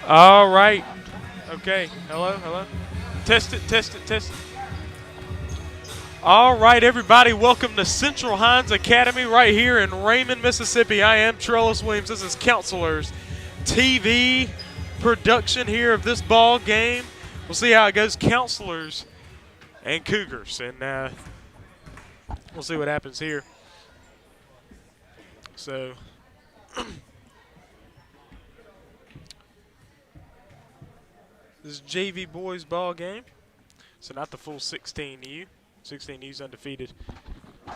All right. Okay. Hello, hello. Test it, test it, test it. All right, everybody. Welcome to Central Hinds Academy right here in Raymond, Mississippi. I am Trellis Williams. This is Counselors TV production here of this ball game. We'll see how it goes. Counselors and Cougars, and we'll see what happens here. So. This is JV boys ball game, so not the full 16U. 16U's undefeated.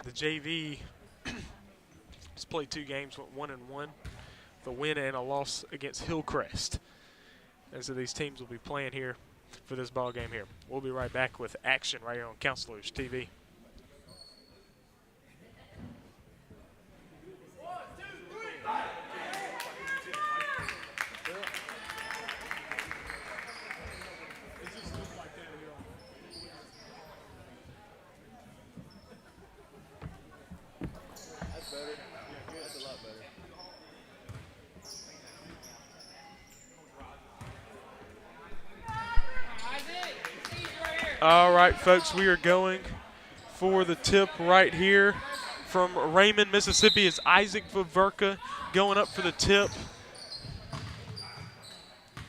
The JV has played 2 games, went 1-1, the win and a loss against Hillcrest. And so these teams will be playing here for this ball game here. We'll be right back with action right here on Counselors TV. All right, folks, we are going for the tip right here from Raymond, Mississippi. It's Isaac Vaverka going up for the tip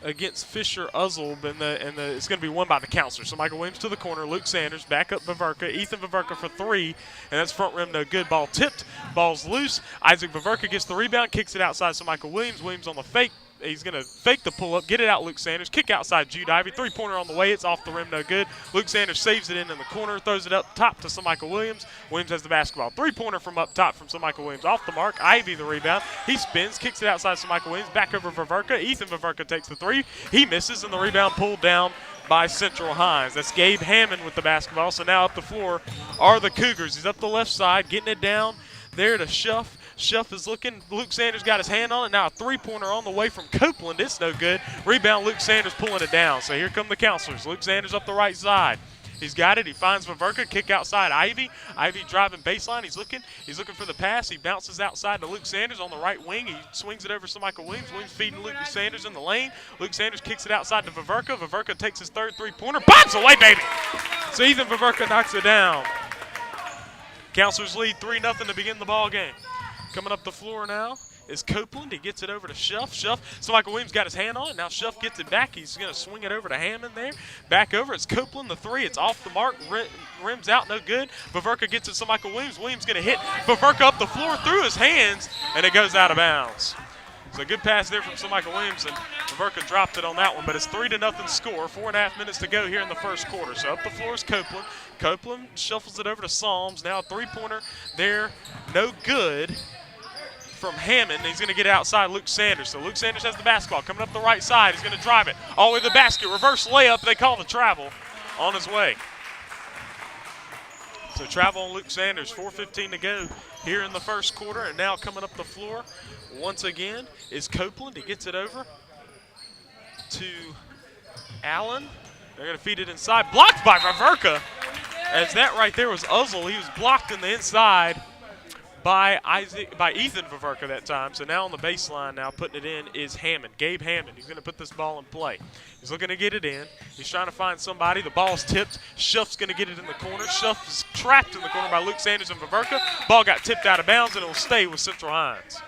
against Fisher Uzzleb, and it's going to be won by the counselor. So Michael Williams to the corner, Luke Sanders, back up Vaverka, Ethan Vaverka for 3, and that's front rim, no good. Ball tipped, ball's loose. Isaac Vaverka gets the rebound, kicks it outside, so Michael Williams. Williams on the fake. He's going to fake the pull-up, get it out, Luke Sanders. Kick outside, Jude Ivy. Three-pointer on the way. It's off the rim, no good. Luke Sanders saves it in the corner, throws it up top to Michael Williams. Williams has the basketball. Three-pointer from up top from Michael Williams. Off the mark, Ivy the rebound. He spins, kicks it outside to Michael Williams. Back over Vaverka. Ethan Vaverka takes the 3. He misses, and the rebound pulled down by Central Hinds. That's Gabe Hammond with the basketball. So now up the floor are the Cougars. He's up the left side, getting it down there to Shuff. Shuff is looking. Luke Sanders got his hand on it. Now a three-pointer on the way from Copeland. It's no good. Rebound, Luke Sanders pulling it down. So here come the counselors. Luke Sanders up the right side. He's got it. He finds Vaverka. Kick outside Ivy. Ivy driving baseline. He's looking for the pass. He bounces outside to Luke Sanders on the right wing. He swings it over to Michael Williams. Williams feeding Luke Sanders in the lane. Luke Sanders kicks it outside to Vaverka. Vaverka takes his third three-pointer. Bombs away, baby! So Ethan Vaverka knocks it down. Counselors lead 3-0 to begin the ball game. Coming up the floor now is Copeland. He gets it over to Shuff. So Michael Williams got his hand on it. Now Shuff gets it back. He's going to swing it over to Hammond there. Back over. It's Copeland, the 3. It's off the mark. Rims out, no good. Vaverka gets it to Michael Williams. Williams going to hit Vaverka up the floor through his hands, and it goes out of bounds. So a good pass there from Michael Williams, and Vaverka dropped it on that one, but it's 3-0 score. 4.5 minutes to go here in the first quarter. So up the floor is Copeland. Copeland shuffles it over to Psalms. Now a three-pointer there, no good from Hammond. He's going to get outside Luke Sanders. So Luke Sanders has the basketball coming up the right side. He's going to drive it all the way to the basket. Reverse layup. They call the travel on his way. So travel on Luke Sanders. 4:15 to go here in the first quarter. And now coming up the floor once again is Copeland. He gets it over to Allen. They're going to feed it inside. Blocked by Vaverka. As that right there was Uzzle. He was blocked in the inside by Ethan Vaverka that time. So now on the baseline now putting it in is Hammond, Gabe Hammond. He's going to put this ball in play. He's looking to get it in. He's trying to find somebody. The ball's tipped. Shuff's going to get it in the corner. Shuff is trapped in the corner by Luke Sanders and Vaverka. Ball got tipped out of bounds, and it will stay with Central Hinds.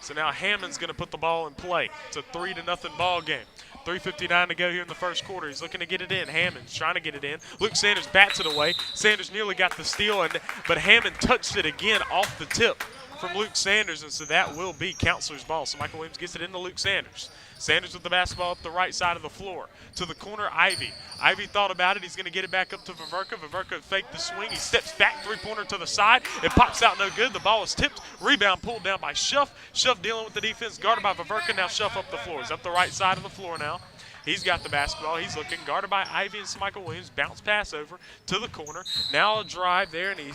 So now Hammond's going to put the ball in play. It's a 3-0 ball game. 3:59 to go here in the first quarter. He's looking to get it in. Hammond's trying to get it in. Luke Sanders bats it away. Sanders nearly got the steal, but Hammond touched it again off the tip from Luke Sanders, and so that will be Counselor's ball. So Michael Williams gets it into Luke Sanders. Sanders with the basketball up the right side of the floor. To the corner, Ivy. Ivy thought about it. He's going to get it back up to Vaverka. Vaverka faked the swing. He steps back, three-pointer to the side. It pops out no good. The ball is tipped. Rebound pulled down by Shuff. Shuff dealing with the defense, guarded by Vaverka. Now Shuff up the floor. He's up the right side of the floor now. He's got the basketball. He's looking, guarded by Ivy and Michael Williams. Bounce pass over to the corner. Now a drive there, and he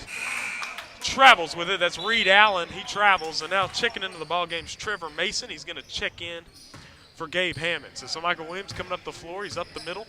travels with it. That's Reed Allen. He travels, and now checking into the ball game's Trevor Mason. He's going to check in for Gabe Hammond. So Michael Williams coming up the floor. He's up the middle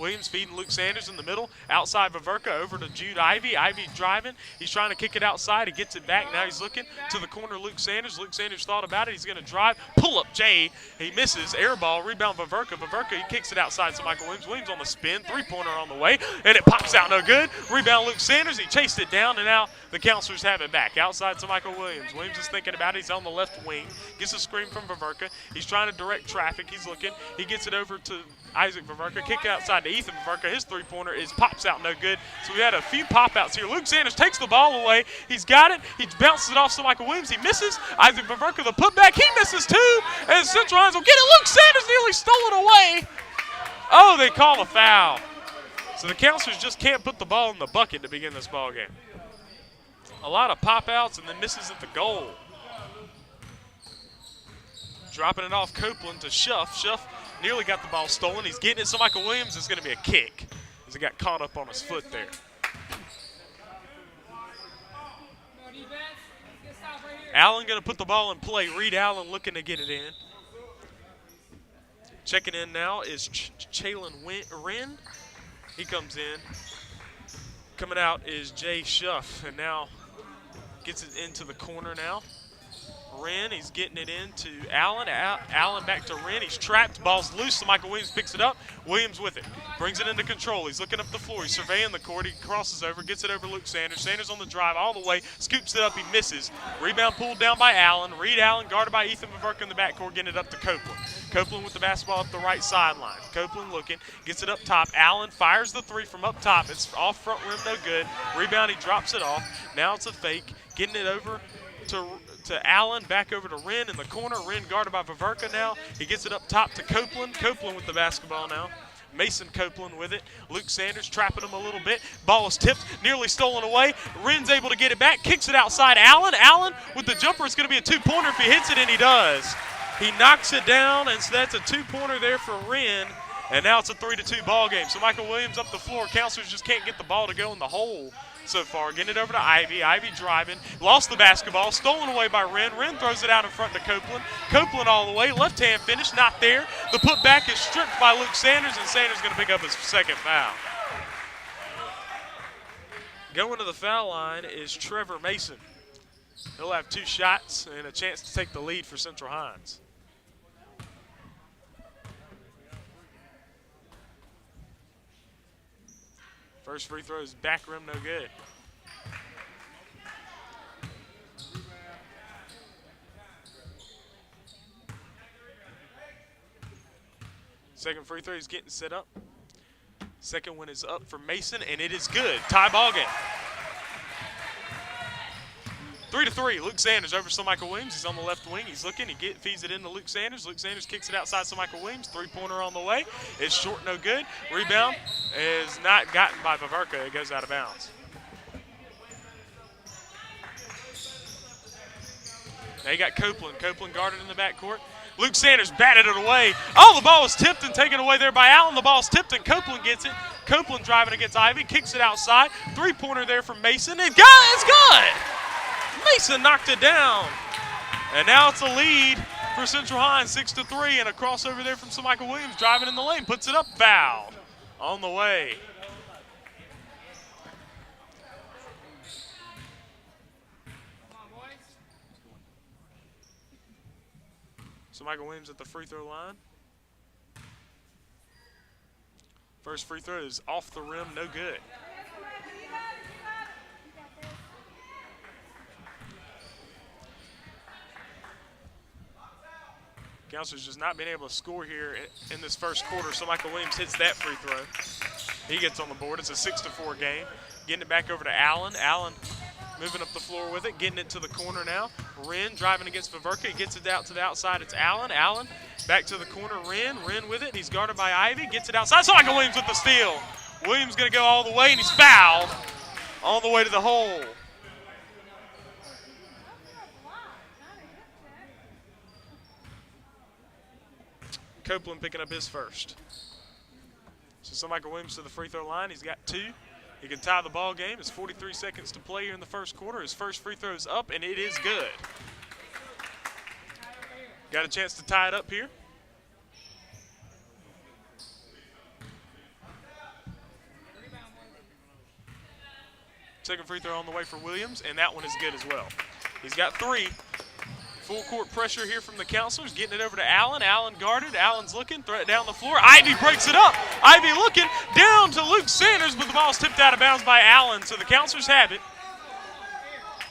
Williams feeding Luke Sanders in the middle. Outside Viverka over to Jude Ivy. Ivy driving. He's trying to kick it outside. He gets it back. Now he's looking to the corner. Luke Sanders. Luke Sanders thought about it. He's going to drive. Pull up Jay. He misses. Air ball. Rebound Viverka. Viverka, he kicks it outside to Michael Williams. Williams on the spin. Three-pointer on the way. And it pops out no good. Rebound Luke Sanders. He chased it down, and now the counselors have it back. Outside to Michael Williams. Williams is thinking about it. He's on the left wing. Gets a screen from Viverka. He's trying to direct traffic. He's looking. He gets it over to Isaac Viverka. Kick outside to Ethan Viverka. His three-pointer pops out no good. So we had a few pop-outs here. Luke Sanders takes the ball away. He's got it. He bounces it off to Michael Williams. He misses. Isaac Viverka, the putback. He misses too. And Central Hinds will get it. Luke Sanders nearly stole it away. Oh, they call a foul. So the counselors just can't put the ball in the bucket to begin this ball game. A lot of pop-outs and then misses at the goal. Dropping it off Copeland to Shuff. Shuff nearly got the ball stolen. He's getting it, so Michael Williams is going to be a kick as he got caught up on his foot there. Allen going to put the ball in play. Reed Allen looking to get it in. Checking in now is Chalen Wren. He comes in. Coming out is Jay Shuff, and now gets it into the corner now. Wren, he's getting it into Allen. Allen back to Wren. He's trapped. Ball's loose, so Michael Williams picks it up. Williams with it. Brings it into control. He's looking up the floor. He's surveying the court. He crosses over, gets it over Luke Sanders. Sanders on the drive all the way. Scoops it up. He misses. Rebound pulled down by Allen. Reed Allen guarded by Ethan Viverka in the backcourt, getting it up to Copeland. Copeland with the basketball up the right sideline. Copeland looking. Gets it up top. Allen fires the three from up top. It's off front rim, no good. Rebound, he drops it off. Now it's a fake. Getting it over to Allen, back over to Wren in the corner. Wren guarded by Viverka now. He gets it up top to Copeland. Copeland with the basketball now. Mason Copeland with it. Luke Sanders trapping him a little bit. Ball is tipped, nearly stolen away. Wren's able to get it back, kicks it outside. Allen with the jumper. It's going to be a two-pointer if he hits it, and he does. He knocks it down, and so that's a two-pointer there for Wren. And now it's a 3-2 ball game. So Michael Williams up the floor. Counselors just can't get the ball to go in the hole so far. Getting it over to Ivy. Ivy driving. Lost the basketball. Stolen away by Wren. Wren throws it out in front to Copeland. Copeland all the way. Left hand finish. Not there. The putback is stripped by Luke Sanders, and Sanders going to pick up his second foul. Going to the foul line is Trevor Mason. He'll have 2 shots and a chance to take the lead for Central Hinds. First free throw is back rim, no good. Second free throw, he's getting set up. Second one is up for Mason, and it is good. Tie ball game. 3-3. Luke Sanders over to Michael Williams. He's on the left wing. He's looking. He feeds it into Luke Sanders. Luke Sanders kicks it outside to Michael Williams. Three-pointer on the way. It's short, no good. Rebound is not gotten by Viverka. It goes out of bounds. Now you got Copeland. Copeland guarded in the backcourt. Luke Sanders batted it away. Oh, the ball was tipped and taken away there by Allen. The ball's tipped and Copeland gets it. Copeland driving against Ivy. Kicks it outside. Three-pointer there from Mason. It's good! Mason knocked it down. And now it's a lead for Central Hinds, 6-3, and a crossover there from Michael Williams driving in the lane. Puts it up, foul on the way. So Michael Williams at the free throw line. First free throw is off the rim, no good. Counselors just not been able to score here in this first quarter, so Michael Williams hits that free throw. He gets on the board. It's a 6-4 game. Getting it back over to Allen. Allen moving up the floor with it, getting it to the corner now. Wren driving against Viverka. He gets it out to the outside. It's Allen. Allen back to the corner. Wren with it. He's guarded by Ivy. Gets it outside. So Michael Williams with the steal. Williams going to go all the way, and he's fouled all the way to the hole. Copeland picking up his first. So Michael Williams to the free throw line. He's got 2. He can tie the ball game. It's 43 seconds to play here in the first quarter. His first free throw is up, and it is good. Got a chance to tie it up here. Second free throw on the way for Williams, and that one is good as well. He's got 3. Full court pressure here from the Counselors, getting it over to Allen. Allen guarded. Allen's looking, threat down the floor. Ivy breaks it up. Ivy looking, down to Luke Sanders, but the ball's tipped out of bounds by Allen, so the Counselors have it.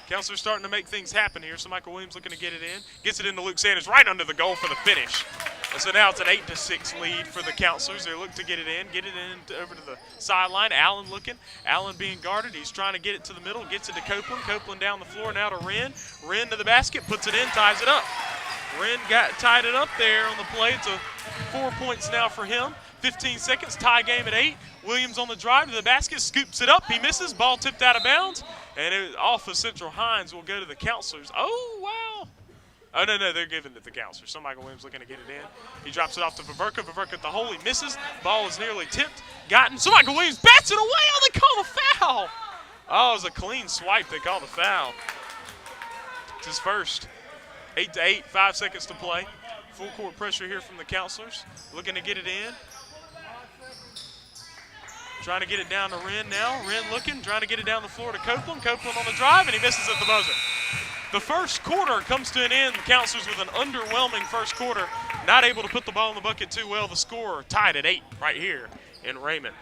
Counselors starting to make things happen here, so Michael Williams looking to get it in. Gets it into Luke Sanders, right under the goal for the finish. And so now it's an 8-6 lead for the Counselors. They look to get it in over to the sideline. Allen looking. Allen being guarded. He's trying to get it to the middle. Gets it to Copeland. Copeland down the floor now to Wren. Wren to the basket. Puts it in. Ties it up. Wren tied it up there on the play. It's 4 points now for him. 15 seconds. Tie game at 8. Williams on the drive to the basket. Scoops it up. He misses. Ball tipped out of bounds. And it off of Central Hinds will go to the Counselors. Oh, wow. Oh, no, they're giving it to the Counselors. So Michael Williams looking to get it in. He drops it off to Viverka. Viverka at the hole. He misses. Ball is nearly tipped. Gotten. So Michael Williams bats it away. Oh, they call the foul. Oh, it was a clean swipe. They call the foul. It's his first. 8-8, 5 seconds to play. Full court pressure here from the Counselors. Looking to get it in. Trying to get it down to Wren now. Wren looking, trying to get it down the floor to Copeland. Copeland on the drive, and he misses at the buzzer. The first quarter comes to an end. The Counselors with an underwhelming first quarter. Not able to put the ball in the bucket too well. The score tied at 8 right here in Raymond.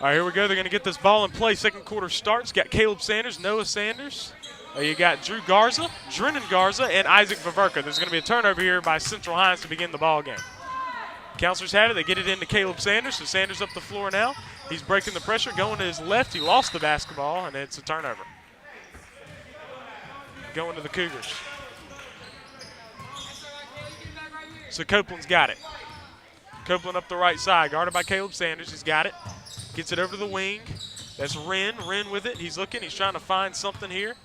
All right, here we go. They're going to get this ball in play. Second quarter starts. Got Caleb Sanders, Noah Sanders. You got Drew Garza, Drennan Garza, and Isaac Viverka. There's going to be a turnover here by Central Hinds to begin the ball game. Counselors have it. They get it into Caleb Sanders. So Sanders up the floor now. He's breaking the pressure, going to his left. He lost the basketball, and it's a turnover. Going to the Cougars. So Copeland's got it. Copeland up the right side, guarded by Caleb Sanders. He's got it. Gets it over to the wing. That's Wren. Wren with it. He's looking. He's trying to find something here.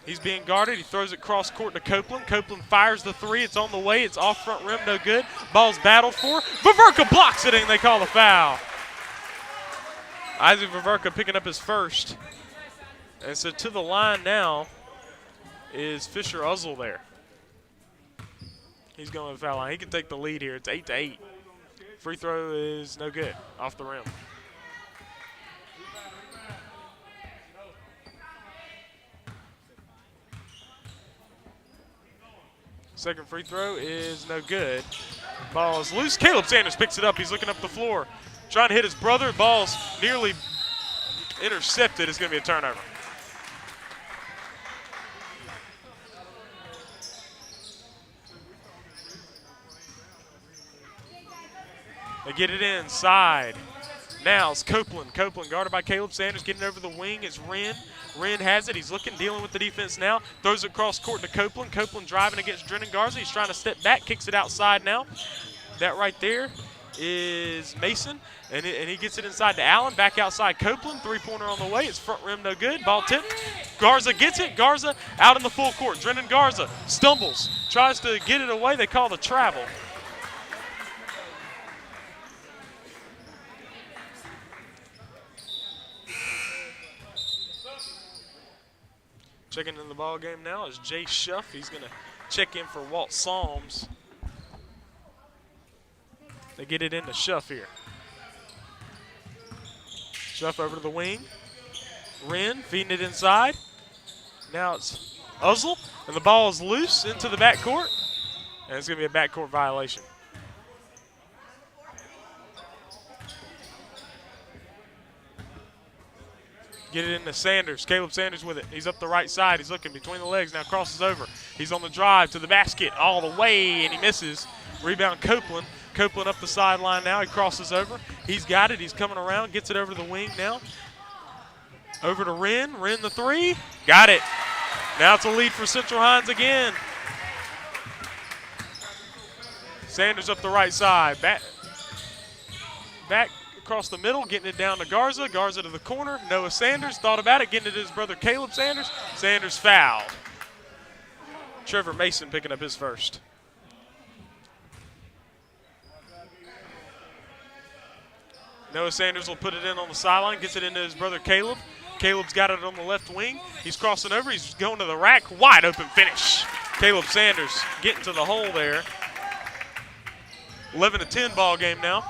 He's being guarded. He throws it cross court to Copeland. Copeland fires the 3. It's on the way. It's off front rim. No good. Ball's battled for. Viverka blocks it, and they call the foul. Isaac Viverka picking up his first. And so to the line now is Fisher Uzzle there. He's going to the foul line. He can take the lead here. It's 8-8. Free throw is no good. Off the rim. Second free throw is no good. Ball is loose. Caleb Sanders picks it up. He's looking up the floor. Trying to hit his brother. Ball's nearly intercepted. It's going to be a turnover. They get it inside. Now it's Copeland. Copeland guarded by Caleb Sanders. Getting over the wing is Wren. Wren has it. He's looking, dealing with the defense now. Throws it across court to Copeland. Copeland driving against Drennan Garza. He's trying to step back. Kicks it outside now. That right there is Mason. And he gets it inside to Allen. Back outside Copeland. Three-pointer on the way. It's front rim no good. Ball tipped. Garza gets it. Garza out in the full court. Drennan Garza stumbles. Tries to get it away. They call the travel. Checking in the ball game now is Jay Schuff. He's going to check in for Walt Psalms. They get it into Schuff here. Schuff over to the wing. Wren feeding it inside. Now it's Uzzle, and the ball is loose into the backcourt, and it's going to be a backcourt violation. Get it into Sanders. Caleb Sanders with it. He's up the right side. He's looking between the legs. Now crosses over. He's on the drive to the basket all the way, and he misses. Rebound Copeland. Copeland up the sideline now. He crosses over. He's got it. He's coming around. Gets it over to the wing now. Over to Wren. Wren the three. Got it. Now it's a lead for Central Hinds again. Sanders up the right side. Back across the middle, getting it down to Garza. Garza to the corner. Noah Sanders thought about it, getting it to his brother Caleb Sanders. Sanders fouled. Trevor Mason picking up his first. Noah Sanders will put it in on the sideline, gets it into his brother Caleb. Caleb's got it on the left wing. He's crossing over. He's going to the rack. Wide open finish. Caleb Sanders getting to the hole there. 11-10 ball game now.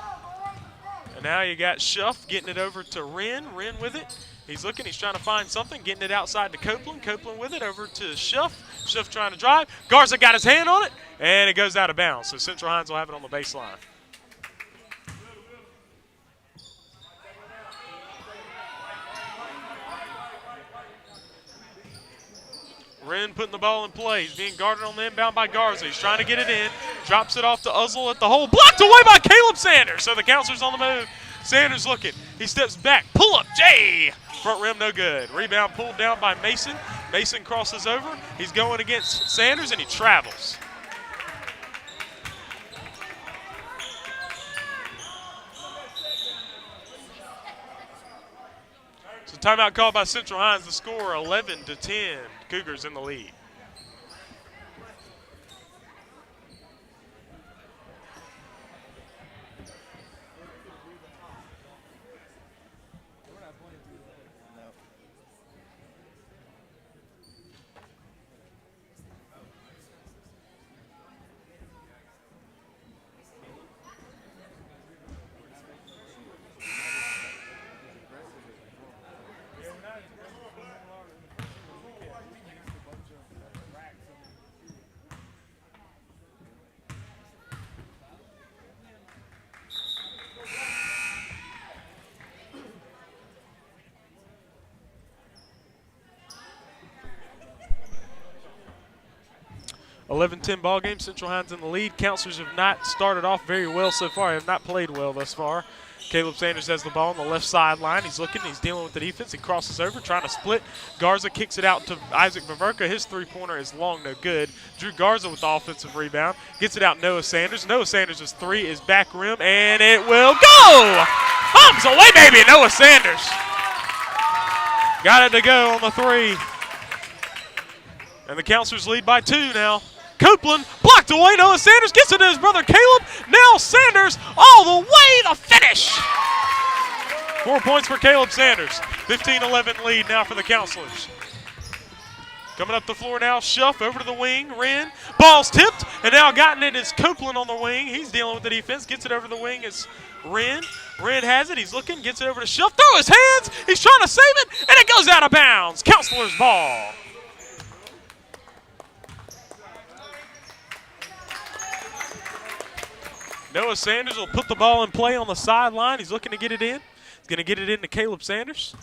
And now you got Schuff getting it over to Wren. Wren with it. He's looking. He's trying to find something. Getting it outside to Copeland. Copeland with it over to Schuff. Schuff trying to drive. Garza got his hand on it, and it goes out of bounds. So Central Hinds will have it on the baseline. Wren putting the ball in play. He's being guarded on the inbound by Garza. He's trying to get it in. Drops it off to Uzzle at the hole. Blocked away by Caleb Sanders. So the counselor's on the move. Sanders looking. He steps back. Pull up J. Front rim no good. Rebound pulled down by Mason. Mason crosses over. He's going against Sanders, and he travels. So timeout called by Central Hinds. The score 11-10. Cougars in the lead. (11-10) ball game. Central Hinds in the lead. Counselors have not started off very well so far. Have not played well thus far. Caleb Sanders has the ball on the left sideline. He's looking. He's dealing with the defense. He crosses over, trying to split. Garza kicks it out to Isaac Vaverka. His three-pointer is long, no good. Drew Garza with the offensive rebound. Gets it out Noah Sanders. Noah Sanders' three is back rim, and it will go! Bombs away, baby! Noah Sanders. Got it to go on the three. And the counselors lead by 2 now. Copeland blocked away. Noah Sanders gets it to his brother Caleb. Now Sanders all the way to finish. 4 points for Caleb Sanders. 15-11 lead now for the counselors. Coming up the floor now, Schuff over to the wing. Wren. Ball's tipped, and now gotten it is Copeland on the wing. He's dealing with the defense. Gets it over the wing. It's Wren. Wren has it. He's looking. Gets it over to Schuff. Through his hands. He's trying to save it, and it goes out of bounds. Counselors' ball. Noah Sanders will put the ball in play on the sideline. He's looking to get it in. He's going to get it into Caleb Sanders.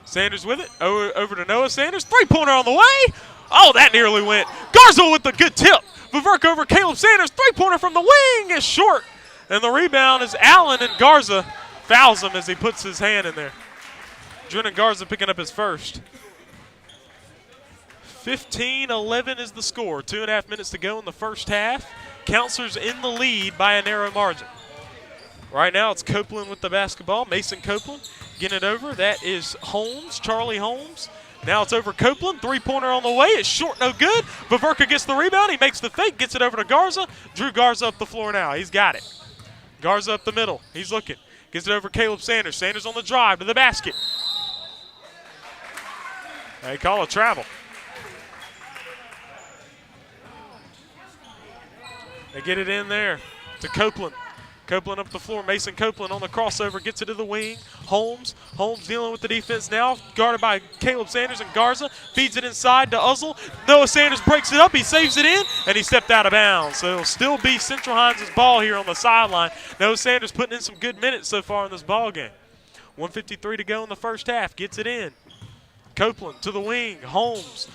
Sanders with it. Over to Noah Sanders. Three-pointer on the way. Oh, that nearly went. Garza with the good tip. Vaverka over Caleb Sanders. Three-pointer from the wing is short. And the rebound is Allen, and Garza fouls him as he puts his hand in there. Drennan Garza picking up his first. 15-11 is the score. 2.5 minutes to go in the first half. Counselors in the lead by a narrow margin. Right now it's Copeland with the basketball. Mason Copeland getting it over. That is Holmes, Charlie Holmes. Now it's over Copeland. Three-pointer on the way. It's short, no good. Vaverka gets the rebound. He makes the fake, gets it over to Garza. Drew Garza up the floor now. He's got it. Garza up the middle. He's looking. Gets it over Caleb Sanders. Sanders on the drive to the basket. They call a travel. They get it in there. to Copeland. Copeland up the floor. Mason Copeland on the crossover. Gets it to the wing. Holmes dealing with the defense now. Guarded by Caleb Sanders and Garza. Feeds it inside to Uzzle. Noah Sanders breaks it up. He saves it in, and he stepped out of bounds. So it'll still be Central Hinds' ball here on the sideline. Noah Sanders putting in some good minutes so far in this ball game. 1:53 to go in the first half. Gets it in. Copeland to the wing. Holmes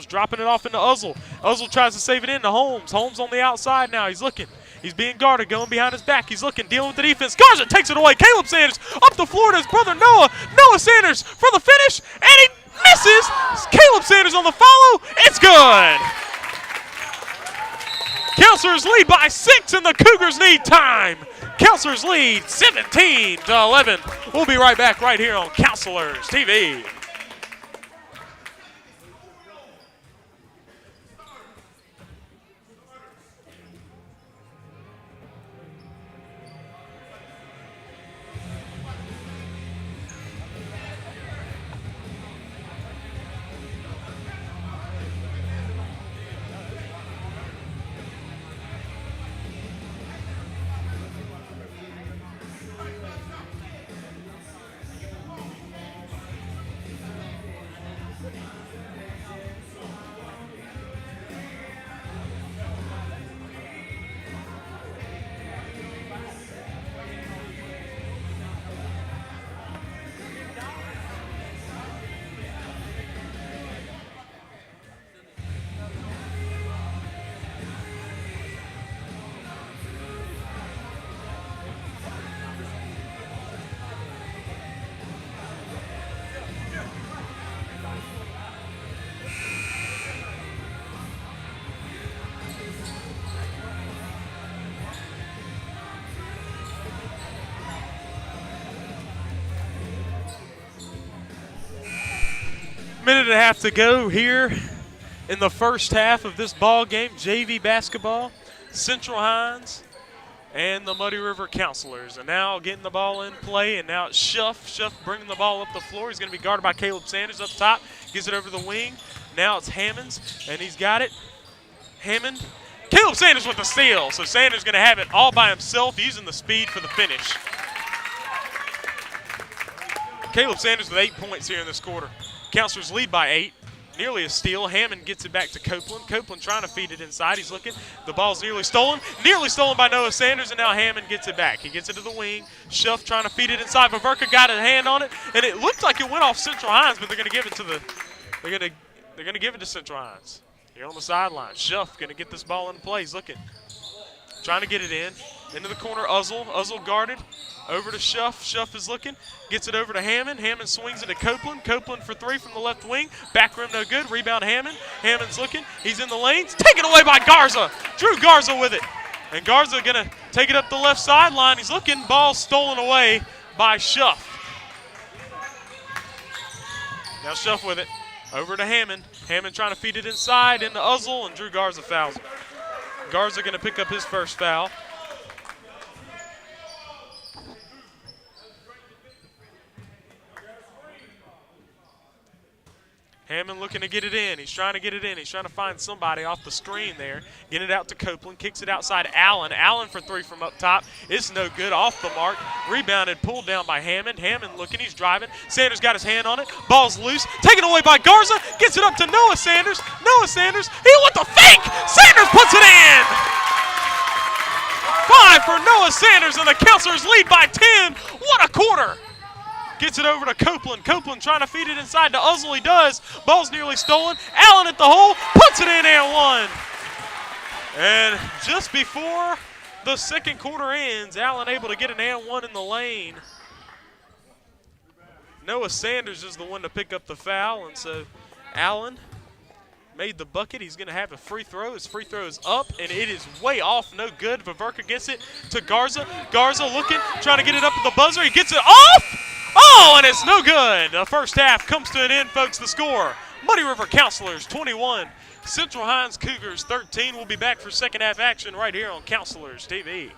dropping it off into Uzzle. Uzzle tries to save it in to Holmes. Holmes on the outside now. He's looking. He's being guarded, going behind his back. He's looking, dealing with the defense. Garza takes it away. Caleb Sanders up the floor to his brother Noah. Noah Sanders for the finish, and he misses. Caleb Sanders on the follow. It's good. Counselors lead by 6, and the Cougars need time. Counselors lead 17-11. We'll be right back right here on Counselors TV. Minute and a half to go here in the first half of this ball game. JV basketball, Central Hinds and the Muddy River Counselors. And now getting the ball in play, and now it's Schuff. Schuff bringing the ball up the floor. He's going to be guarded by Caleb Sanders up top. Gives it over the wing. Now it's Hammonds, and he's got it. Hammond. Caleb Sanders with the steal. So Sanders going to have it all by himself, using the speed for the finish. Caleb Sanders with 8 points here in this quarter. Counselors lead by 8. Nearly a steal. Hammond gets it back to Copeland. Copeland trying to feed it inside. He's looking. The ball's nearly stolen. Nearly stolen by Noah Sanders, and now Hammond gets it back. He gets it to the wing. Schuff trying to feed it inside. Vaverka got a hand on it, and it looked like it went off Central Hinds, but they're going to give it to they're going to give it to Central Hinds. Here on the sideline. Schuff going to get this ball in play. He's looking. Trying to get it in. Into the corner, Uzzle. Uzzle guarded. Over to Schuff. Schuff is looking. Gets it over to Hammond. Hammond swings it to Copeland. Copeland for 3 from the left wing. Back rim no good. Rebound Hammond. Hammond's looking. He's in the lanes. Taken away by Garza. Drew Garza with it. And Garza going to take it up the left sideline. He's looking. Ball stolen away by Schuff. Now Schuff with it. Over to Hammond. Hammond trying to feed it inside into Uzzle, and Drew Garza fouls him. Garza going to pick up his first foul. Hammond looking to get it in. He's trying to get it in. He's trying to find somebody off the screen there. Get it out to Copeland. Kicks it outside Allen. Allen for 3 from up top. It's no good. Off the mark. Rebounded. Pulled down by Hammond. Hammond looking. He's driving. Sanders got his hand on it. Ball's loose. Taken away by Garza. Gets it up to Noah Sanders. Noah Sanders. He with the fake. Sanders puts it in. 5 for Noah Sanders, and the Counselors lead by 10. What a quarter. Gets it over to Copeland. Copeland trying to feed it inside to Uzzle. He does. Ball's nearly stolen. Allen at the hole. Puts it in and 1. And just before the second quarter ends, Allen able to get an and 1 in the lane. Noah Sanders is the one to pick up the foul. And so Allen made the bucket. He's going to have a free throw. His free throw is up, and it is way off. No good. Vaverka gets it to Garza. Garza looking, trying to get it up at the buzzer. He gets it off. Oh, and it's no good. The first half comes to an end, folks. The score, Muddy River Counselors 21, Central Hinds Cougars 13. We'll be back for second half action right here on Counselors TV.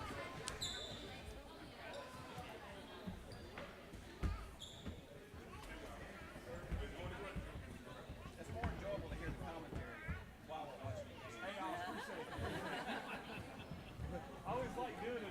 I always like doing it.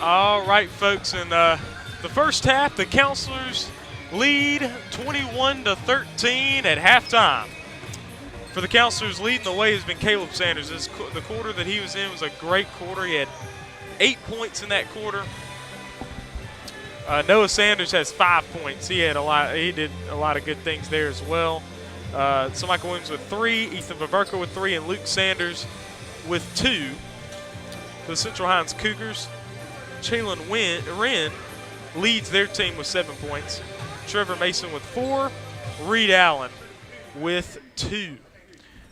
All right, folks, in the first half, the Counselors lead 21-13 at halftime. For the Counselors, leading the way has been Caleb Sanders. The quarter that he was in was a great quarter. He had 8 points in that quarter. Noah Sanders has 5 points. He did a lot of good things there as well. So Michael Williams with 3, Ethan Viverka with 3, and Luke Sanders with 2. For the Central Hinds Cougars, Jalen Wren leads their team with 7 points. Trevor Mason with 4, Reed Allen with 2.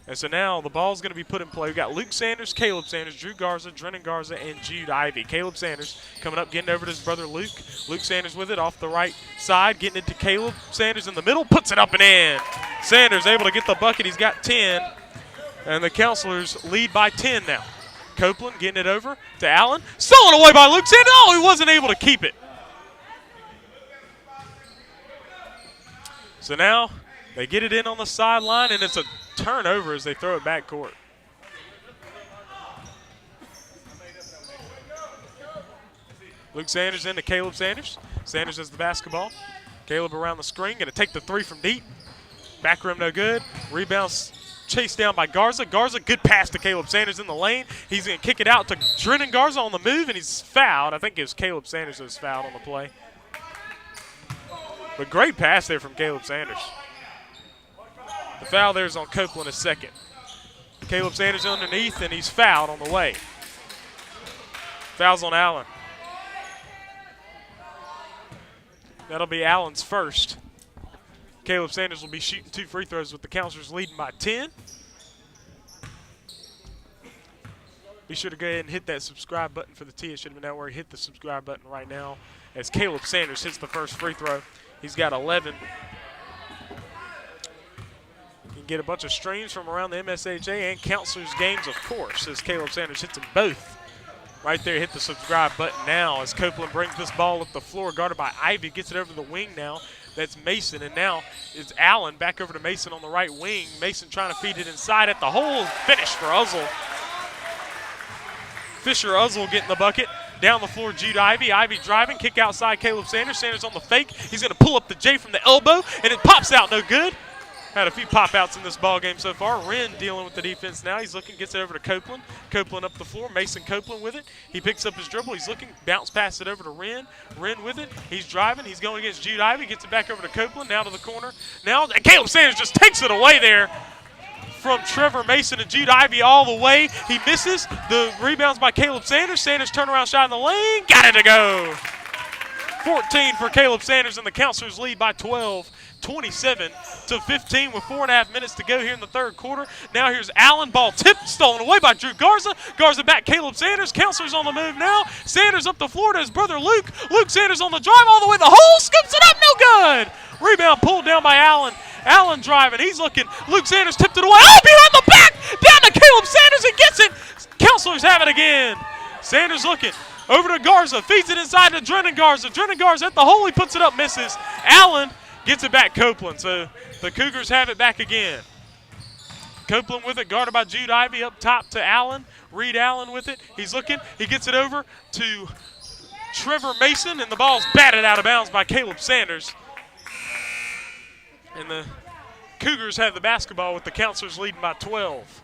And so now the ball's going to be put in play. We've got Luke Sanders, Caleb Sanders, Drew Garza, Drennan Garza, and Jude Ivy. Caleb Sanders coming up, getting over to his brother Luke. Luke Sanders with it off the right side, getting it to Caleb Sanders in the middle, puts it up and in. Sanders able to get the bucket. He's got 10, and the Counselors lead by 10 now. Copeland getting it over to Allen. Stolen away by Luke Sanders. Oh, he wasn't able to keep it. So now they get it in on the sideline, and it's a turnover as they throw it back court. Luke Sanders into Caleb Sanders. Sanders has the basketball. Caleb around the screen, going to take the 3 from deep. Back rim no good. Rebounds chased down by Garza. Garza, good pass to Caleb Sanders in the lane. He's going to kick it out to Drennan Garza on the move, and he's fouled. I think it was Caleb Sanders that was fouled on the play. But great pass there from Caleb Sanders. The foul there is on Copeland, his second. Caleb Sanders underneath, and he's fouled on the way. Foul's on Allen. That'll be Allen's first. Caleb Sanders will be shooting 2 free throws with the Counselors leading by 10. Be sure to go ahead and hit that subscribe button for the TSJW Network. Hit the subscribe button right now as Caleb Sanders hits the first free throw. He's got 11. You can get a bunch of streams from around the MSHA and Counselors games, of course, as Caleb Sanders hits them both. Right there, hit the subscribe button now as Copeland brings this ball up the floor, guarded by Ivy, gets it over the wing now. That's Mason, and now it's Allen back over to Mason on the right wing. Mason trying to feed it inside at the hole. Finish for Uzzle. Fisher Uzzle getting the bucket. Down the floor, Jude Ivy. Ivy driving, kick outside Caleb Sanders. Sanders on the fake. He's going to pull up the J from the elbow, and it pops out no good. Had a few pop-outs in this ball game so far. Wren dealing with the defense now. He's looking, gets it over to Copeland. Copeland up the floor. Mason Copeland with it. He picks up his dribble. He's looking, bounce pass it over to Wren. Wren with it. He's driving. He's going against Jude Ivy. Gets it back over to Copeland. Now to the corner. Now Caleb Sanders just takes it away there from Trevor Mason and Jude Ivy all the way. He misses. The rebounds by Caleb Sanders. Sanders turnaround shot in the lane. Got it to go. 14 for Caleb Sanders, and the Counselors lead by 12. 27-15 with 4.5 minutes to go here in the third quarter. Now here's Allen, ball tipped, stolen away by Drew Garza. Garza back, Caleb Sanders. Counselors on the move now. Sanders up the floor to his brother Luke. Luke Sanders on the drive all the way to the hole, scoops it up, no good. Rebound pulled down by Allen. Allen driving, he's looking. Luke Sanders tipped it away. Oh, behind the back, down to Caleb Sanders, he gets it. Counselors have it again. Sanders looking. Over to Garza, feeds it inside to Drennan Garza. Drennan Garza at the hole, he puts it up, misses. Allen gets it back, Copeland. So the Cougars have it back again. Copeland with it, guarded by Jude Ivy up top to Allen. Reed Allen with it. He's looking. He gets it over to Trevor Mason, and the ball's batted out of bounds by Caleb Sanders. And the Cougars have the basketball with the Counselors leading by 12.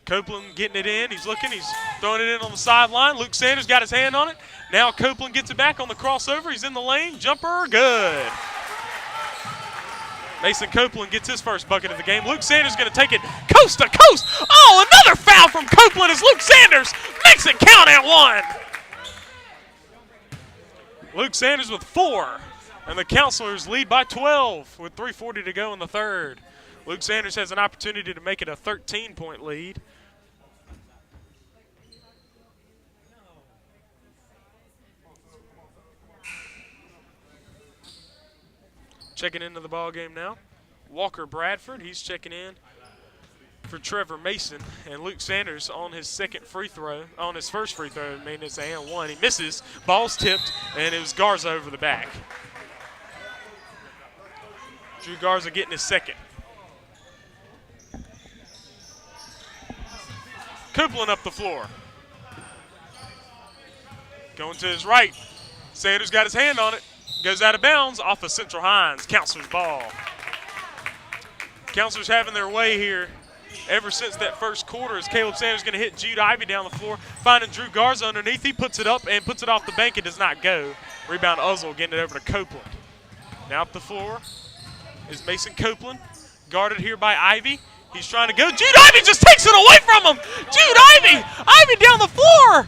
Copeland getting it in. He's looking. He's throwing it in on the sideline. Luke Sanders got his hand on it. Now Copeland gets it back on the crossover. He's in the lane. Jumper, good. Mason Copeland gets his first bucket of the game. Luke Sanders going to take it coast to coast. Oh, another foul from Copeland as Luke Sanders makes it count at 1. Luke Sanders with 4. And the Counselors lead by 12 with 3:40 to go in the third. Luke Sanders has an opportunity to make it a 13-point lead. Checking into the ball game now. Walker Bradford, he's checking in for Trevor Mason. And Luke Sanders on his second free throw, on his first free throw, made it's a and 1. He misses, ball's tipped, and it was Garza over the back. Drew Garza getting his second. Copeland up the floor. Going to his right. Sanders got his hand on it. Goes out of bounds off of Central Hinds. Counselor's ball. Counselors having their way here ever since that first quarter as Caleb Sanders going to hit Jude Ivy down the floor, finding Drew Garza underneath. He puts it up and puts it off the bank. It does not go. Rebound Uzzle getting it over to Copeland. Now up the floor is Mason Copeland, guarded here by Ivy. He's trying to go. Jude Ivy just takes it away from him. Jude Ivy. Ivy down the floor.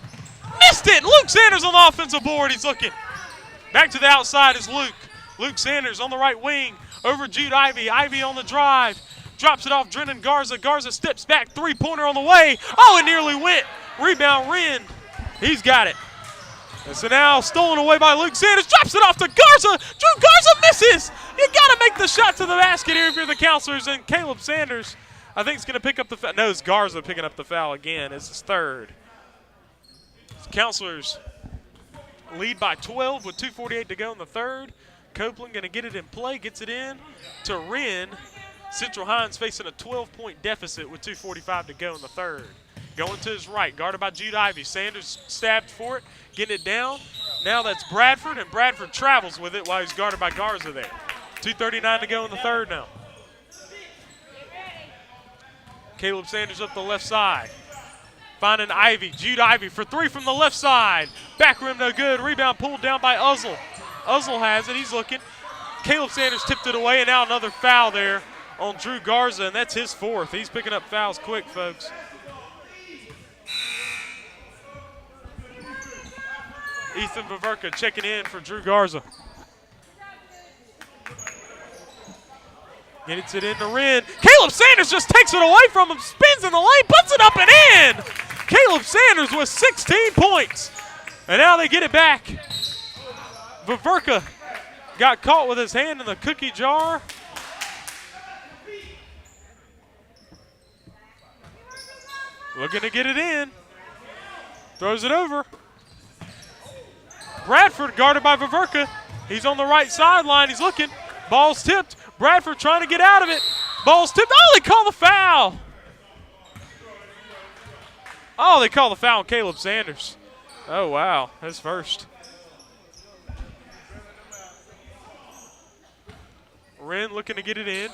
Missed it. Luke Sanders on the offensive board. He's looking. Back to the outside is Luke. Luke Sanders on the right wing. Over Jude Ivy. Ivy on the drive. Drops it off Drennan Garza. Garza steps back. Three-pointer on the way. Oh, it nearly went. Rebound Wren. He's got it. And so now stolen away by Luke Sanders. Drops it off to Garza. Drew Garza misses. You got to make the shot to the basket here if you're the Counselors. And Caleb Sanders, I think, is going to pick up the foul. No, it's Garza picking up the foul again. It's his third. Counselors lead by 12 with 2:48 to go in the third. Copeland going to get it in play, gets it in to Wren. Central Hinds facing a 12-point deficit with 2:45 to go in the third. Going to his right, guarded by Jude Ivy. Sanders stabbed for it, getting it down. Now that's Bradford, and Bradford travels with it while he's guarded by Garza there. 2:39 to go in the third now. Caleb Sanders up the left side. Finding Ivy. Jude Ivy for three from the left side. Back rim no good. Rebound pulled down by Uzzle. Uzzle has it. He's looking. Caleb Sanders tipped it away, and now another foul there on Drew Garza, and that's his fourth. He's picking up fouls quick, folks. Ethan Baverka checking in for Drew Garza. Gets it into Wren. Caleb Sanders just takes it away from him, spins in the lane, puts it up and in. Caleb Sanders with 16 points. And now they get it back. Baverka got caught with his hand in the cookie jar. Looking to get it in. Throws it over. Bradford guarded by Baverka. He's on the right sideline. He's looking. Ball's tipped. Bradford trying to get out of it. Ball's tipped. Oh, they call the foul. Oh, they call the foul on Caleb Sanders. Oh, wow. That's first. Wren looking to get it in.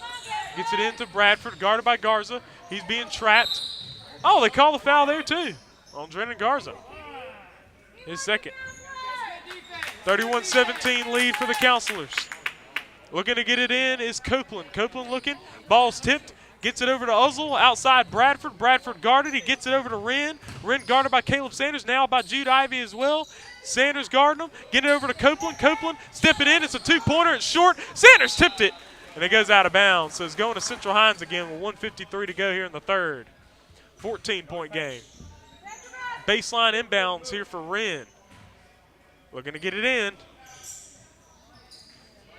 Gets it into Bradford, guarded by Garza. He's being trapped. Oh, they call the foul there, too, on Drennan Garza. His second. 31-17 lead for the Counselors. Looking to get it in is Copeland. Copeland looking. Ball's tipped. Gets it over to Uzzle. Outside Bradford. Bradford guarded. He gets it over to Wren. Wren guarded by Caleb Sanders. Now by Jude Ivy as well. Sanders guarding him. Getting it over to Copeland. Copeland stepping in. It's a two-pointer. It's short. Sanders tipped it. And it goes out of bounds. So it's going to Central Hinds again with 1:53 to go here in the third. 14-point game. Baseline inbounds here for Wren. Looking to get it in.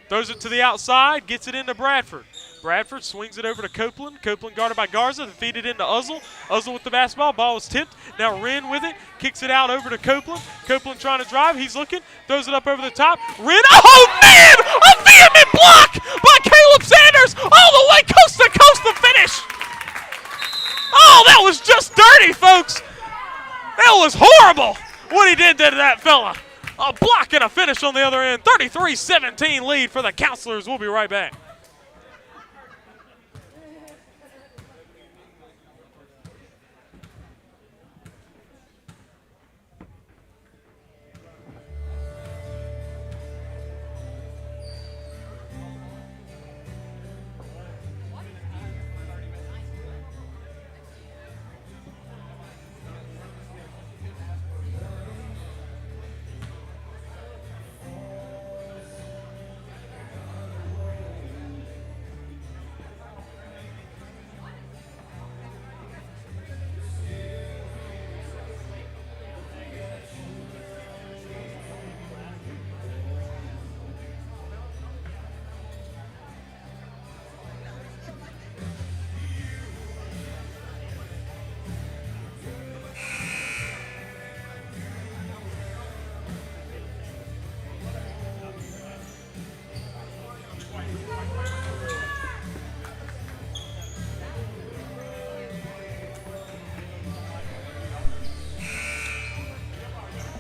Throws it to the outside. Gets it into Bradford. Bradford swings it over to Copeland. Copeland guarded by Garza. Feed it into Uzzle. Uzzle with the basketball. Ball was tipped. Now Wren with it. Kicks it out over to Copeland. Copeland trying to drive. He's looking. Throws it up over the top. Wren. Oh, man! A vehement block by Caleb Sanders. All the way coast to coast to finish. Oh, that was just dirty, folks. That was horrible what he did to that fella. A block and a finish on the other end. 33-17 lead for the Counselors. We'll be right back.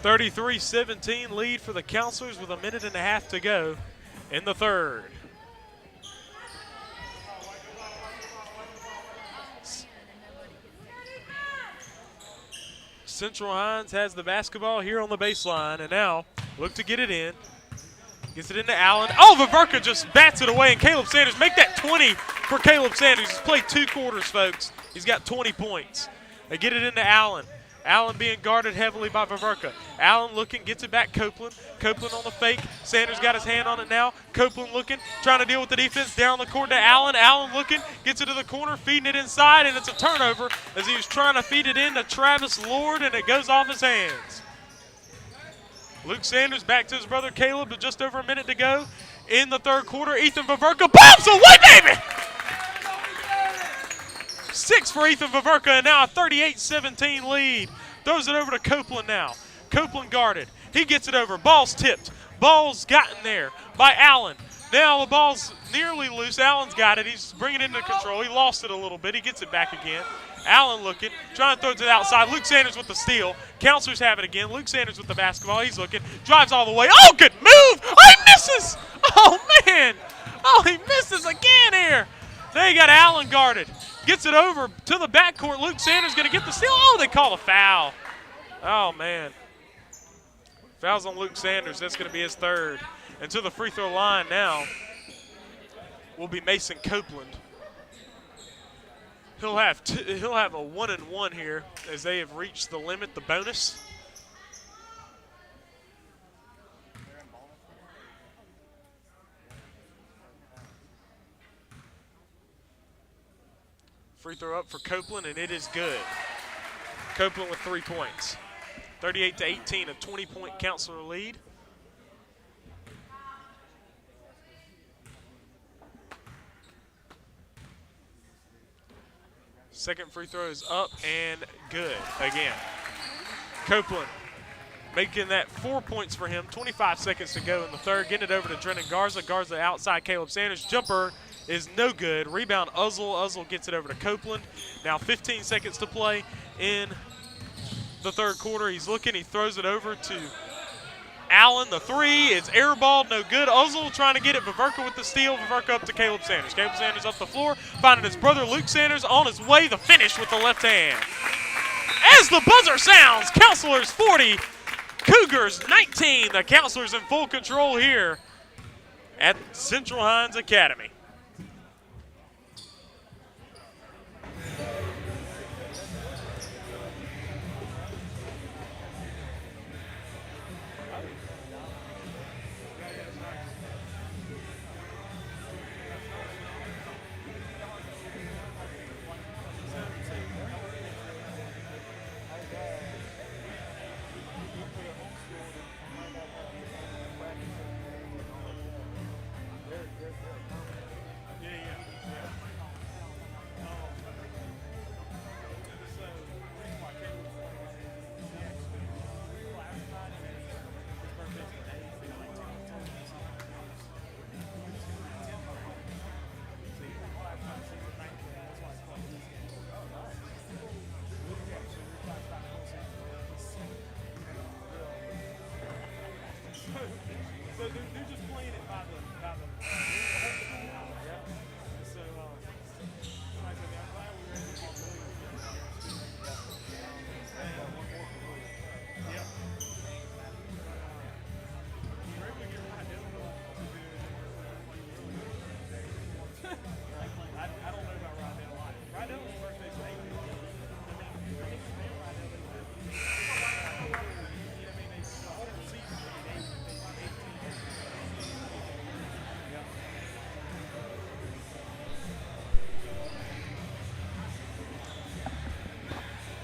33-17 lead for the Counselors with a minute and a half to go in the third. Central Hinds has the basketball here on the baseline, and now look to get it in. Gets it into Allen. Oh, Viverka just bats it away, and Caleb Sanders, make that 20 for Caleb Sanders. He's played 2 quarters, folks. He's got 20 points. They get it into Allen. Allen being guarded heavily by Viverka. Allen looking, gets it back Copeland. Copeland on the fake. Sanders got his hand on it now. Copeland looking, trying to deal with the defense. Down the court to Allen. Allen looking, gets it to the corner, feeding it inside, and it's a turnover as he was trying to feed it in to Travis Lord, and it goes off his hands. Luke Sanders back to his brother Caleb with just over a minute to go in the third quarter. Ethan Viverka bombs away, baby! 6 for Ethan Viverka, and now a 38-17 lead. Throws it over to Copeland now. Copeland guarded. He gets it over. Ball's tipped. Ball's gotten there by Allen. Now the ball's nearly loose. Allen's got it. He's bringing it into control. He lost it a little bit. He gets it back again. Allen looking, trying to throw it to the outside. Luke Sanders with the steal. Counselors have it again. Luke Sanders with the basketball. He's looking, drives all the way. Oh, good move! Oh, he misses! Oh, man! Oh, he misses again here. They got Allen guarded. Gets it over to the backcourt. Luke Sanders going to get the steal. Oh, they call a foul. Oh, man. Foul's on Luke Sanders. That's going to be his third. And to the free throw line now will be Mason Copeland. He'll have a 1-and-1 here as they have reached the limit, the bonus. Free throw up for Copeland, and it is good. Copeland with 3 points. 38-18, a 20-point Counselor lead. Second free throw is up and good again. Copeland making that 4 points for him. 25 seconds to go in the third. Getting it over to Drennan Garza. Garza outside Caleb Sanders. Jumper is no good. Rebound Uzzle. Uzzle gets it over to Copeland. Now 15 seconds to play in the third quarter. He's looking. He throws it over to Allen. The three is airballed. No good. Uzzle trying to get it. Viverka with the steal. Viverka up to Caleb Sanders. Caleb Sanders up the floor. Finding his brother Luke Sanders on his way. The finish with the left hand. As the buzzer sounds, Counselors 40, Cougars 19. The Counselors in full control here at Central Hinds Academy.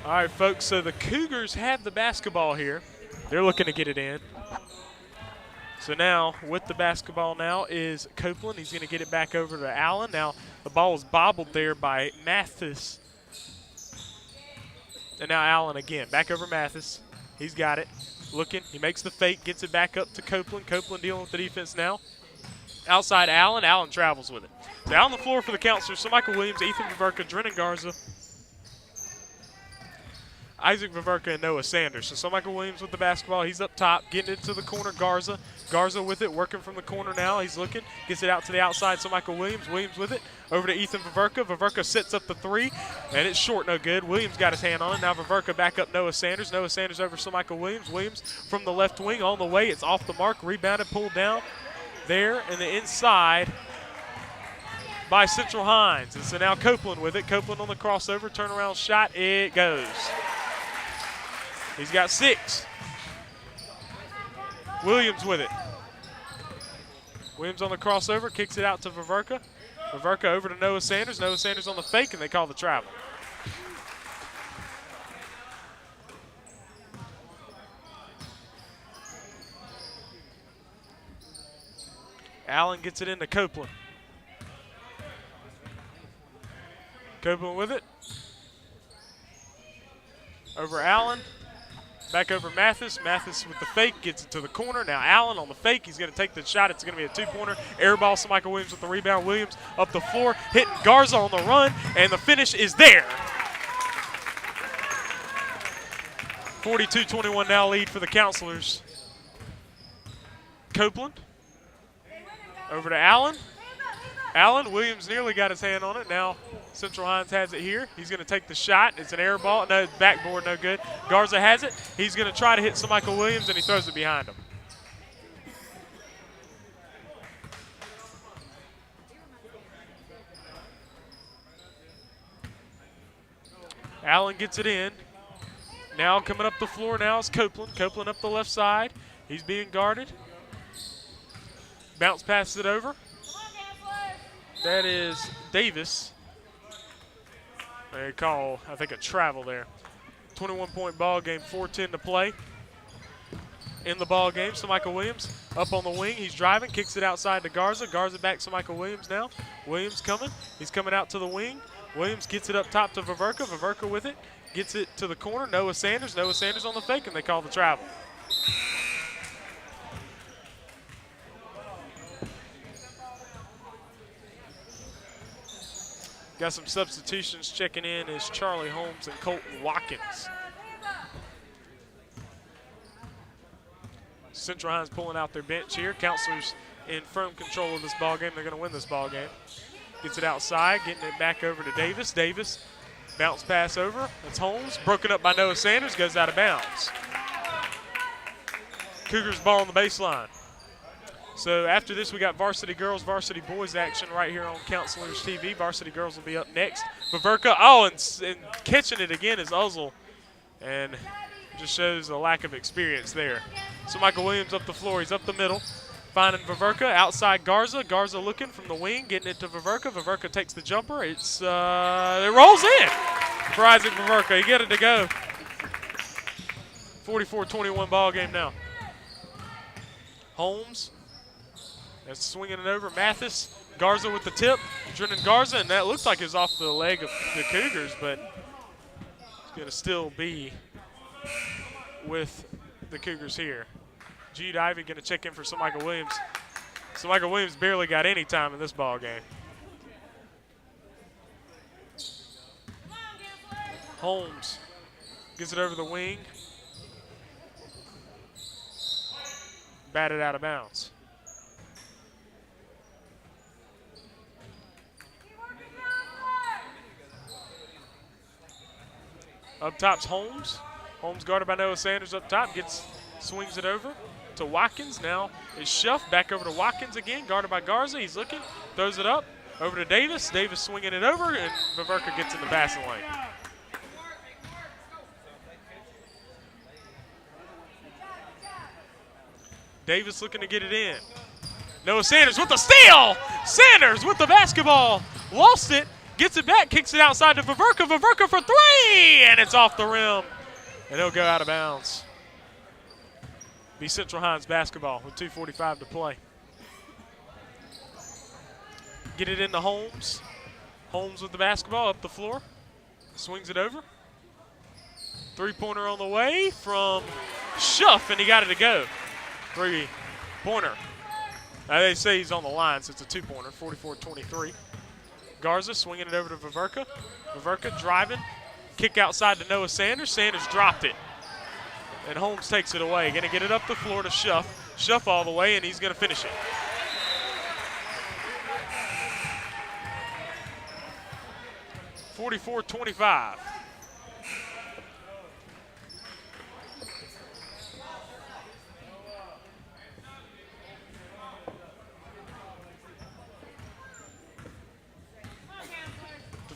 All right, folks, so the Cougars have the basketball here. They're looking to get it in. So now, with the basketball now is Copeland. He's going to get it back over to Allen. Now, the ball was bobbled there by Mathis. And now Allen again. Back over Mathis. He's got it. Looking. He makes the fake. Gets it back up to Copeland. Copeland dealing with the defense now. Outside Allen. Allen travels with it. So out on the floor for the Counselors. So Michael Williams, Ethan Viverka, Drennan Garza. Isaac Viverka and Noah Sanders. So Michael Williams with the basketball. He's up top, getting it to the corner. Garza. Garza with it, working from the corner now. He's looking, gets it out to the outside. So Michael Williams. Williams with it. Over to Ethan Viverka. Viverka sets up the three, and it's short, no good. Williams got his hand on it. Now Viverka back up Noah Sanders. Noah Sanders over to Michael Williams. Williams from the left wing on the way. It's off the mark. Rebounded, pulled down there in the inside by Central Hinds. And so now Copeland with it. Copeland on the crossover. Turnaround shot. It goes. He's got 6. Williams with it. Williams on the crossover. Kicks it out to Viverka. Viverka over to Noah Sanders. Noah Sanders on the fake, and they call the travel. Allen gets it into Copeland. Copeland with it. Over Allen. Back over Mathis. Mathis with the fake, gets it to the corner. Now Allen on the fake. He's going to take the shot. It's going to be a two-pointer. Air ball, so Michael Williams with the rebound. Williams up the floor, hitting Garza on the run, and the finish is there. 42-21 now lead for the Counselors. Copeland over to Allen. Allen, Williams nearly got his hand on it. Now Central Hinds has it here. He's going to take the shot. It's an air ball. No, backboard, no good. Garza has it. He's going to try to hit some Michael Williams, and he throws it behind him. Allen gets it in. Now coming up the floor now is Copeland. Copeland up the left side. He's being guarded. Bounce passes it over. That is Davis. They call, I think, a travel there. 21-point ball game, 4:10 to play in the ball game. So Michael Williams up on the wing. He's driving, kicks it outside to Garza. Garza back to Michael Williams now. Williams coming. He's coming out to the wing. Williams gets it up top to Viverka. Viverka with it. Gets it to the corner. Noah Sanders. Noah Sanders on the fake, and they call the travel. Got some substitutions checking in is Charlie Holmes and Colton Watkins. Central Hinds pulling out their bench here. Counselors in firm control of this ball game. They're going to win this ball game. Gets it outside, getting it back over to Davis. Davis, bounce pass over. That's Holmes, broken up by Noah Sanders, goes out of bounds. Cougars ball on the baseline. So after this, we got varsity girls, varsity boys action right here on Counselors TV. Varsity girls will be up next. Viverka, and catching it again is Uzzle, and just shows a lack of experience there. So Michael Williams up the floor. He's up the middle, finding Viverka. Outside Garza. Garza looking from the wing, getting it to Viverka. Viverka takes the jumper. It rolls in for Isaac Viverka. He get it to go. 44-21 ball game now. Holmes. That's swinging it over. Mathis, Garza with the tip. Drennan Garza, and that looks like it was off the leg of the Cougars, but it's going to still be with the Cougars here. Jude Ivey going to check in for Sir Michael Williams. So Michael Williams barely got any time in this ball game. Holmes gets it over the wing. Batted out of bounds. Up top's Holmes. Holmes guarded by Noah Sanders up top. Swings it over to Watkins. Now it's Schuff back over to Watkins again. Guarded by Garza. He's looking. Throws it up. Over to Davis. Davis swinging it over, and Viverka gets in the passing lane. Davis looking to get it in. Noah Sanders with the steal. Sanders with the basketball. Lost it. Gets it back, kicks it outside to Viverka. Viverka for three, and it's off the rim. And he'll go out of bounds. Be Central Hinds basketball with 2:45 to play. Get it into Holmes. Holmes with the basketball up the floor. Swings it over. Three-pointer on the way from Schuff, and he got it to go. Three-pointer. They say he's on the line, so it's a two-pointer, 44-23. Garza swinging it over to Viverka. Viverka driving, Kick outside to Noah Sanders. Sanders dropped it. And Holmes takes it away. Going to get it up the floor to Schuff. Schuff all the way, and he's going to finish it. (44-25).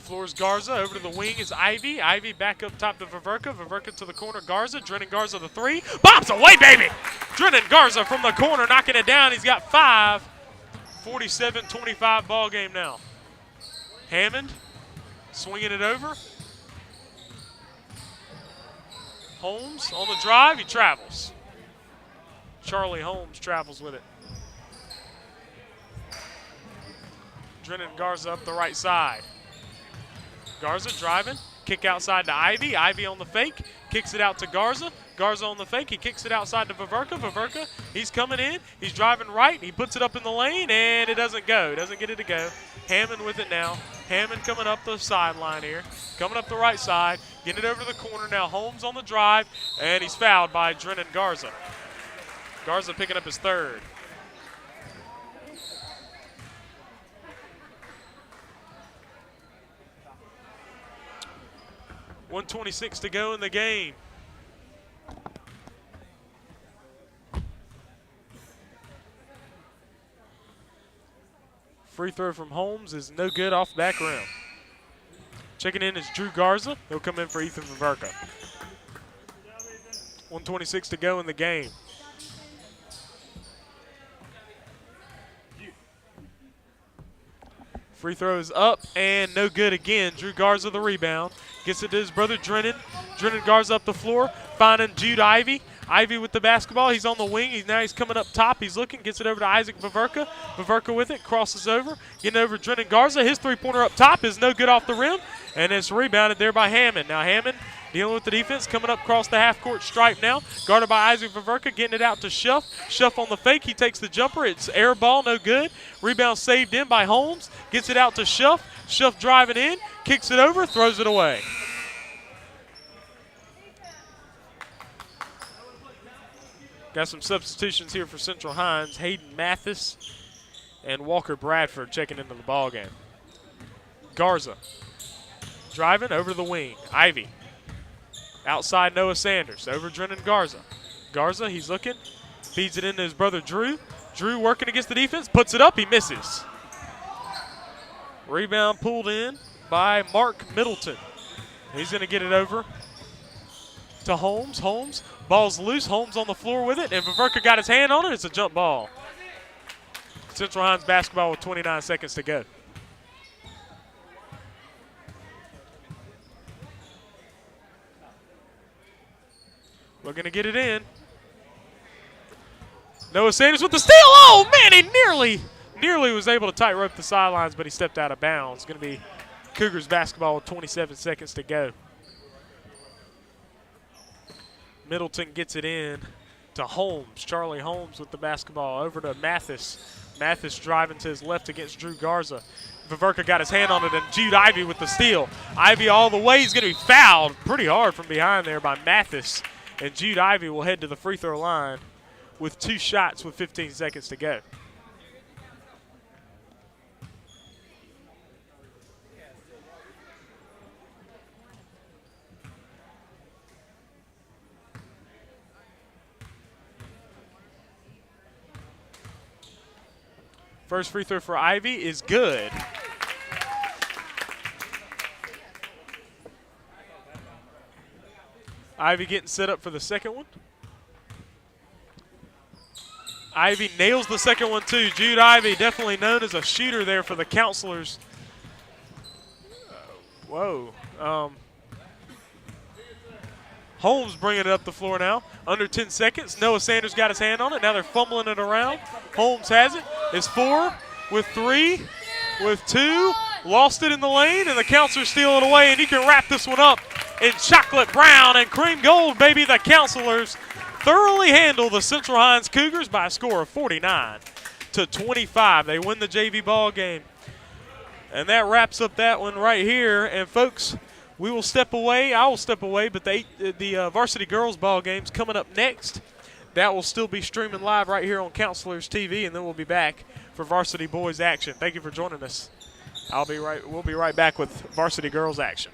Floors Garza. Over to the wing is Ivy. Ivy back up top to Viverka. Viverka to the corner. Garza. Drennan Garza the three. Bombs away, baby! Drennan Garza from the corner knocking it down. He's got 5. 47-25 ball game now. Hammond swinging it over. Holmes on the drive. He travels. Charlie Holmes travels with it. Drennan Garza up the right side. Garza driving, kick outside to Ivy. Ivy on the fake, kicks it out to Garza. Garza on the fake, he kicks it outside to Viverka. Viverka, he's coming in, he's driving right, he puts it up in the lane, and it doesn't go, doesn't get it to go. Hammond with it now. Hammond coming up the sideline here, coming up the right side, getting it over to the corner now. Holmes on the drive, and he's fouled by Drennan Garza. Garza picking up his 3rd. .126 to go in the game. Free throw from Holmes is no good off the back rim. Checking in is Drew Garza. He'll come in for Ethan Viverka. 126 to go in the game. Free throw is up and no good again. Drew Garza the rebound. Gets it to his brother Drennan. Drennan Garza up the floor, finding Jude Ivy. Ivy with the basketball. He's on the wing. He's coming up top. He's looking. Gets it over to Isaac Viverka. Viverka with it. Crosses over. Getting over Drennan Garza. His three-pointer up top is no good off the rim. And it's rebounded there by Hammond. Now Hammond dealing with the defense. Coming up across the half-court stripe now. Guarded by Isaac Viverka. Getting it out to Schuff. Schuff on the fake. He takes the jumper. It's air ball. No good. Rebound saved in by Holmes. Gets it out to Schuff. Schuff driving in. Kicks it over. Throws it away. Got some substitutions here for Central Hinds. Hayden Mathis and Walker Bradford checking into the ball game. Garza driving over to the wing. Ivy outside Noah Sanders. Over Drennan Garza. Garza, he's looking. Feeds it into his brother Drew. Drew working against the defense. Puts it up. He misses. Rebound pulled in by Mark Middleton. He's going to get it over to Holmes. Holmes. Ball's loose. Holmes on the floor with it, and Viverka got his hand on it. It's a jump ball. Central Hinds basketball with 29 seconds to go. Looking to get it in. Noah Sanders with the steal. Oh, man, he nearly was able to tightrope the sidelines, but he stepped out of bounds. Going to be Cougars basketball with 27 seconds to go. Middleton gets it in to Holmes. Charlie Holmes with the basketball over to Mathis. Mathis driving to his left against Drew Garza. Viverka got his hand on it, and Jude Ivy with the steal. Ivy all the way. He's going to be fouled pretty hard from behind there by Mathis. And Jude Ivy will head to the free throw line with 2 shots with 15 seconds to go. First free throw for Ivy is good. Ivy getting set up for the second one. Ivy nails the second one too. Jude Ivy, definitely known as a shooter there for the Counselors. Holmes bringing it up the floor now. Under 10 seconds. Noah Sanders got his hand on it. Now they're fumbling it around. Holmes has it. It's 4 with 3 with 2. Lost it in the lane, and the Counselors steal it away, and you can wrap this one up in chocolate brown and cream gold, baby. The Counselors thoroughly handle the Central Hinds Cougars by a score of 49-25. They win the JV ball game. And that wraps up that one right here. And, folks, we will step away. I will step away, but the varsity girls ball game's coming up next. That will still be streaming live right here on Counselors TV, and then we'll be back for varsity boys action. Thank you for joining us. We'll be right back with varsity girls action.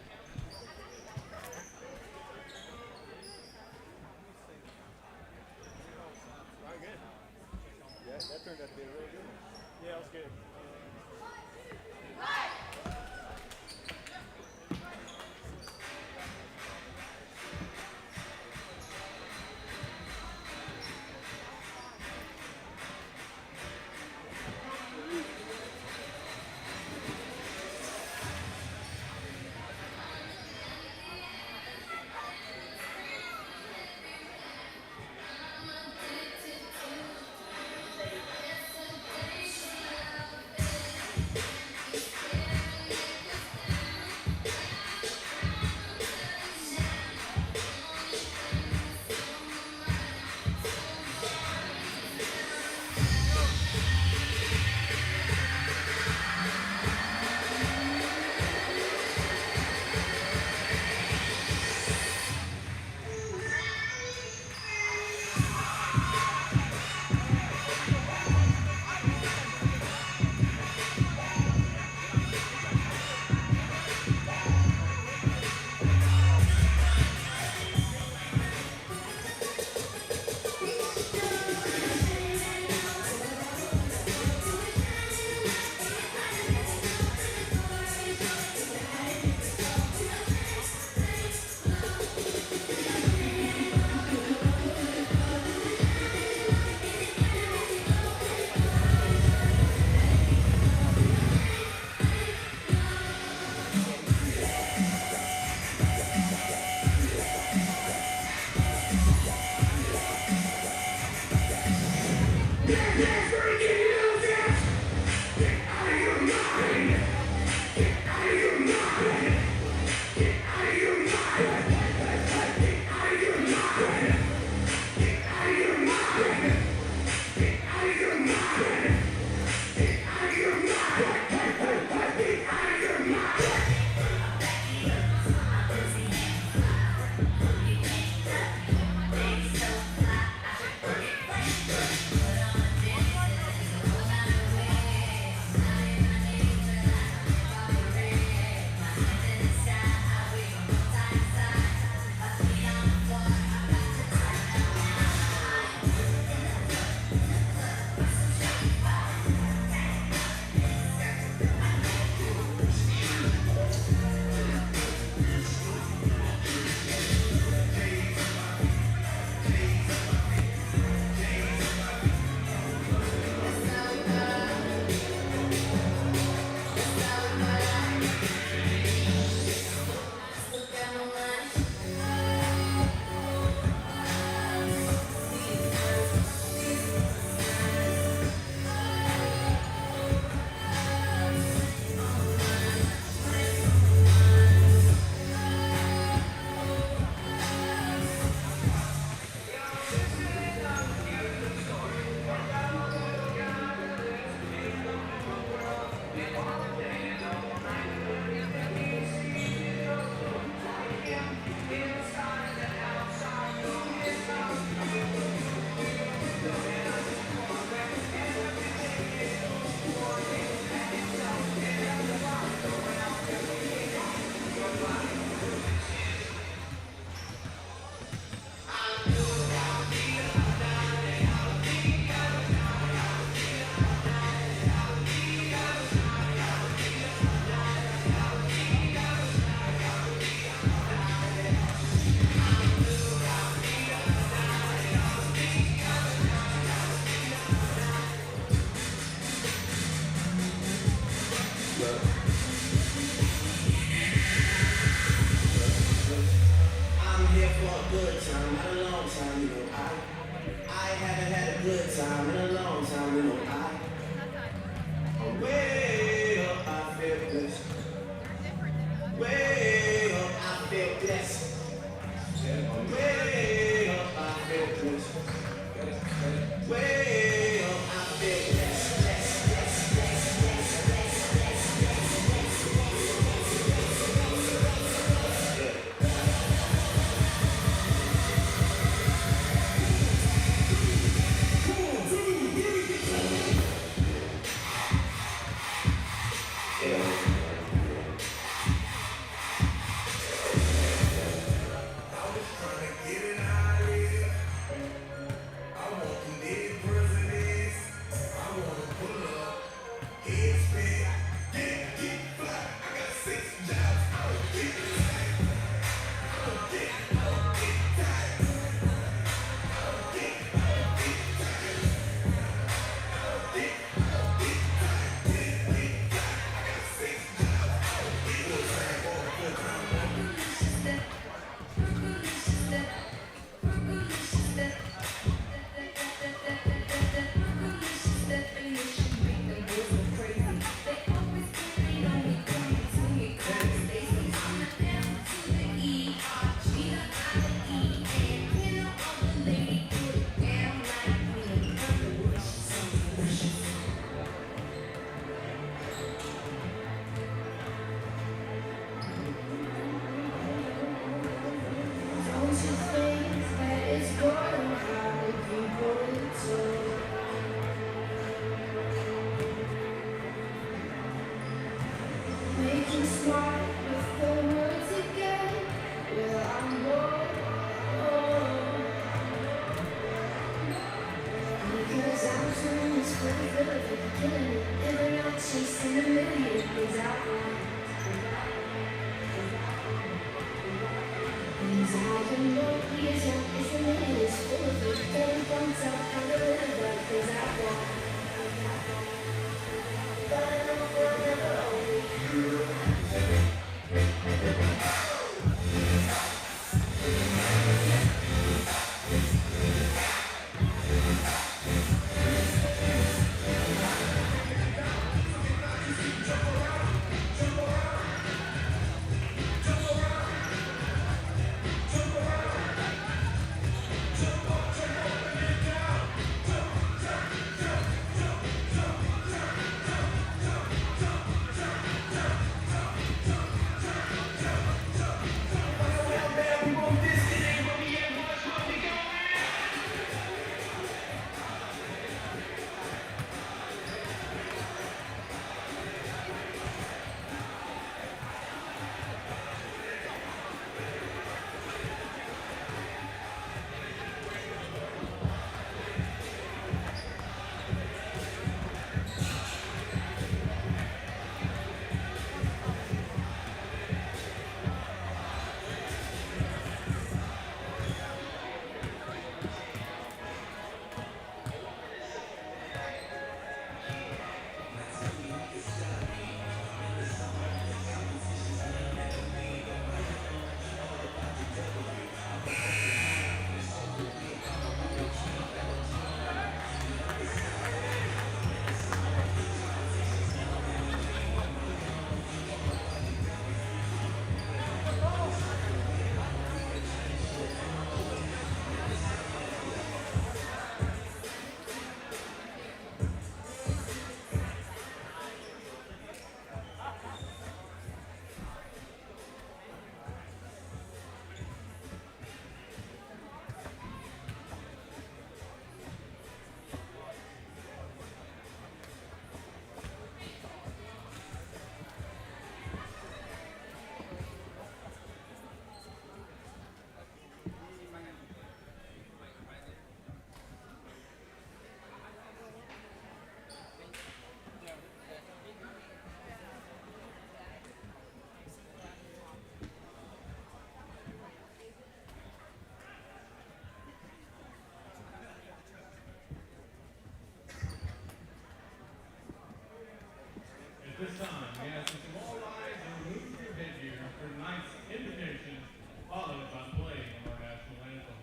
This time, we ask that you all rise and remove your headgear for tonight's invocation, followed by the playing of our national anthem.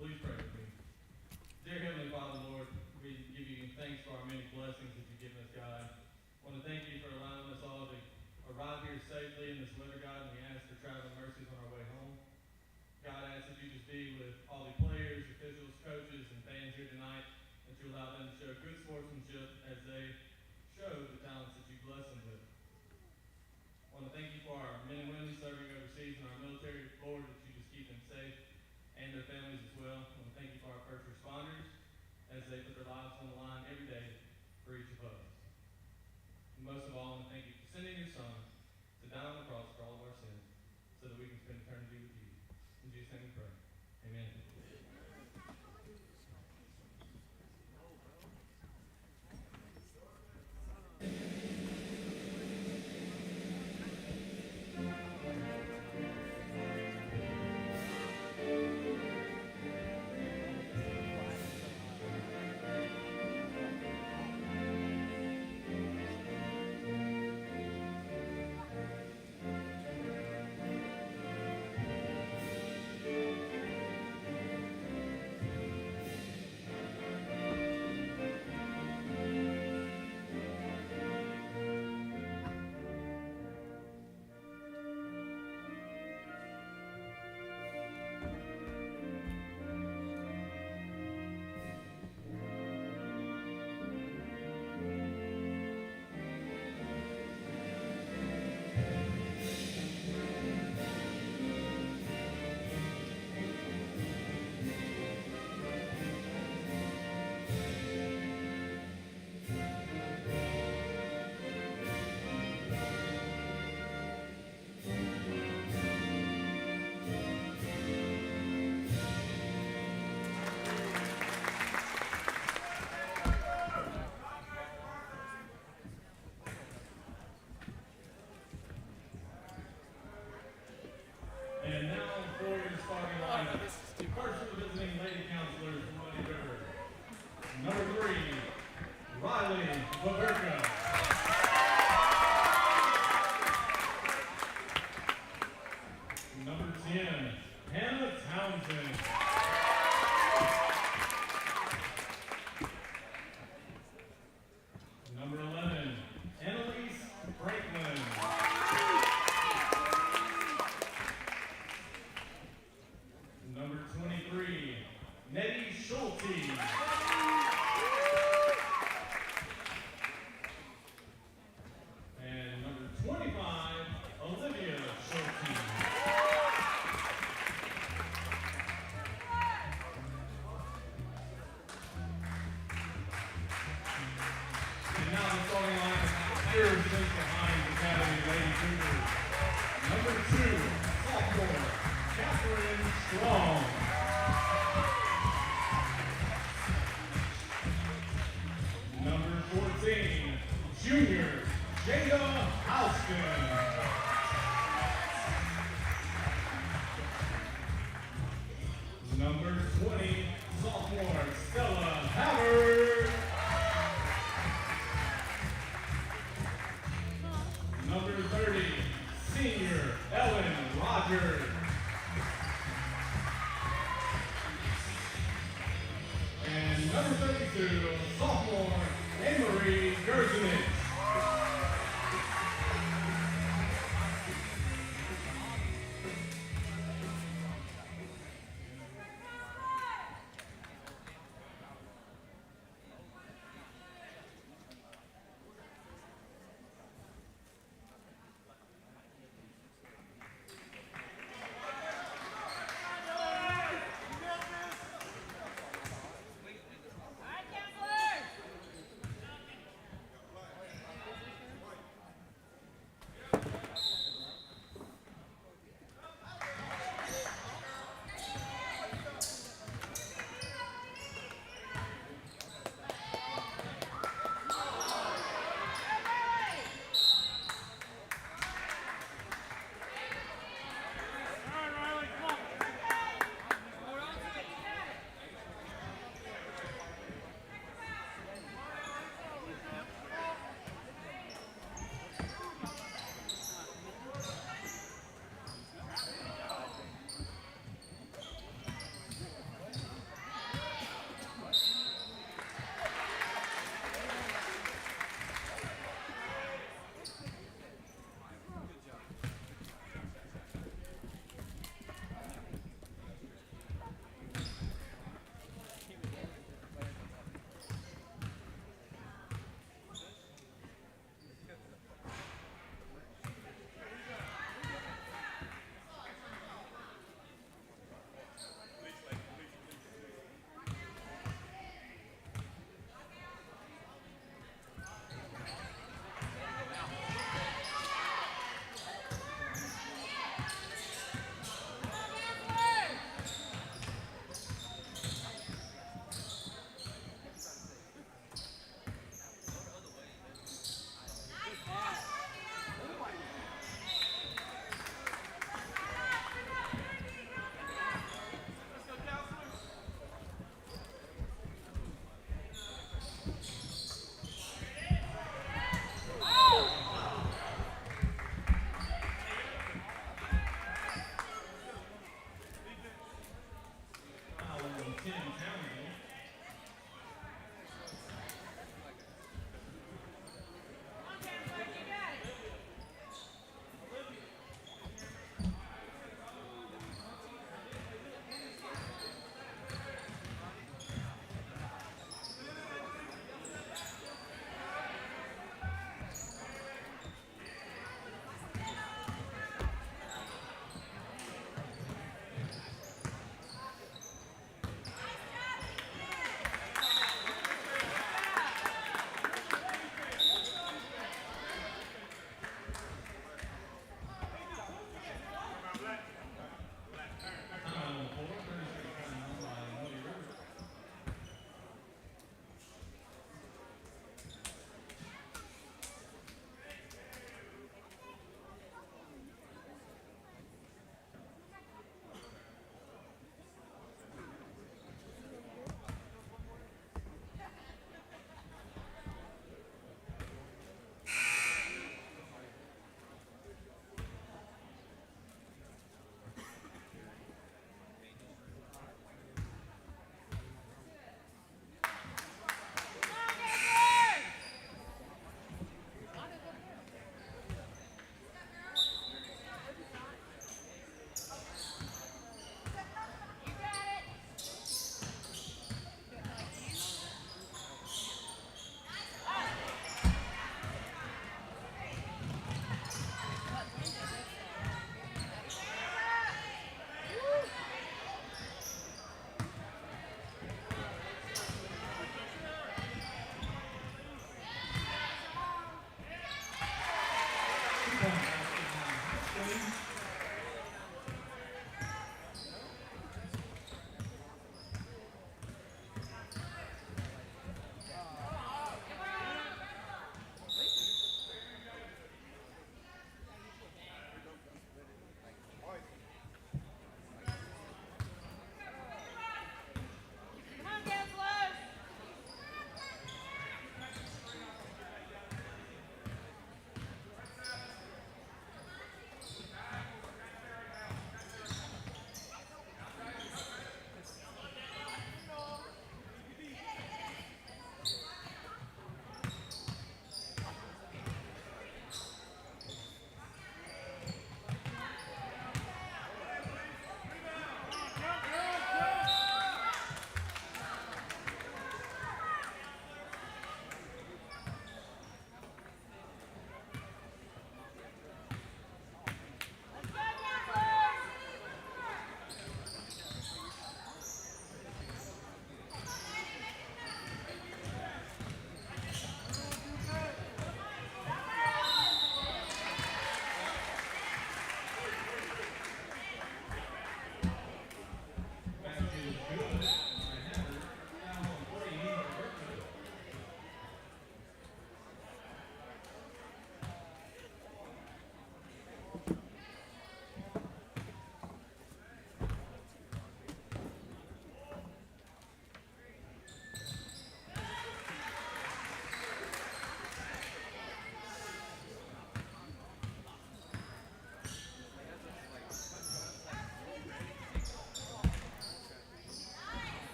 Please pray with me. Dear Heavenly Father, Lord, we give you thanks for our many blessings that you've given us, God. I want to thank you for allowing us all to arrive here safely in this weather, God, and we ask for traveling mercies on our way home. God, I ask that you just be with all the players, officials, coaches, and fans here tonight, that you allow them to show good sportsmanship as they show the talents that you bless them with. I want to thank you for our men and women serving overseas in our military, Lord, that you just keep them safe and their families as well. I want to thank you for our first responders as they put their lives on the line every day for each of us. And most of all, I want to thank you for sending your Son to die on the cross for all of our sins so that we can spend eternity with you. In Jesus' name we pray. Amen. Hannah Townsend. Number 11, Annalise Franklin. Number 23, Nettie Schulte. And number 25, Olivia Schulte. And now the starting line here at Central Hinds Academy Lady Cougars. Number 2, sophomore, Catherine Strong. Number 14, junior, Jada Houston. Number 20, sophomore, Stella Howard. Number 30, senior, Ellen Rogers. And number 32, sophomore, Anne-Marie Gerzenich.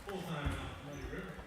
Full timeout, Muddy River.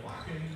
Watkins.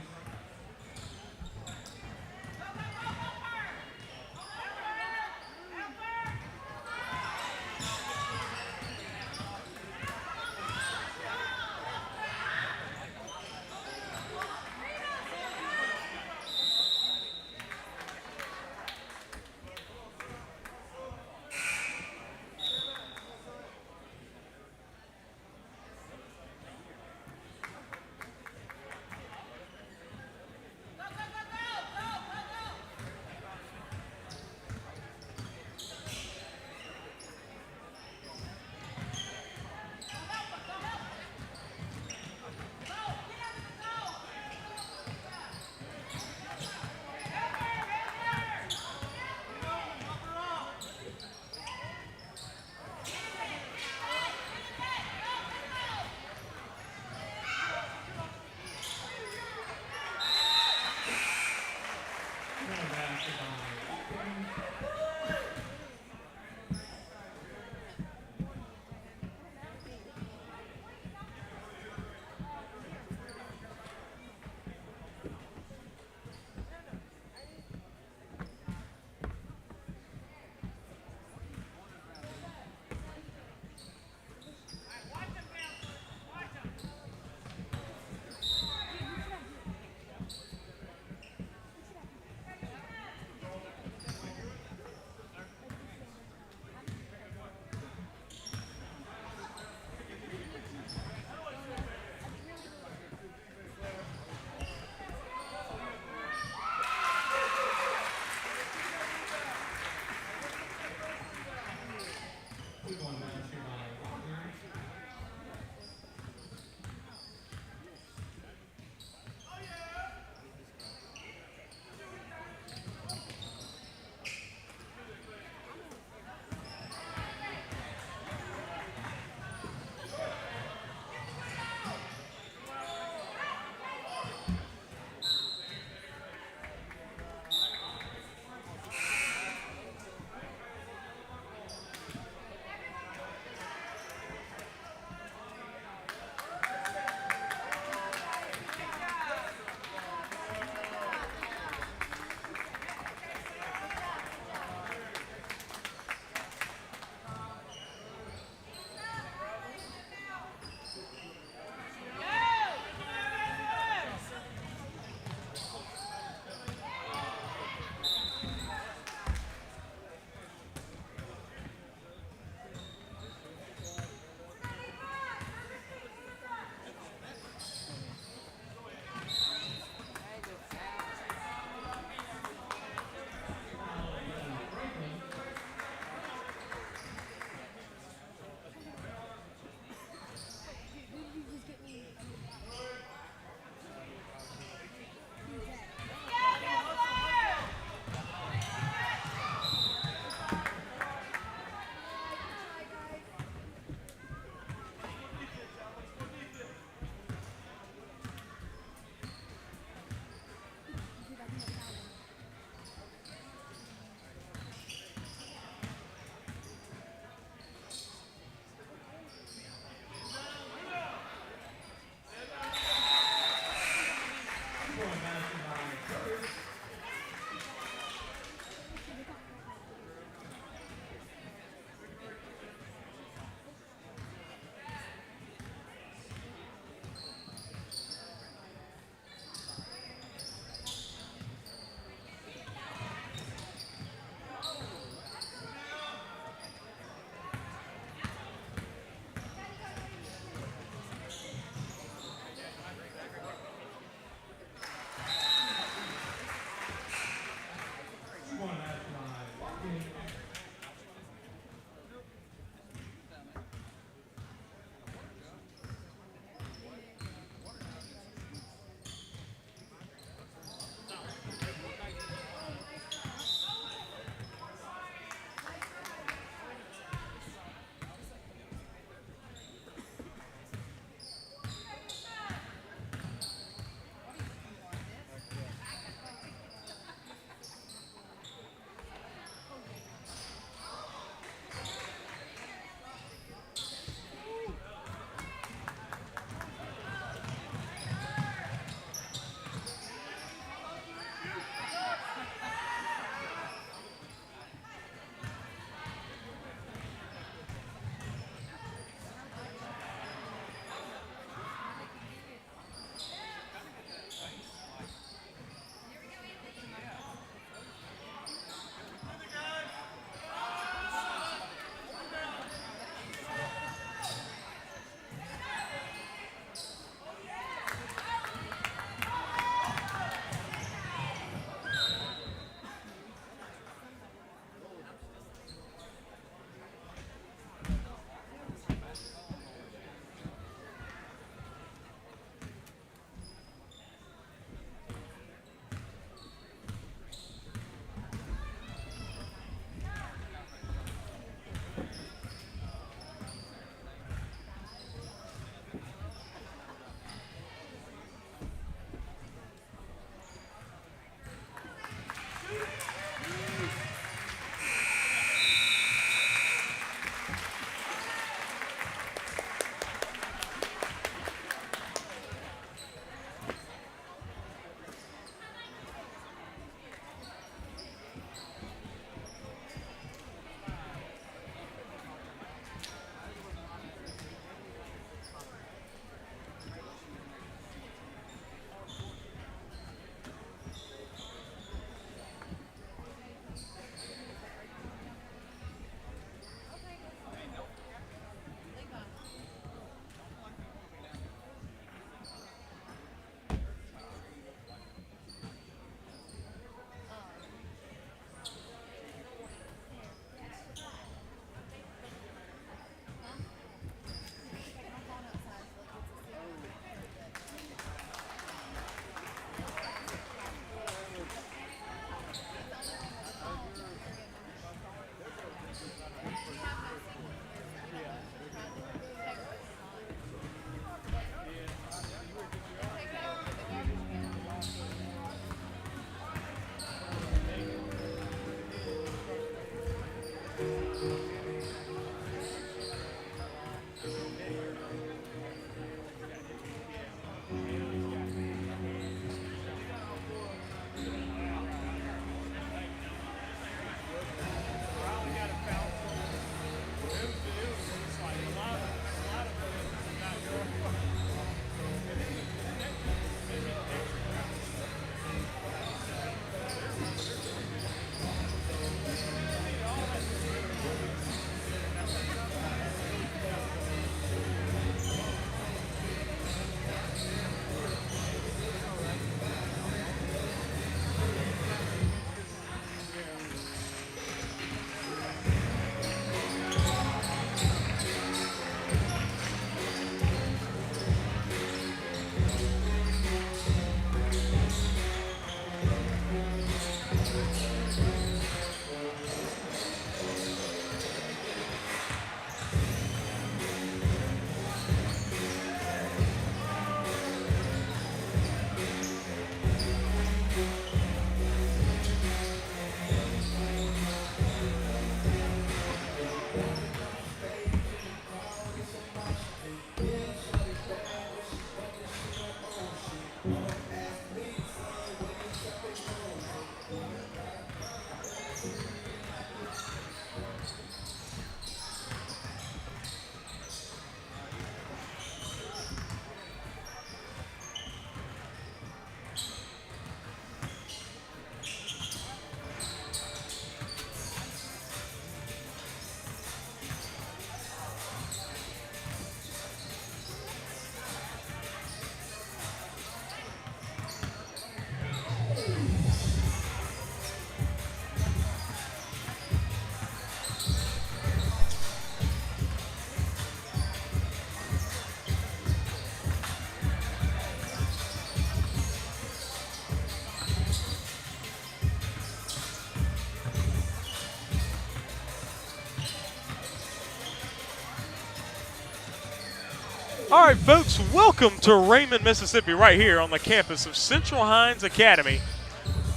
All right, folks, welcome to Raymond, Mississippi, right here on the campus of Central Hinds Academy,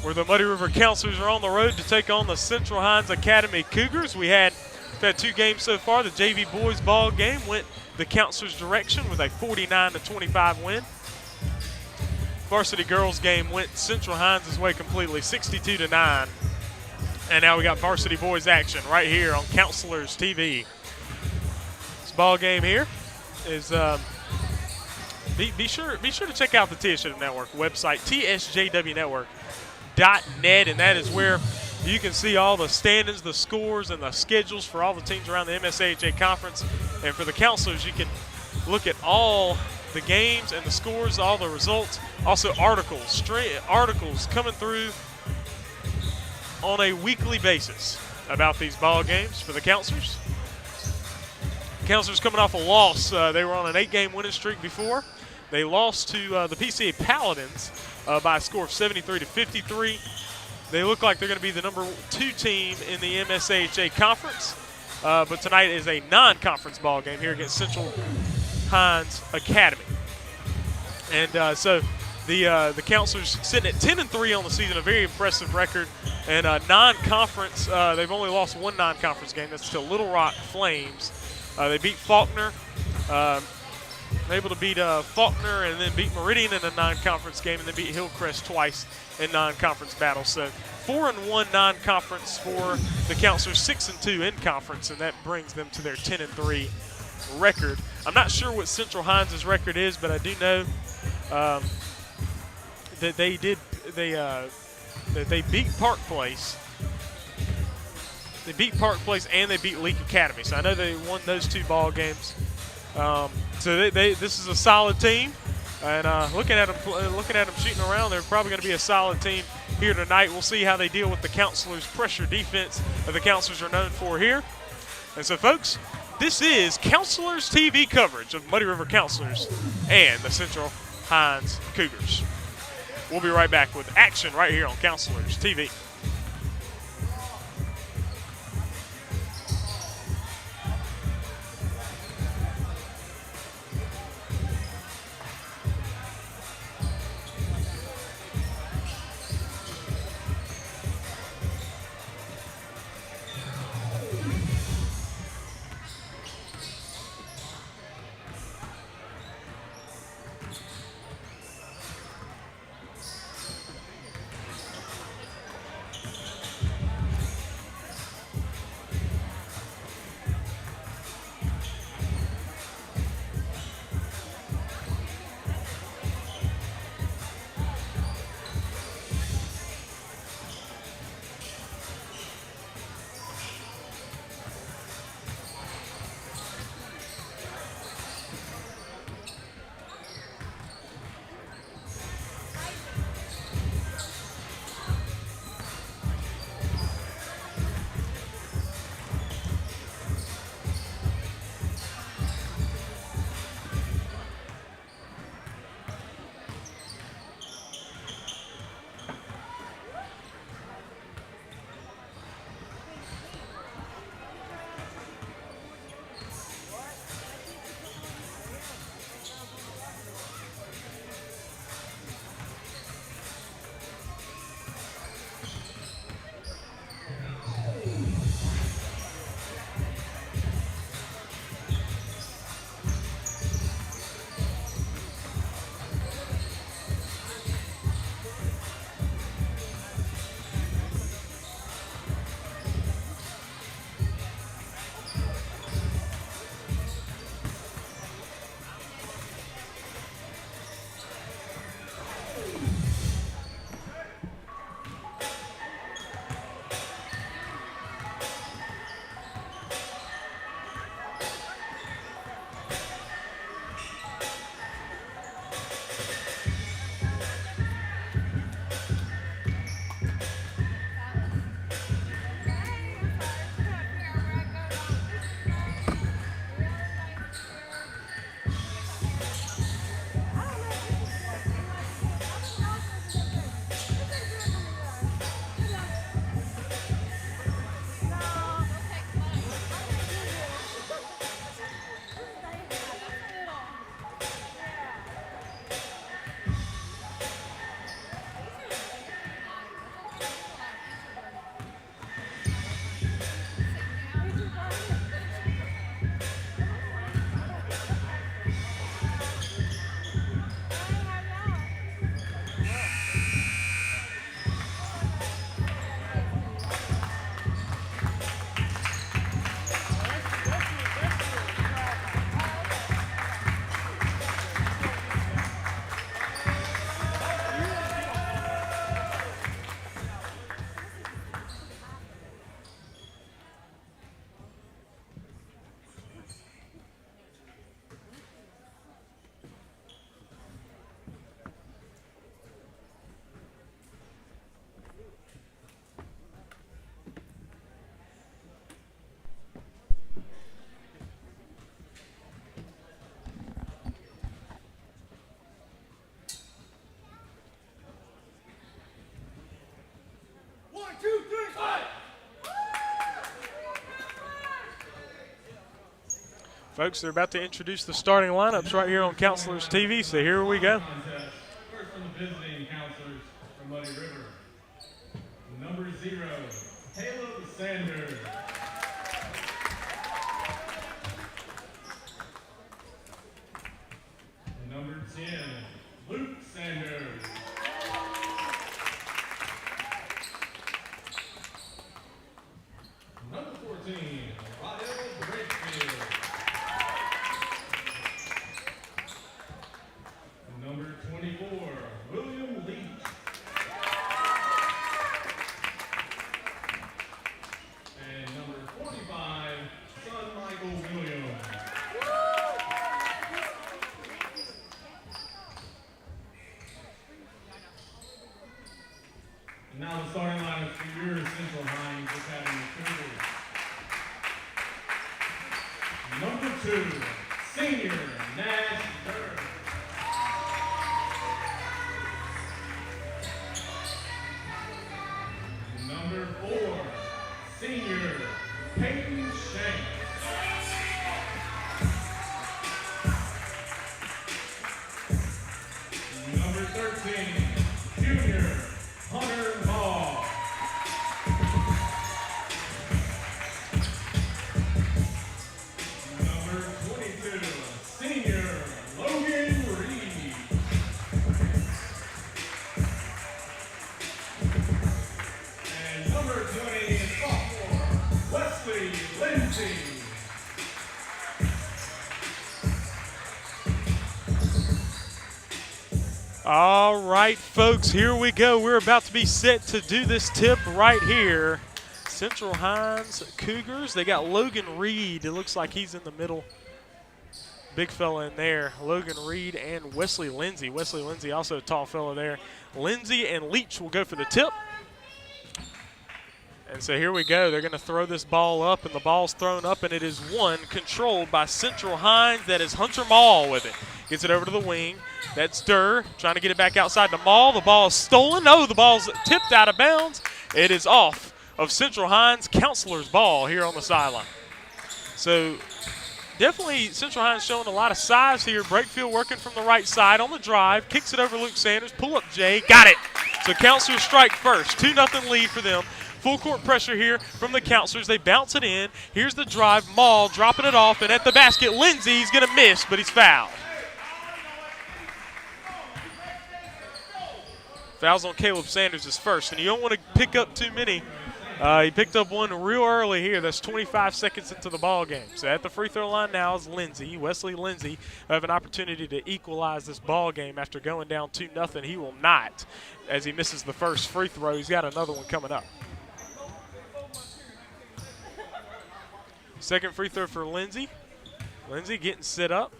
where the Muddy River Counselors are on the road to take on the Central Hinds Academy Cougars. We've had 2 games so far. The JV boys ball game went the Counselors' direction with a 49-25 win. Varsity girls game went Central Hinds' way completely, 62-9. And now we got varsity boys action right here on Counselors TV. This ball game here is be sure to check out the TSJW Network website, tsjwnetwork.net, and that is where you can see all the standings, the scores, and the schedules for all the teams around the MSAHA conference. And for the Counselors, you can look at all the games and the scores, all the results. Also articles coming through on a weekly basis about these ball games for the Counselors. Counselors coming off a loss. They were on an 8-game winning streak before. They lost to the PCA Paladins by a score of 73-53. They look like they're going to be the number 2 team in the MSAHA conference. But tonight is a non-conference ball game here against Central Hinds Academy. And so the Counselors sitting at 10-3 on the season, a very impressive record. And non-conference, they've only lost 1 non-conference game. That's to Little Rock Flames. They beat Faulkner, able to beat Faulkner, and then beat Meridian in a non-conference game, and then beat Hillcrest twice in non-conference battles. So 4-1 non-conference for the Counselors, 6-2 in conference, and that brings them to their 10-3 record. I'm not sure what Central Hinds' record is, but I do know that they beat Park Place. They beat Park Place and they beat Leak Academy, so I know they won those 2 ball games. So this is a solid team, and looking at them shooting around, they're probably going to be a solid team here tonight. We'll see how they deal with the Counselors' pressure defense that the Counselors are known for here. And so, folks, this is Counselors TV coverage of Muddy River Counselors and the Central Hinds Cougars. We'll be right back with action right here on Counselors TV. Folks, they're about to introduce the starting lineups right here on Counselors TV, so here we go. First from the visiting counselors from Muddy River. Number 0, Caleb Sanders. Number 10, Luke Sanders. Number 14, Rodell Brakefield. Number 24, William Leach. And number 45, Son Michael Williams. And now the starting lineup for your Central Hinds Academy Cougars. Number 2, senior Nash Durr. Number 4, senior Peyton Shanks. Number 13, junior Hunter Ball. Number 22, senior Logan Reed. And number 20, sophomore Wesley Lindsay. All right, folks, here we go. We're about to be set to do this tip right here. Central Hinds Cougars. They got Logan Reed. It looks like he's in the middle. Big fella in there. Logan Reed and Wesley Lindsay. Wesley Lindsay also a tall fella there. Lindsay and Leach will go for the tip. And so here we go. They're going to throw this ball up, and the ball's thrown up, and it is one controlled by Central Hinds. That is Hunter Mall with it. Gets it over to the wing. That's Durr trying to get it back outside the Mall. The ball is stolen. No, the ball's tipped out of bounds. It is off of Central Hinds Counselor's ball here on the sideline. So definitely Central Hinds showing a lot of size here. Brakefield working from the right side on the drive. Kicks it over Luke Sanders. Pull up Jay. Got it. So Counselors strike first. 2-0 lead for them. Full court pressure here from the Counselors. They bounce it in. Here's the drive. Mall dropping it off, and at the basket, Lindsay's going to miss, but he's fouled. Fouls on Caleb Sanders is first, and you don't want to pick up too many. He picked up one real early here. That's 25 seconds into the ball game. So at the free throw line now is Lindsay. Wesley Lindsay have an opportunity to equalize this ball game after going down 2-0. He will not, as he misses the first free throw. He's got another one coming up. Second free throw for Lindsay. Lindsay getting set up.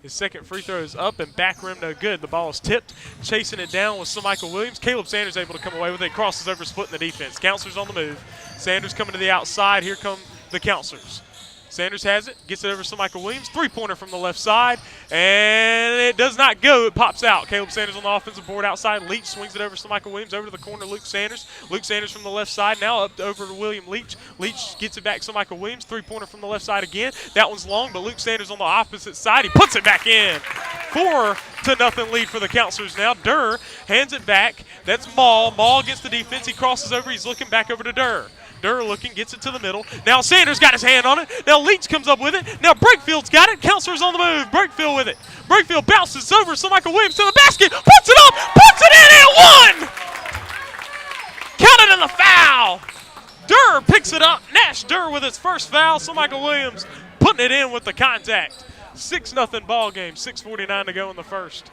His second free throw is up and back rim no good. The ball is tipped. Chasing it down with Michael Williams. Caleb Sanders able to come away with it. Crosses over, splitting the defense. Counselors on the move. Sanders coming to the outside. Here come the Counselors. Sanders has it. Gets it over to Michael Williams. Three-pointer from the left side. And it does not go. It pops out. Caleb Sanders on the offensive board outside. Leach swings it over to Michael Williams. Over to the corner, Luke Sanders. Luke Sanders from the left side. Now up over to William Leach. Leach gets it back to Michael Williams. Three-pointer from the left side again. That one's long, but Luke Sanders on the opposite side. He puts it back in. 4-0 lead for the Counselors now. Durr hands it back. That's Mall. Mall gets the defense. He crosses over. He's looking back over to Durr. Durr looking, gets it to the middle. Now Sanders got his hand on it. Now Leach comes up with it. Now Brakefield's got it. Counselors on the move. Brakefield with it. Brakefield bounces over. So Michael Williams to the basket. Puts it up. Puts it in and one. Counted in the foul. Durr picks it up. Nash Durr with his first foul. So Michael Williams putting it in with the contact. 6-0 ball game. 6:49 to go in the first.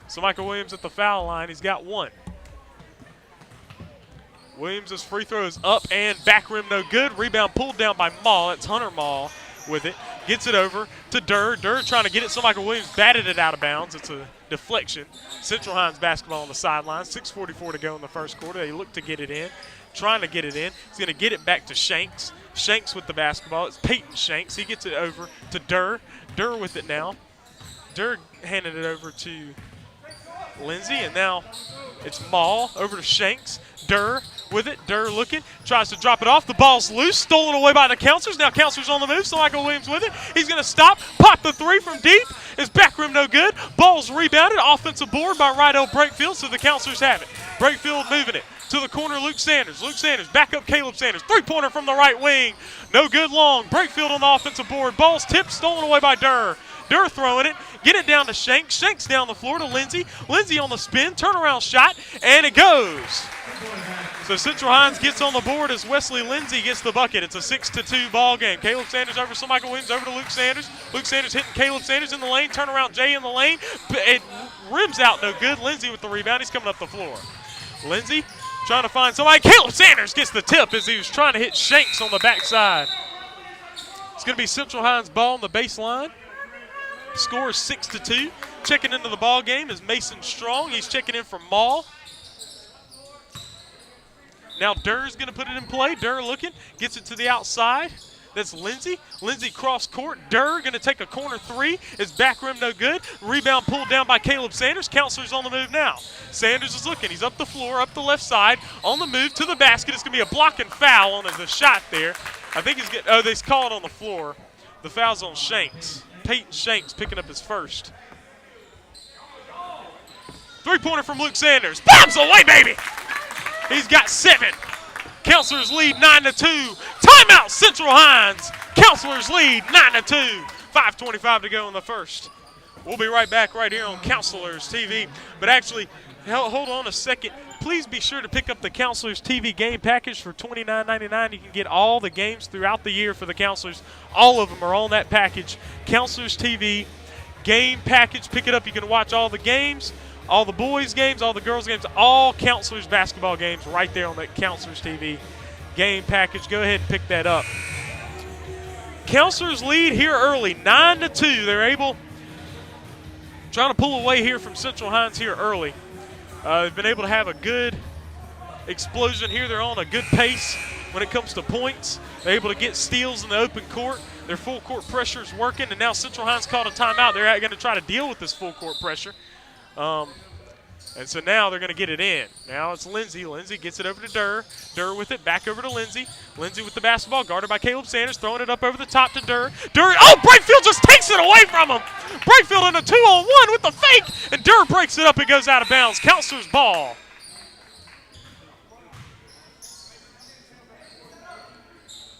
So Michael Williams at the foul line. He's got one. Williams' free throw is up and back rim no good. Rebound pulled down by Mall. It's Hunter Mall with it. Gets it over to Durr. Durr trying to get it. So Michael Williams batted it out of bounds. It's a deflection. Central Hinds basketball on the sideline. 6:44 to go in the first quarter. They look to get it in. Trying to get it in. He's going to get it back to Shanks. Shanks with the basketball. It's Peyton Shanks. He gets it over to Durr. Durr with it now. Durr handed it over to Lindsay, and now it's Mall over to Shanks. Durr with it. Durr looking, tries to drop it off. The ball's loose, stolen away by the Counselors. Now Counselors on the move, so Michael Williams with it. He's going to stop, pop the three from deep. His back rim no good. Ball's rebounded, offensive board by Rydell Brakefield, so the Counselors have it. Brakefield moving it to the corner, Luke Sanders. Luke Sanders, back up Caleb Sanders. Three-pointer from the right wing. No good long. Brakefield on the offensive board. Ball's tipped, stolen away by Durr. Durr throwing it. Get it down to Shanks. Shanks down the floor to Lindsay. Lindsay on the spin. Turnaround shot. And it goes. So Central Hinds gets on the board as Wesley Lindsay gets the bucket. It's a 6-2 ball game. Caleb Sanders over to Michael Williams, over to Luke Sanders. Luke Sanders hitting Caleb Sanders in the lane. Turnaround Jay in the lane. It rims out no good. Lindsay with the rebound. He's coming up the floor. Lindsay trying to find somebody. Caleb Sanders gets the tip as he was trying to hit Shanks on the backside. It's going to be Central Hinds ball on the baseline. Score is 6-2. Checking into the ball game is Mason Strong. He's checking in from Maul. Now Durr's going to put it in play. Durr looking, gets it to the outside. That's Lindsay. Lindsay cross court. Durr going to take a corner three. His back rim no good. Rebound pulled down by Caleb Sanders. Counselors on the move now. Sanders is looking. He's up the floor, up the left side, on the move to the basket. It's going to be a block and foul on the shot there. I think he's getting, they call it on the floor. The foul's on Shanks. Peyton Shanks picking up his first. Three-pointer from Luke Sanders. Bombs away, baby! He's got 7. Counselors lead 9-2. Timeout, Central Hinds. Counselors lead 9-2. 5:25 to go in the first. We'll be right back right here on Counselors TV. But actually, hold on a second. Please be sure to pick up the Counselors TV game package for $29.99. You can get all the games throughout the year for the Counselors. All of them are on that package. Counselors TV game package. Pick it up. You can watch all the games, all the boys' games, all the girls' games, all Counselors basketball games right there on that Counselors TV game package. Go ahead and pick that up. Counselors lead here early, 9-2. They're able, trying to pull away here from Central Hinds here early. They've been able to have a good explosion here. They're on a good pace when it comes to points. They're able to get steals in the open court. Their full court pressure is working, and now Central Hinds called a timeout. They're going to try to deal with this full court pressure. And so now they're going to get it in. Now it's Lindsay. Lindsay gets it over to Durr. Durr with it, back over to Lindsay. Lindsay with the basketball, guarded by Caleb Sanders, throwing it up over the top to Durr. Durr, oh, Brakefield just takes it away from him. Brakefield in a 2-on-1 with the fake, and Durr breaks it up. It goes out of bounds. Counselors ball.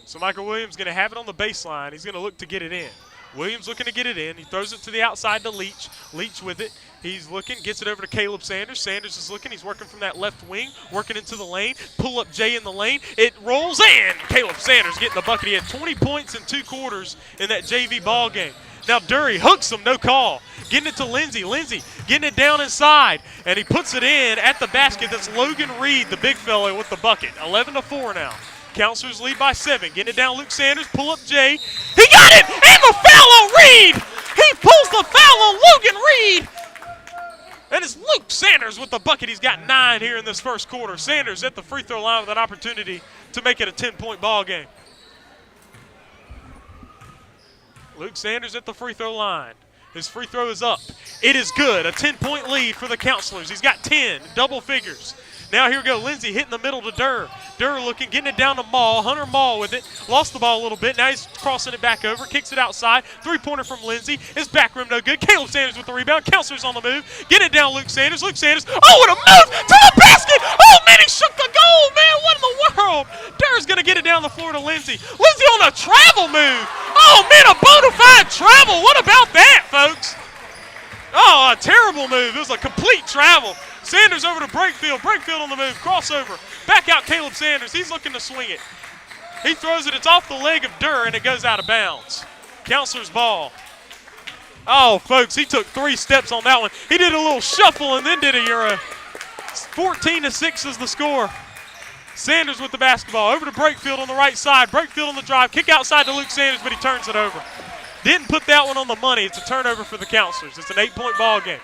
So Michael Williams going to have it on the baseline. He's going to look to get it in. Williams looking to get it in. He throws it to the outside to Leach. Leach with it. He's looking, gets it over to Caleb Sanders. Sanders is looking. He's working from that left wing, working into the lane. Pull up Jay in the lane. It rolls in. Caleb Sanders getting the bucket. He had 20 points in 2 quarters in that JV ball game. Now Durry hooks him, no call. Getting it to Lindsay. Lindsay getting it down inside, and he puts it in at the basket. That's Logan Reed, the big fella, with the bucket. 11-4 now. Counselors lead by 7. Getting it down, Luke Sanders. Pull up Jay. He got it! And the foul on Reed! He pulls the foul on Logan Reed! And it's Luke Sanders with the bucket. He's got 9 here in this first quarter. Sanders at the free throw line with an opportunity to make it a 10-point ball game. Luke Sanders at the free throw line. His free throw is up. It is good. A 10-point lead for the Counselors. He's got 10, double figures. Now here we go. Lindsay hitting the middle to Durr. Durr looking, getting it down to Maul. Hunter Maul with it. Lost the ball a little bit. Now he's crossing it back over. Kicks it outside. Three-pointer from Lindsay. His back rim no good. Caleb Sanders with the rebound. Counselors on the move. Get it down, Luke Sanders. Luke Sanders. Oh, what a move to the basket. Oh, man, he shook the goal, man. What in the world? Durr's going to get it down the floor to Lindsay. Lindsay on a travel move. Oh, man, a bona fide travel. What about that, folks? Oh, a terrible move. It was a complete travel. Sanders over to Brakefield. Brakefield on the move. Crossover. Back out Caleb Sanders. He's looking to swing it. He throws it. It's off the leg of Durr, and it goes out of bounds. Counselors ball. Oh, folks, he took 3 steps on that one. He did a little shuffle and then did a Euro. 14-6 is the score. Sanders with the basketball. Over to Brakefield on the right side. Brakefield on the drive. Kick outside to Luke Sanders, but he turns it over. Didn't put that one on the money. It's a turnover for the Counselors. It's an 8-point ball game.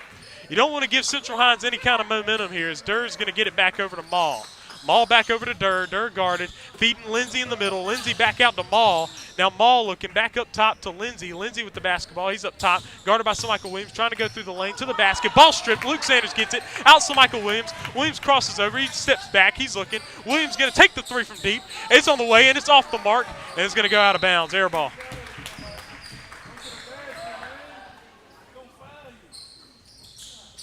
You don't want to give Central Hinds any kind of momentum here as Durr's going to get it back over to Maul. Maul back over to Durr. Durr guarded. Feeding Lindsey in the middle. Lindsey back out to Maul. Now Maul looking back up top to Lindsey. Lindsey with the basketball. He's up top. Guarded by Michael Williams. Trying to go through the lane to the basket. Ball stripped. Luke Sanders gets it. Out to Michael Williams. Williams crosses over. He steps back. He's looking. Williams going to take the three from deep. It's on the way, and it's off the mark. And it's going to go out of bounds. Air ball.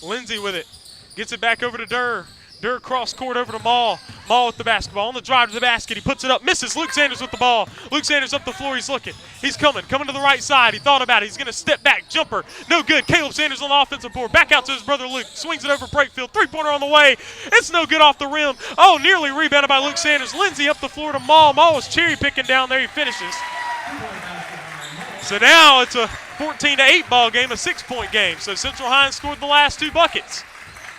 Lindsey with it. Gets it back over to Durr. Durr cross court over to Maul. Maul with the basketball. On the drive to the basket. He puts it up. Misses. Luke Sanders with the ball. Luke Sanders up the floor. He's looking. He's coming. Coming to the right side. He thought about it. He's going to step back. Jumper. No good. Caleb Sanders on the offensive board. Back out to his brother Luke. Swings it over Brakefield. Three-pointer on the way. It's no good off the rim. Oh, nearly rebounded by Luke Sanders. Lindsey up the floor to Maul. Maul was cherry-picking down there. He finishes. So now it's a 14-8 ball game, a 6-point game. So Central Hinds scored the last 2 buckets.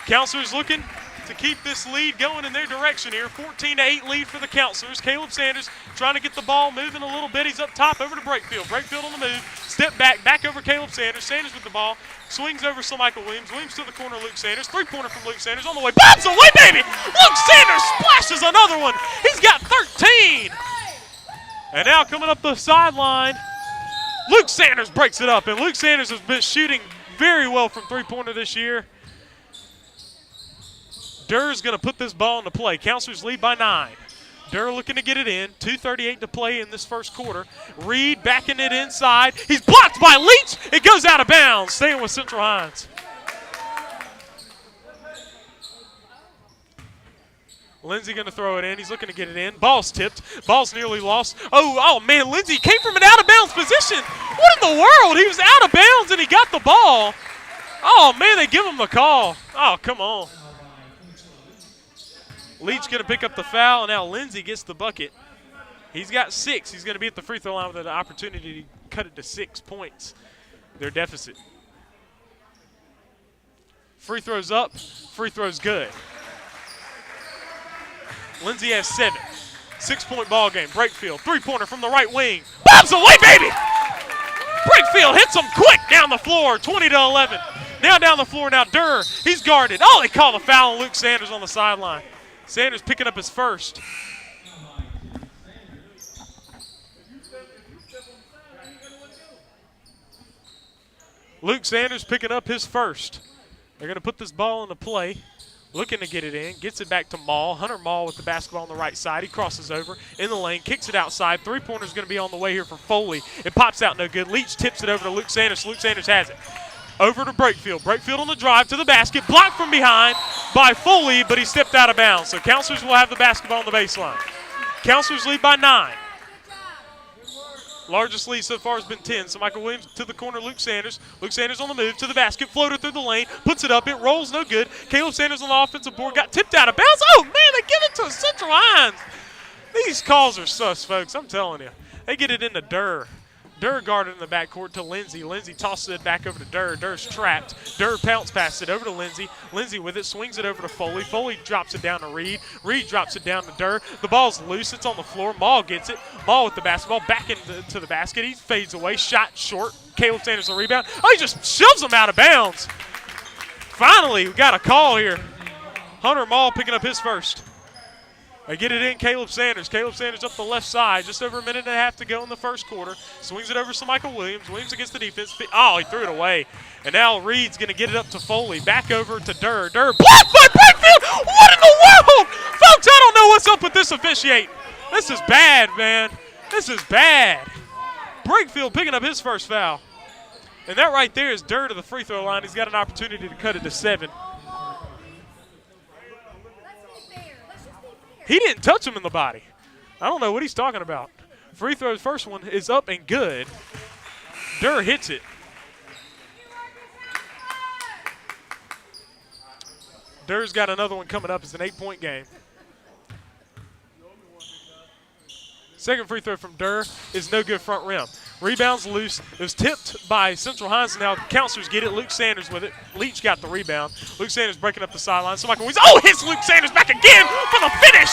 Counselors looking to keep this lead going in their direction here. 14-8 lead for the Counselors. Caleb Sanders trying to get the ball moving a little bit. He's up top over to Brakefield. Brakefield on the move. Step back over Caleb Sanders. Sanders with the ball. Swings over Michael Williams. Williams to the corner, Luke Sanders. Three-pointer from Luke Sanders on the way. Bombs away, baby! Luke Sanders splashes another one. He's got 13. And now coming up the sideline, Luke Sanders breaks it up. And Luke Sanders has been shooting very well from three-pointer this year. Durr's going to put this ball into play. Counselors lead by 9. Durr looking to get it in. 2:38 to play in this first quarter. Reed backing it inside. He's blocked by Leach. It goes out of bounds. Staying with Central Hinds. Lindsey going to throw it in. He's looking to get it in. Ball's tipped. Ball's nearly lost. Oh man, Lindsey came from an out-of-bounds position. What in the world? He was out of bounds and he got the ball. Oh, man, they give him the call. Oh, come on. Leach going to pick up the foul, and now Lindsey gets the bucket. He's got 6. He's going to be at the free throw line with an opportunity to cut it to 6 points. Their deficit. Free throws up. Free throws good. Lindsey has 7. 6-point ball game. Brakefield. Three-pointer from the right wing. Bobs away, baby! Brakefield hits him quick down the floor. 20-11. Now down the floor. Now Durr. He's guarded. Oh, they call the foul on Luke Sanders on the sideline. Sanders picking up his first. Luke Sanders picking up his first. They're going to put this ball into play. Looking to get it in. Gets it back to Maul. Hunter Maul with the basketball on the right side. He crosses over in the lane. Kicks it outside. Three-pointer is going to be on the way here for Foley. It pops out no good. Leach tips it over to Luke Sanders. Luke Sanders has it. Over to Brakefield. Brakefield on the drive to the basket. Blocked from behind by Foley, but he stepped out of bounds. So Counselors will have the basketball on the baseline. Counselors lead by 9. Largest lead so far has been 10. So Michael Williams to the corner, Luke Sanders. Luke Sanders on the move to the basket. Floater through the lane. Puts it up. It rolls no good. Caleb Sanders on the offensive board. Got tipped out of bounds. Oh, man, they give it to Central Hinds. These calls are sus, folks. I'm telling you. They get it into Durr. Durr guarded in the backcourt to Lindsey. Lindsey tosses it back over to Durr. Durr's trapped. Durr bounce passes it over to Lindsey. Lindsey with it, swings it over to Foley. Foley drops it down to Reed. Reed drops it down to Durr. The ball's loose. It's on the floor. Maul gets it. Maul with the basketball back into the basket. He fades away. Shot short. Caleb Sanders the rebound. Oh, he just shoves him out of bounds. Finally, we got a call here. Hunter Maul picking up his first. They get it in, Caleb Sanders. Caleb Sanders up the left side. Just over a minute and a half to go in the first quarter. Swings it over to Michael Williams. Williams against the defense. Oh, he threw it away. And now Reed's going to get it up to Foley. Back over to Durr. Durr blocked by Brakefield. What in the world? Folks, I don't know what's up with this officiating. This is bad, man. This is bad. Brakefield picking up his first foul. And that right there is Durr to the free throw line. He's got an opportunity to cut it to 7. He didn't touch him in the body. I don't know what he's talking about. Free throws first one is up and good. Durr hits it. Durr's got another one coming up. It's an 8-point game. Second free throw from Durr is no good front rim. Rebound's loose. It was tipped by Central Hinds. Now the Counselors get it. Luke Sanders with it. Leach got the rebound. Luke Sanders breaking up the sideline. So Michael Williams, hits Luke Sanders back again for the finish.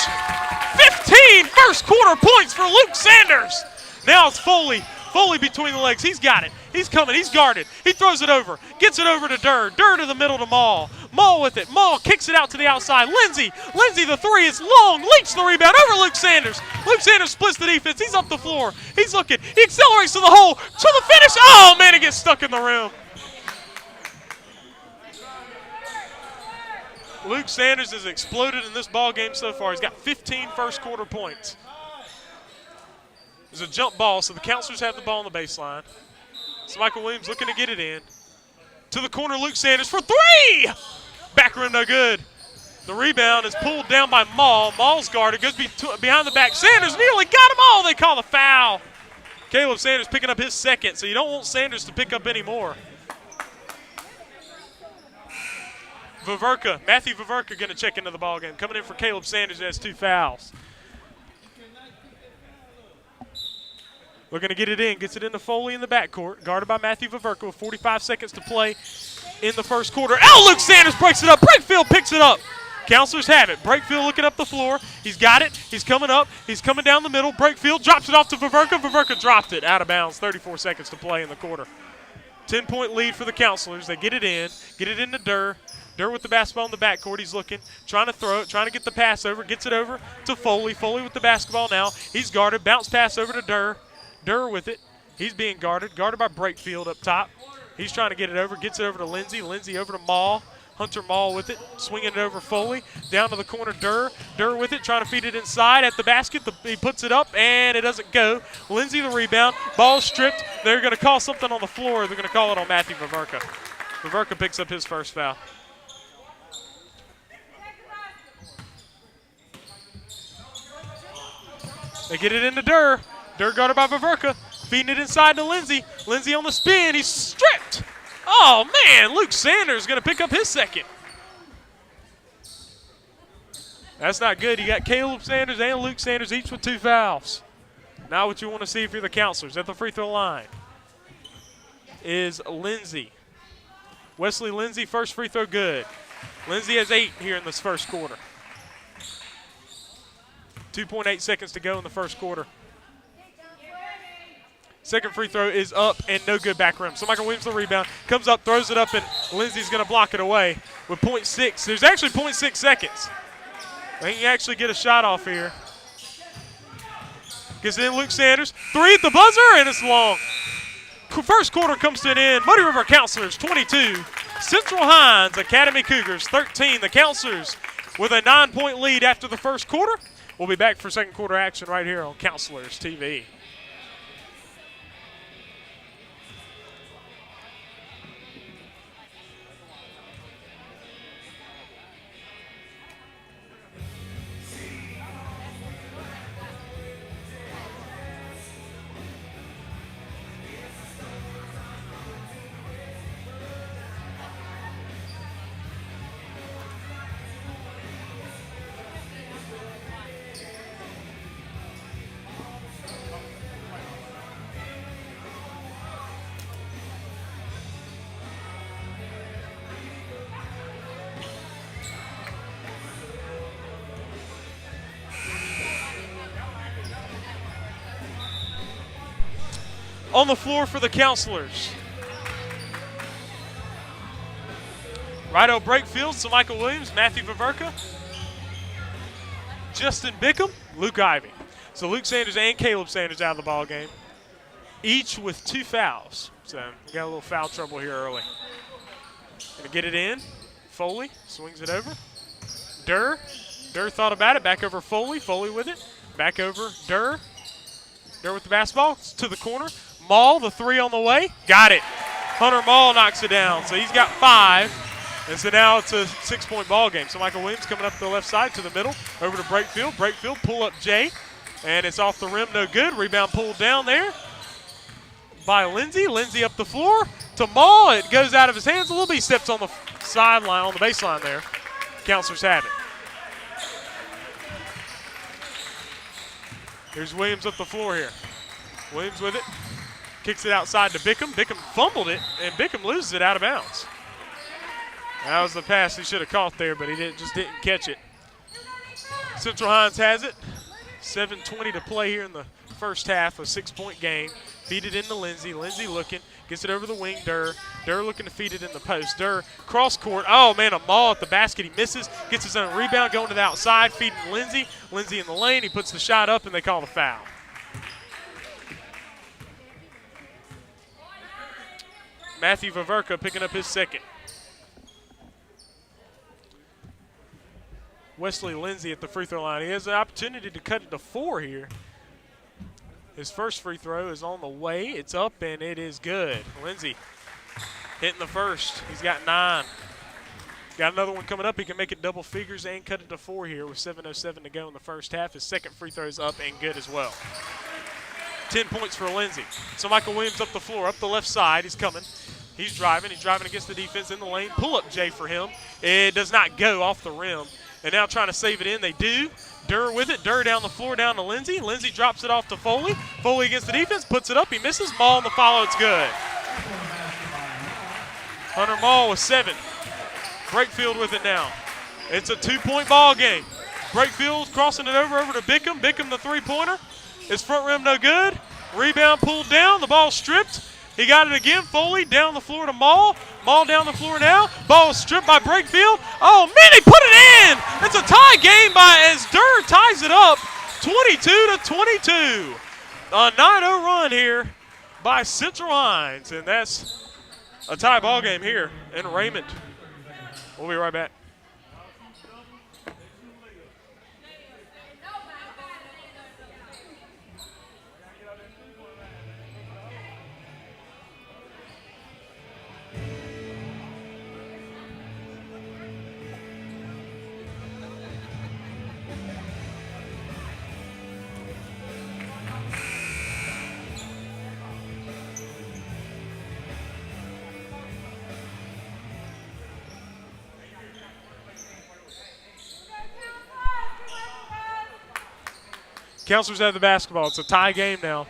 15 first quarter points for Luke Sanders. Now it's Foley. Foley between the legs. He's got it. He's coming. He's guarded. He throws it over. Gets it over to Durr. Durr to the middle to Maul. Maul with it. Maul kicks it out to the outside. Lindsey the three is long. Leaks the rebound over Luke Sanders. Luke Sanders splits the defense. He's up the floor. He's looking. He accelerates to the hole. To the finish. Oh, man, it gets stuck in the rim. Luke Sanders has exploded in this ball game so far. He's got 15 first quarter points. There's a jump ball, so the counselors have the ball on the baseline. So Michael Williams looking to get it in. To the corner, Luke Sanders for three! Back rim no good. The rebound is pulled down by Maul. Maul's guarded, goes behind the back. Sanders nearly got him all. They call the foul. Caleb Sanders picking up his second, so you don't want Sanders to pick up any more. Matthew Vaverka going to check into the ballgame. Coming in for Caleb Sanders, who has 2 fouls. Looking to get it in. Gets it into Foley in the backcourt. Guarded by Matthew Vaverka with 45 seconds to play in the first quarter. Luke Sanders breaks it up. Brakefield picks it up. Counselors have it. Brakefield looking up the floor. He's got it. He's coming up. He's coming down the middle. Brakefield drops it off to Vaverka. Vaverka dropped it out of bounds. 34 seconds to play in the quarter. 10-point lead for the Counselors. They get it into Durr. Durr with the basketball in the backcourt. He's looking, trying to throw it, trying to get the pass over. Gets it over to Foley. Foley with the basketball now. He's guarded. Bounce pass over to Durr. Durr with it. He's being guarded by Brakefield up top. He's trying to get it over. Gets it over to Lindsey. Lindsey over to Maul. Hunter Maul with it. Swinging it over Foley. Down to the corner, Durr. Durr with it, trying to feed it inside at the basket. He puts it up, and it doesn't go. Lindsey the rebound. Ball stripped. They're going to call something on the floor. They're going to call it on Matthew Vaverka. Vaverka picks up his first foul. They get it into Durr. Durr guarded by Vaverka. Feeding it inside to Lindsey. Lindsey on the spin. He's stripped. Oh, man. Luke Sanders going to pick up his second. That's not good. You got Caleb Sanders and Luke Sanders each with 2 fouls. Now what you want to see if you're the Counselors at the free throw line is Lindsey. Wesley Lindsey, first free throw good. Lindsey has 8 here in this first quarter. 2.8 seconds to go in the first quarter. Second free throw is up and no good back rim. So Michael Williams the rebound. Comes up, throws it up, and Lindsey's going to block it away with 0.6. There's actually 0.6 seconds. They can actually get a shot off here. Gets in Luke Sanders. 3 at the buzzer, and it's long. First quarter comes to an end. Muddy River Counselors 22. Central Hinds Academy Cougars 13. The Counselors with a 9-point lead after the first quarter. We'll be back for second quarter action right here on Counselors TV. On the floor for the Counselors. Righto Brakefield, so Michael Williams, Matthew Vaverka, Justin Bickham, Luke Ivey. So Luke Sanders and Caleb Sanders out of the ball game, each with 2 fouls. So we got a little foul trouble here early. Gonna get it in. Foley swings it over. Durr thought about it. Back over Foley. Foley with it. Back over Durr. Durr with the basketball. It's to the corner. Maul, the 3 on the way. Got it. Hunter Maul knocks it down. So he's got 5. And so now it's a 6-point ball game. So Michael Williams coming up the left side to the middle. Over to Brakefield. Brakefield pull up Jay. And it's off the rim, no good. Rebound pulled down there by Lindsey. Lindsey up the floor to Maul. It goes out of his hands a little bit. He steps on the sideline, on the baseline there. Counselors have it. Here's Williams up the floor here. Williams with it. Kicks it outside to Bickham. Bickham fumbled it, and Bickham loses it out of bounds. That was the pass he should have caught there, but he just didn't catch it. Central Hinds has it. 7:20 to play here in the first half, a 6-point game. Feed it into Lindsay. Lindsay looking. Gets it over the wing. Durr. Durr looking to feed it in the post. Durr cross court. Oh, man, a maul at the basket. He misses. Gets his own rebound going to the outside. Feeding Lindsay. Lindsay in the lane. He puts the shot up, and they call the foul. Matthew Vaverka picking up his second. Wesley Lindsay at the free throw line. He has an opportunity to cut it to 4 here. His first free throw is on the way. It's up, and it is good. Lindsay hitting the first. He's got 9. Got another one coming up. He can make it double figures and cut it to 4 here with 7:07 to go in the first half. His second free throw is up and good as well. 10 points for Lindsay. So Michael Williams up the floor, up the left side. He's coming. He's driving. He's driving against the defense in the lane. Pull-up J for him. It does not go off the rim. And now trying to save it in. They do. Durr with it. Durr down the floor, down to Lindsay. Lindsay drops it off to Foley. Foley against the defense, puts it up. He misses. Maul on the follow. It's good. Hunter Maul with 7. Brakefield with it now. It's a 2-point ball game. Brakefield crossing it over to Bickham. Bickham the three-pointer. His front rim no good. Rebound pulled down. The ball stripped. He got it again. Foley down the floor to Maul. Maul down the floor now. Ball is stripped by Brakefield. Oh, man, he put it in. It's a tie game as Durr ties it up 22-22. A 9-0 run here by Central Hinds, and that's a tie ball game here in Raymond. We'll be right back. Counselors have the basketball. It's a tie game now.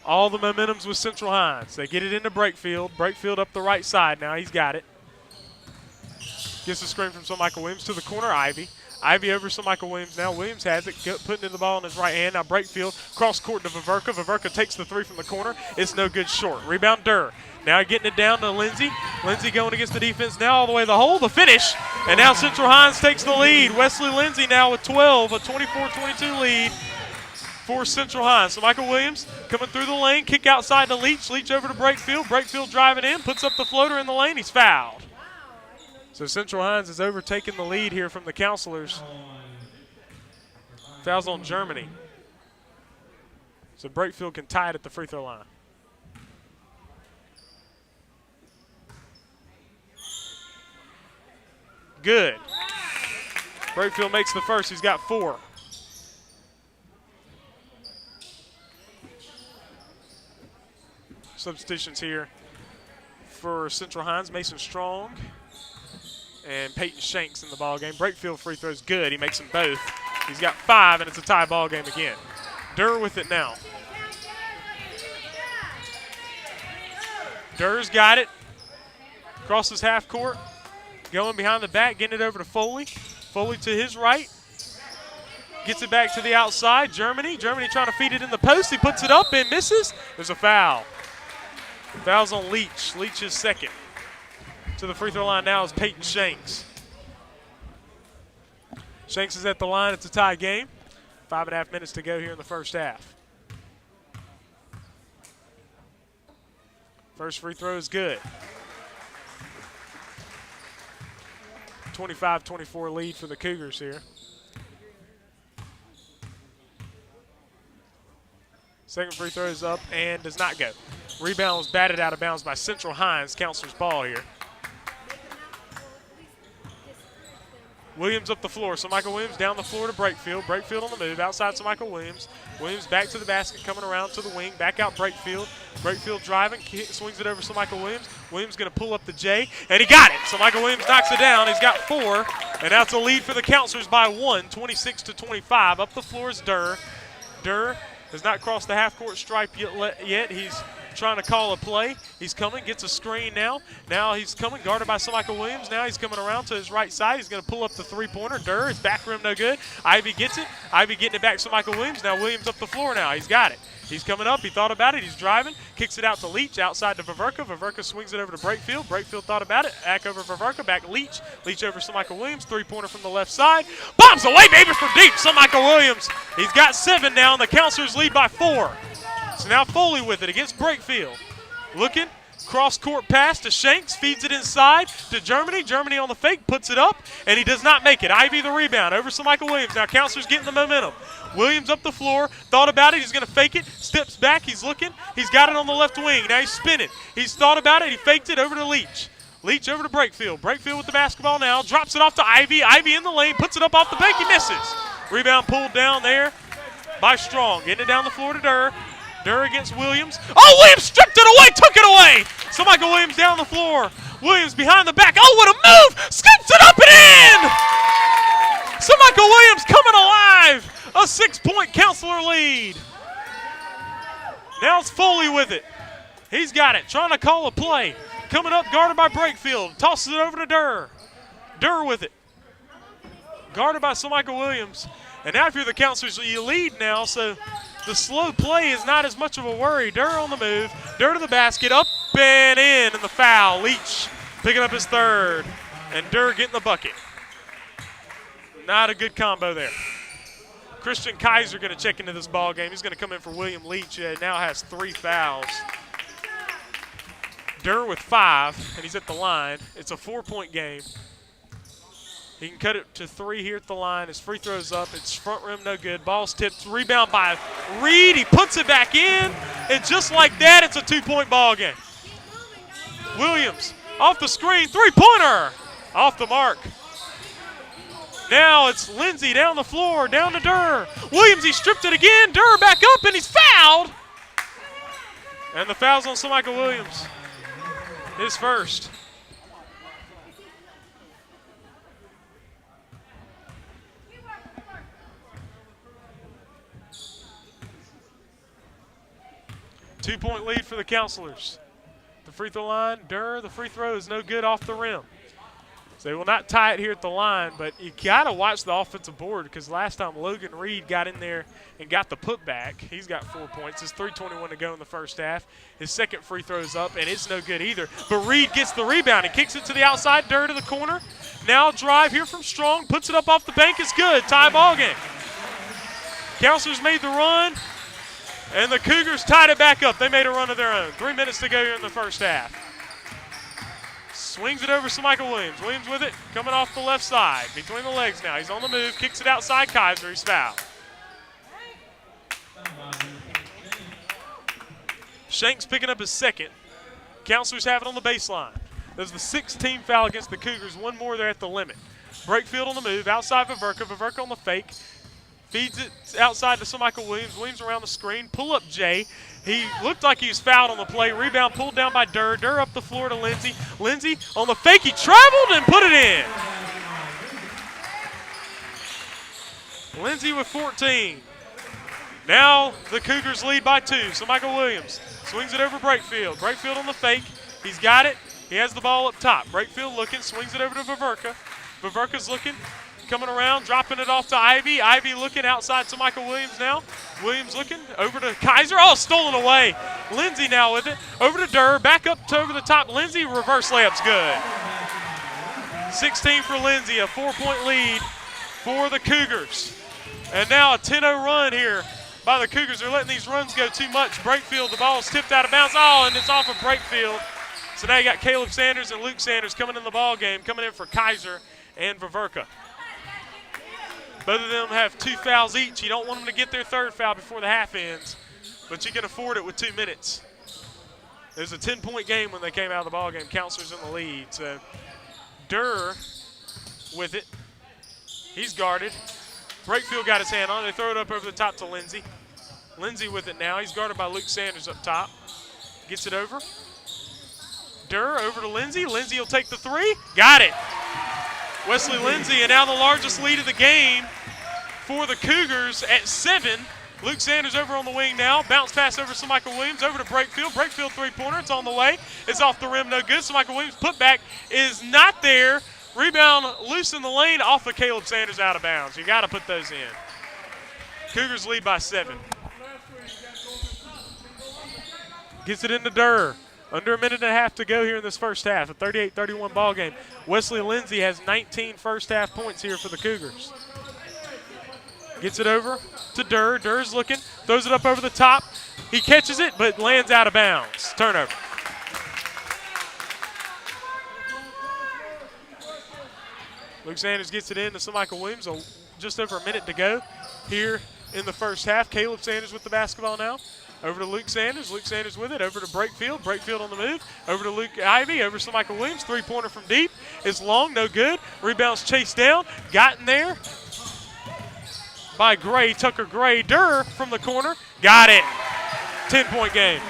All the momentum's with Central Hinds. They get it into Brakefield. Brakefield up the right side now. He's got it. Gets the screen from Michael Williams to the corner. Ivy. Ivy over Michael Williams now. Williams has it. Putting the ball in his right hand. Now Brakefield. Cross court to Vaverka. Vaverka takes the 3 from the corner. It's no good short. Rebound Durr. Now getting it down to Lindsay. Lindsay going against the defense now all the way to the hole. The finish. And now Central Hinds takes the lead. Wesley Lindsay now with 12. A 24-22 lead for Central Hinds. So Michael Williams coming through the lane, kick outside to Leach. Leach over to Brakefield. Brakefield driving in, puts up the floater in the lane. He's fouled. So Central Hinds has overtaken the lead here from the Counselors. Fouls on Germany. So Brakefield can tie it at the free throw line. Good. Brakefield makes the first. He's got 4. Substitutions here for Central Hinds. Mason Strong and Peyton Shanks in the ball game. Brakefield free throws good. He makes them both. He's got 5, and it's a tie ball game again. Durr with it now. Durr's got it. Crosses half court. Going behind the back, getting it over to Foley. Foley to his right. Gets it back to the outside. Germany trying to feed it in the post. He puts it up and misses. There's a foul. Foul's on Leach. Leach is second. To the free throw line now is Peyton Shanks. Shanks is at the line. It's a tie game. 5.5 minutes to go here in the first half. First free throw is good. 25-24 lead for the Cougars here. Second free throw is up and does not go. Rebound was batted out of bounds by Central Hinds. Counselor's ball here. Williams up the floor. So Michael Williams down the floor to Brakefield. Brakefield on the move. Outside to Michael Williams. Williams back to the basket, coming around to the wing. Back out Brakefield. Brakefield driving. Swings it over to Michael Williams. Williams going to pull up the J, and he got it. So Michael Williams knocks it down. He's got 4, and that's a lead for the Counselors by 1, 26-25. Up the floor is Durr. Durr has not crossed the half-court stripe yet. He's trying to call a play. He's coming, gets a screen now. Now he's coming, guarded by Michael Williams. Now he's coming around to his right side. He's going to pull up the three-pointer. Durr, his back rim no good. Ivy gets it. Ivy getting it back to Michael Williams. Now Williams up the floor now. He's got it. He's coming up. He thought about it. He's driving. Kicks it out to Leach. Outside to Viverka. Viverka swings it over to Brakefield. Brakefield thought about it. Back over Viverka. Back Leach. Leach over to Michael Williams. Three-pointer from the left side. Bombs away, baby, from deep. Michael Williams. He's got 7 now, and the Counselors lead by 4. So now Foley with it against Brakefield. Looking. Cross-court pass to Shanks. Feeds it inside to Germany. Germany on the fake. Puts it up, and he does not make it. Ivy the rebound. Over to Michael Williams. Now Counselors getting the momentum. Williams up the floor, thought about it, he's going to fake it, steps back, he's looking, he's got it on the left wing, now he's spinning. He's thought about it, he faked it over to Leach. Leach over to Brakefield. Brakefield with the basketball now, drops it off to Ivy. Ivy in the lane, puts it up off the bank, he misses. Rebound pulled down there by Strong. Getting it down the floor to Durr. Durr against Williams. Oh, Williams stripped it away, took it away. So Michael Williams down the floor. Williams behind the back. Oh, what a move! Scoops it up and in! So Michael Williams coming alive. A 6-point Counselor lead. Now it's Foley with it. He's got it, trying to call a play. Coming up, guarded by Brakefield. Tosses it over to Durr. Durr with it. Guarded by Michael Williams. And now if you're the Counselors, you lead now, so the slow play is not as much of a worry. Durr on the move. Durr to the basket, up and in, and the foul. Leach picking up his 3rd. And Durr getting the bucket. Not a good combo there. Christian Kaiser going to check into this ball game. He's going to come in for William Leach. Now has 3 fouls. Durr with 5, and he's at the line. It's a 4-point game. He can cut it to 3 here at the line. His free throw's up. It's front rim, no good. Ball's tipped. Rebound by Reed. He puts it back in, and just like that, it's a 2-point ball game. Williams off the screen, 3-pointer, off the mark. Now it's Lindsey down the floor, down to Durr. Williams, he stripped it again. Durr back up, and he's fouled. And the foul's on Michael Williams. His first. Two-point lead for the Counselors. The free throw line, Durr, the free throw is no good off the rim. So they will not tie it here at the line, but you got to watch the offensive board because last time Logan Reed got in there and got the putback. He's got 4 points. It's 3:21 to go in the first half. His second free throw is up, and it's no good either. But Reed gets the rebound. He kicks it to the outside, Durr to the corner. Now drive here from Strong, puts it up off the bank. It's good. Tie ball game. Counselors made the run, and the Cougars tied it back up. They made a run of their own. 3 minutes to go here in the first half. Swings it over to Michael Williams. Williams with it, coming off the left side. Between the legs now. He's on the move, kicks it outside Kaiser. He's fouled. Shanks picking up his 2nd. Counselors have it on the baseline. There's the 6th foul against the Cougars. One more there at the limit. Brakefield on the move, outside Viverka. Viverka on the fake. Feeds it outside to Michael Williams. Williams around the screen. Pull up Jay. He looked like he was fouled on the play. Rebound pulled down by Durr. Durr up the floor to Lindsey. Lindsey on the fake. He traveled and put it in. Lindsey with 14. Now the Cougars lead by 2. So Michael Williams swings it over Brakefield. Brakefield on the fake. He's got it. He has the ball up top. Brakefield looking. Swings it over to Viverka. Viverka's looking. Coming around, dropping it off to Ivy. Ivy looking outside to Michael Williams now. Williams looking over to Kaiser. Oh, stolen away. Lindsey now with it. Over to Durr. Back up to over the top. Lindsey, reverse layup's good. 16 for Lindsey, a 4-point lead for the Cougars. And now a 10-0 run here by the Cougars. They're letting these runs go too much. Brakefield, the ball is tipped out of bounds. Oh, and it's off of Brakefield. So now you got Caleb Sanders and Luke Sanders coming in the ball game, coming in for Kaiser and Viverka. Both of them have 2 fouls each. You don't want them to get their 3rd foul before the half ends, but you can afford it with 2 minutes. It was a 10-point game when they came out of the ball game. Counselors in the lead. So Durr with it. He's guarded. Brakefield got his hand on it. They throw it up over the top to Lindsey. Lindsey with it now. He's guarded by Luke Sanders up top. Gets it over. Durr over to Lindsey. Lindsey will take the 3. Got it. Wesley Lindsey, and now the largest lead of the game for the Cougars at 7. Luke Sanders over on the wing now. Bounce pass over to Michael Williams, over to Brakefield. Brakefield three-pointer. It's on the way. It's off the rim, no good. So Michael Williams putback is not there. Rebound loose in the lane off of Caleb Sanders out of bounds. You got to put those in. Cougars lead by 7. Gets it into Durr. Under a minute and a half to go here in this first half. A 38-31 ball game. Wesley Lindsay has 19 first half points here for the Cougars. Gets it over to Durr. Durr's looking. Throws it up over the top. He catches it, but lands out of bounds. Turnover. Luke Sanders gets it in to Michael Williams. Just over a minute to go here in the first half. Caleb Sanders with the basketball now. Over to Luke Sanders. Luke Sanders with it. Over to Brakefield. Brakefield on the move. Over to Luke Ivy. Over to Michael Williams. Three-pointer from deep. It's long. No good. Rebounds chased down. Gotten there by Gray. Tucker Gray. Durr from the corner. Got it. 10-point game.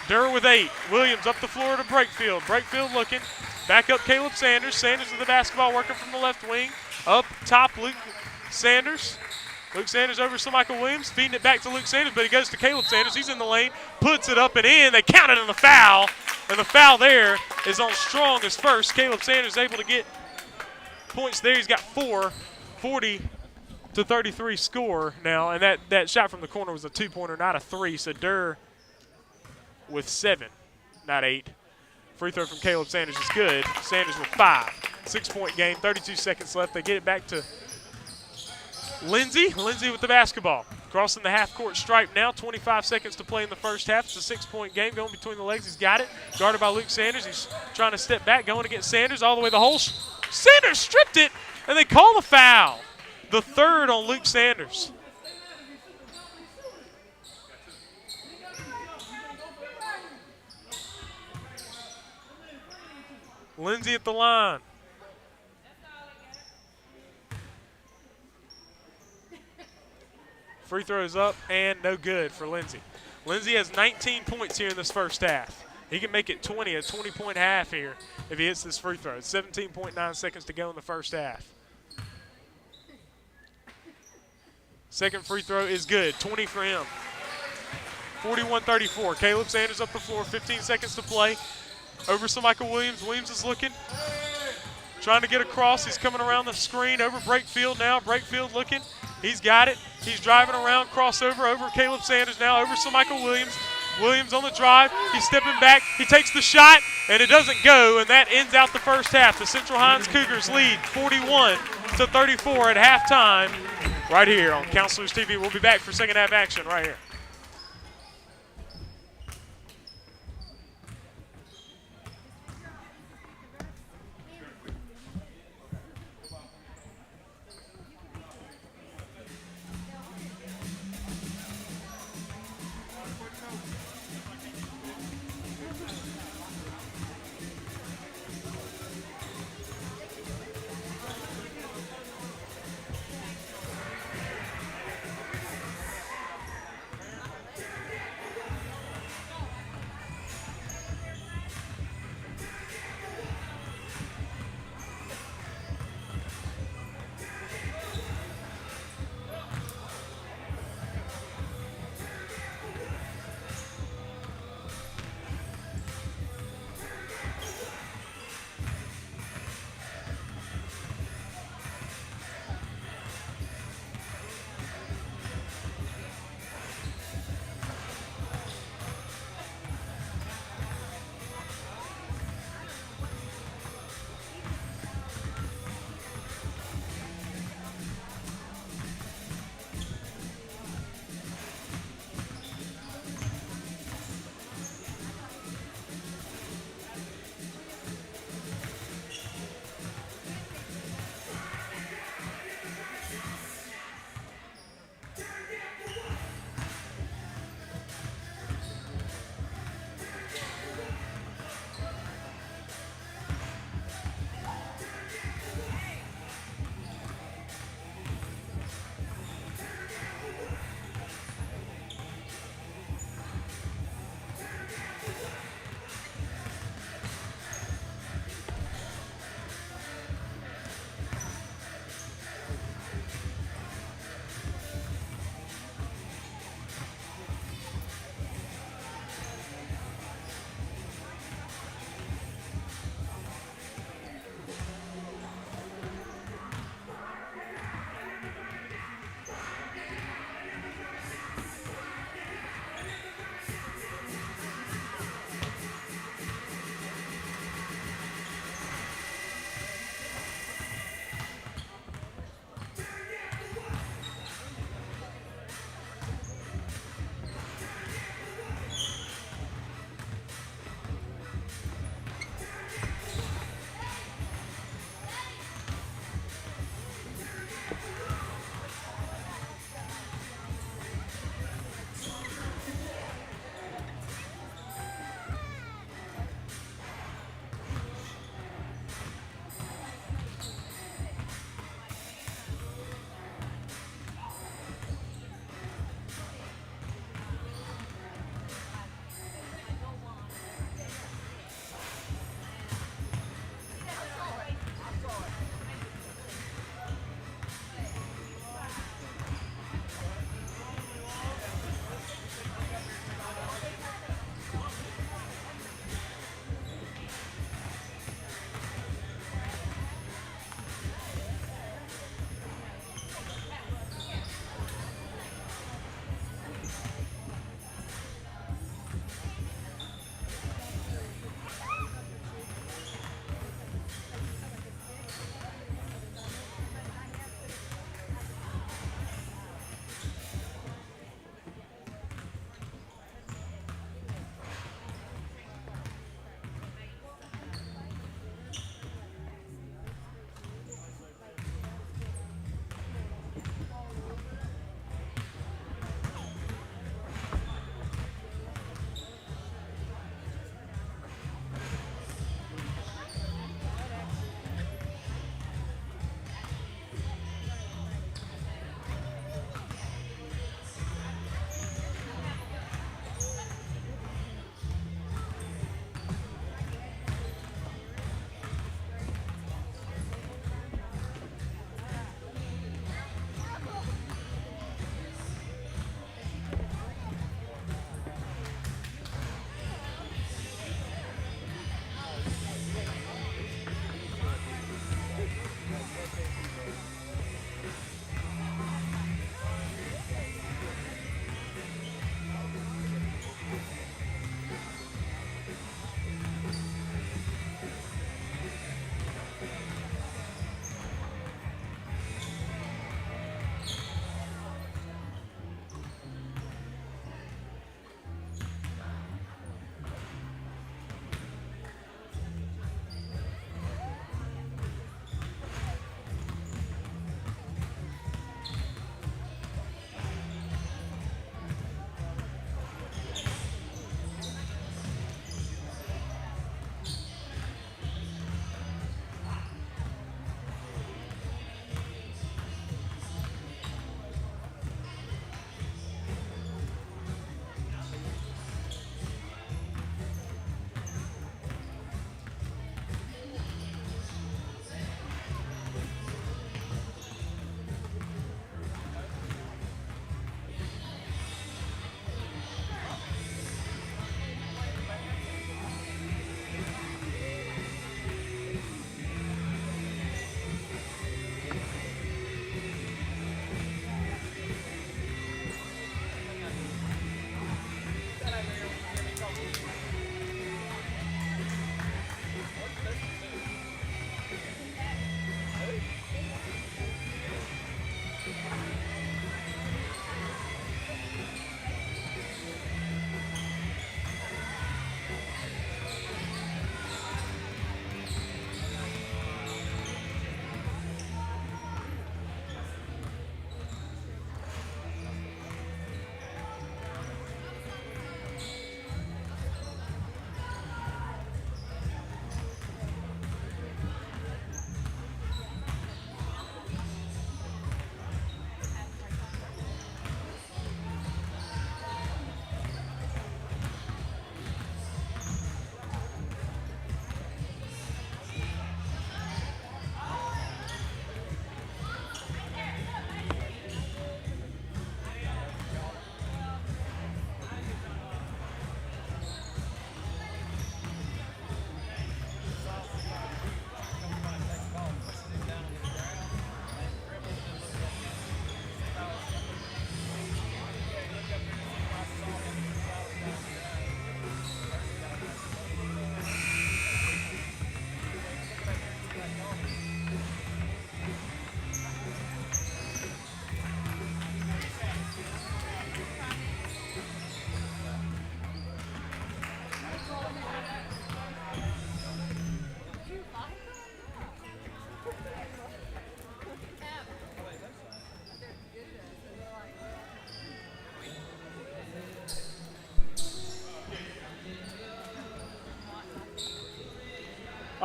Durr with 8. Williams up the floor to Brakefield. Brakefield looking. Back up Caleb Sanders. Sanders with the basketball working from the left wing. Up top Luke Sanders. Luke Sanders over to Michael Williams, feeding it back to Luke Sanders, but he goes to Caleb Sanders. He's in the lane, puts it up and in. They counted on the foul, and the foul there is on Strong as first. Caleb Sanders able to get points there. He's got 4, 40-33 score now, and that shot from the corner was a 2-pointer, not a 3. So Durr with 7, not 8. Free throw from Caleb Sanders is good. Sanders with 5. 6-point game, 32 seconds left. They get it back to Lindsay. Lindsay with the basketball. Crossing the half-court stripe now. 25 seconds to play in the first half. It's a 6-point game going between the legs. He's got it. Guarded by Luke Sanders. He's trying to step back, going against Sanders all the way the hole. Sanders stripped it, and they call the foul. The third on Luke Sanders. Lindsay at the line. Free throws up and no good for Lindsay. Lindsay has 19 points here in this first half. He can make it 20, a 20-point half here if he hits this free throw. 17.9 seconds to go in the first half. Second free throw is good, 20 for him. 41-34. Caleb Sanders up the floor, 15 seconds to play. Over to Michael Williams. Williams is looking, trying to get across. He's coming around the screen over Brakefield now. Brakefield looking. He's got it. He's driving around, crossover over Caleb Sanders now, over to Michael Williams. Williams on the drive. He's stepping back. He takes the shot, and it doesn't go, and that ends out the first half. The Central Hinds Cougars lead 41-34 at halftime right here on Counselors TV. We'll be back for second half action right here.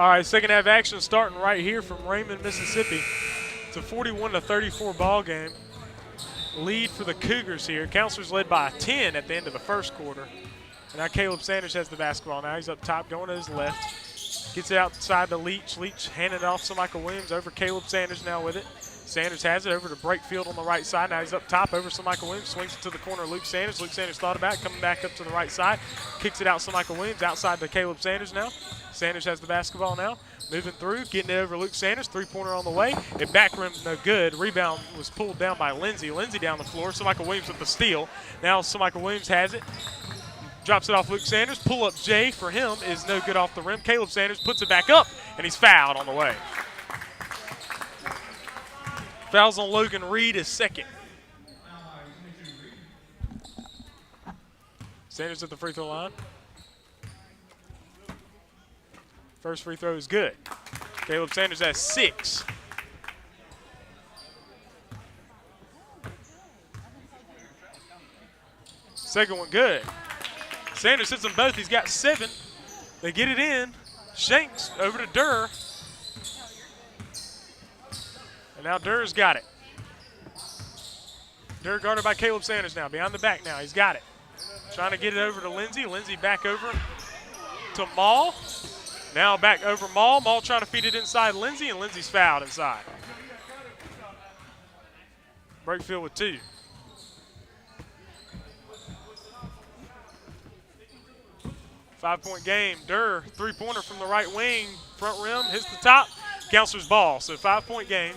All right, second half action starting right here from Raymond, Mississippi. It's a 41-34 ball game. Lead for the Cougars here. Counselors led by 10 at the end of the first quarter. And now Caleb Sanders has the basketball. Now he's up top going to his left. Gets it outside to Leach. Leach handing it off to Michael Williams. Over Caleb Sanders now with it. Sanders has it over to Breakfield on the right side. Now he's up top over to Michael Williams. Swings it to the corner. Luke Sanders. Luke Sanders thought about it. Coming back up to the right side. Kicks it out to Michael Williams. Outside to Caleb Sanders now. Sanders has the basketball now. Moving through. Getting it over Luke Sanders. Three-pointer on the way. It back rim no good. Rebound was pulled down by Lindsey. Lindsey down the floor. So Michael Williams with the steal. Now so Michael Williams has it. Drops it off Luke Sanders. Pull-up J for him is no good off the rim. Caleb Sanders puts it back up, and he's fouled on the way. Fouls on Logan Reed is second. Sanders at the free throw line. First free throw is good. Caleb Sanders has 6. Second one good. Sanders hits them both. He's got 7. They get it in. Shanks over to Durr. And now Durr's got it. Durr guarded by Caleb Sanders now. Behind the back now. He's got it. Trying to get it over to Lindsey. Lindsey back over to Maul. Now back over Maul. Maul trying to feed it inside Lindsey, and Lindsey's fouled inside. Breakfield with 2. Five-point game. Durr, three-pointer from the right wing. Front rim, hits the top. Counselor's ball. So 5-point game.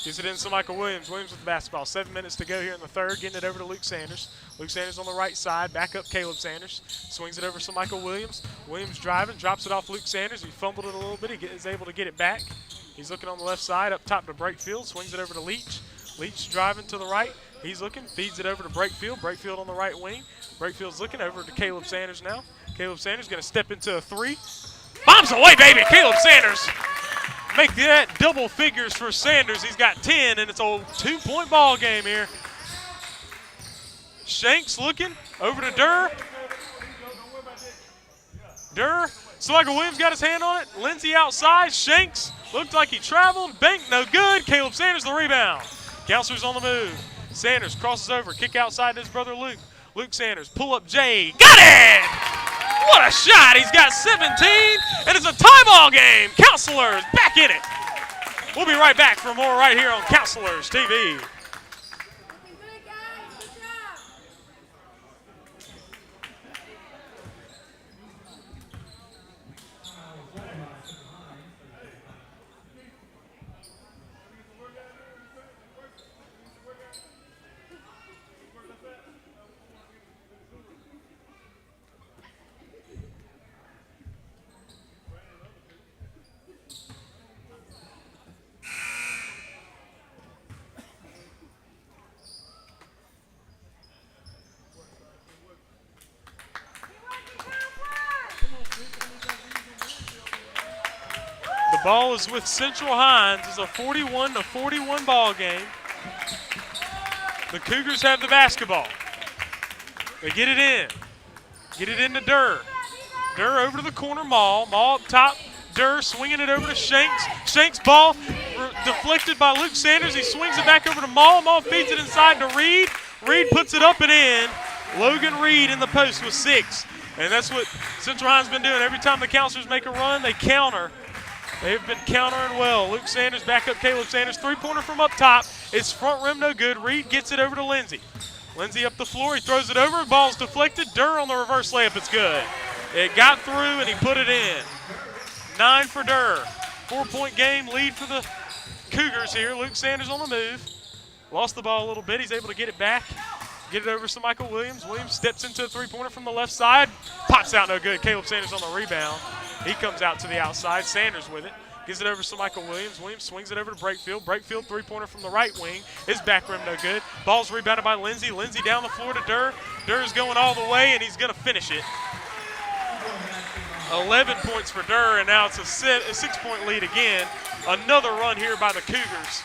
Gives it in to Michael Williams. Williams with the basketball. 7 minutes to go here in the third. Getting it over to Luke Sanders. Luke Sanders on the right side. Back up Caleb Sanders. Swings it over to Michael Williams. Williams driving. Drops it off Luke Sanders. He fumbled it a little bit. He is able to get it back. He's looking on the left side. Up top to Breakfield. Swings it over to Leach. Leach driving to the right. He's looking. Feeds it over to Breakfield. Breakfield on the right wing. Breakfield's looking over to Caleb Sanders now. Caleb Sanders going to step into a 3. Bombs away, baby. Caleb Sanders. Make that double figures for Sanders. He's got 10, and it's a 2-point ball game here. Shanks looking over to Durr. Durr. So Michael Williams got his hand on it. Lindsey outside. Shanks looked like he traveled. Bank no good. Caleb Sanders the rebound. Counselor's on the move. Sanders crosses over. Kick outside to his brother Luke. Luke Sanders. Pull up J. Got it! What a shot. He's got 17, and it's a tie ball game. Counselors back in it. We'll be right back for more right here on Counselors TV. The ball is with Central Hinds. It's a 41-41 ball game. The Cougars have the basketball. They get it in. Get it into Durr. Durr over to the corner, Maul. Maul up top. Durr swinging it over to Shanks. Shanks ball deflected by Luke Sanders. He swings it back over to Maul. Maul feeds it inside to Reed. Reed puts it up and in. Logan Reed in the post with 6. And that's what Central Hinds been doing. Every time the Counselors make a run, they counter. They've been countering well. Luke Sanders back up Caleb Sanders. Three-pointer from up top. It's front rim no good. Reed gets it over to Lindsey. Lindsey up the floor. He throws it over. Ball's deflected. Durr on the reverse layup. It's good. It got through, and he put it in. 9 for Durr. 4-point game lead for the Cougars here. Luke Sanders on the move. Lost the ball a little bit. He's able to get it back. Get it over to Michael Williams. Williams steps into a three-pointer from the left side. Pops out no good. Caleb Sanders on the rebound. He comes out to the outside. Sanders with it. Gives it over to Michael Williams. Williams swings it over to Breakfield. Breakfield three-pointer from the right wing. His back rim no good. Ball's rebounded by Lindsey. Lindsey down the floor to Durr. Durr's going all the way, and he's going to finish it. 11 points for Durr, and now it's a 6-point lead again. Another run here by the Cougars.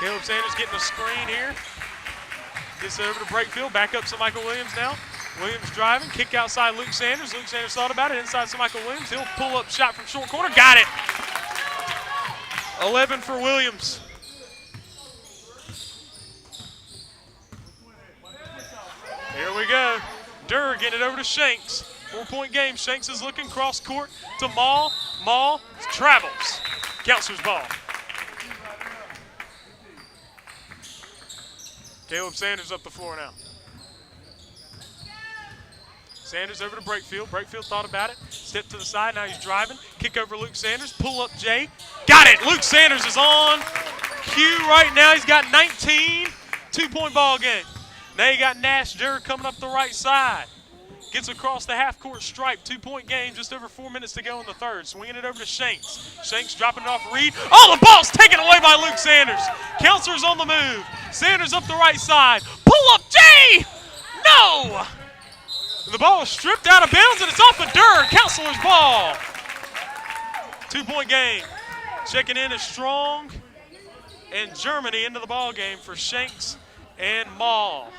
Caleb Sanders getting a screen here. Gets it over to Breakfield. Back up to Michael Williams now. Williams driving, kick outside Luke Sanders. Luke Sanders thought about it, inside to Michael Williams. He'll pull up shot from short corner, got it. 11 for Williams. Here we go. Durr getting it over to Shanks. 4-point game. Shanks is looking cross court to Maul. Maul travels. Counselor's ball. Caleb Sanders up the floor now. Sanders over to Brakefield. Brakefield thought about it. Step to the side. Now he's driving. Kick over Luke Sanders. Pull up Jay. Got it. Luke Sanders is on cue right now. He's got 19. 2-point ball game. Now you got Nash Durr coming up the right side. Gets across the half-court stripe. 2-point game. Just over 4 minutes to go in the third. Swinging it over to Shanks. Shanks dropping it off Reed. Oh, the ball's taken away by Luke Sanders. Counselor's on the move. Sanders up the right side. Pull up Jay. No. The ball is stripped out of bounds, and it's off of Durr. Counselor's ball. 2-point game. Checking in is Strong and Germany into the ball game for Shanks and Maul.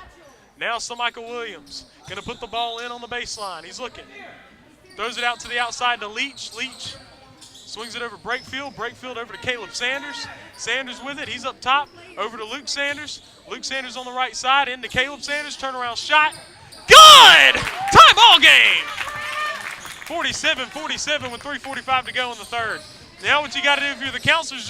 Now Michael Williams going to put the ball in on the baseline. He's looking. Throws it out to the outside to Leach. Leach swings it over Brakefield. Brakefield over to Caleb Sanders. Sanders with it. He's up top. Over to Luke Sanders. Luke Sanders on the right side. Into Caleb Sanders. Turnaround shot. Good! Tie ball game! 47-47 with 3:45 to go in the third. Now what you got to do if you're the Counselors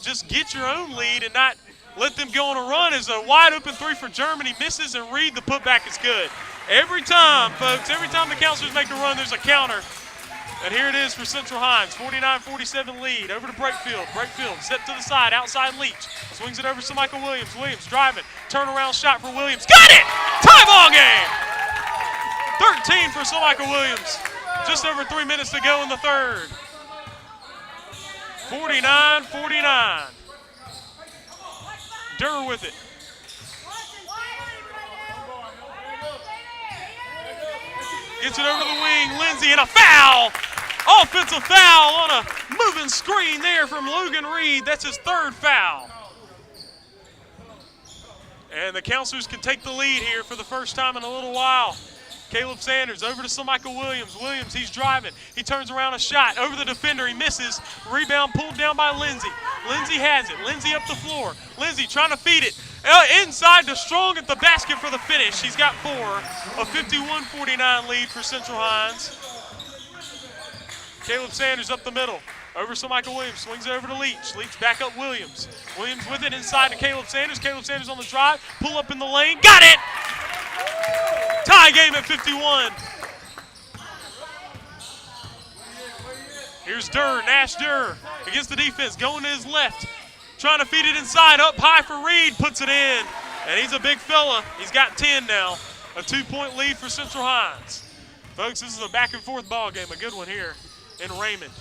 just get your own lead and not let them go on a run. Is a wide open three for Germany. Misses, and Reed, the putback is good. Every time, folks, every time the Counselors make a run, there's a counter. And here it is for Central Hinds. 49-47 lead. Over to Brakefield. Brakefield step to the side. Outside Leach. Swings it over to Michael Williams. Williams driving. Turnaround shot for Williams. Got it! Tie ball game! 13 for Michael Williams. Just over 3 minutes to go in the third. 49-49. Durr with it. Gets it over the wing. Lindsey, and a foul. Offensive foul on a moving screen there from Logan Reed. That's his third foul. And the Counselors can take the lead here for the first time in a little while. Caleb Sanders over to Michael Williams. Williams, he's driving. He turns around a shot. Over the defender, he misses. Rebound pulled down by Lindsey. Lindsey has it. Lindsey up the floor. Lindsey trying to feed it. Inside to Strong at the basket for the finish. He's got 4. A 51-49 lead for Central Hinds. Caleb Sanders up the middle. Over to Michael Williams. Swings it over to Leach. Leach back up Williams. Williams with it inside to Caleb Sanders. Caleb Sanders on the drive. Pull up in the lane. Got it! Tie game at 51. Here's Durr, Nash Durr against the defense, going to his left. Trying to feed it inside, up high for Reed, puts it in. And he's a big fella. He's got 10 now. A 2-point lead for Central Hinds. Folks, this is a back and forth ball game, a good one here in Raymond.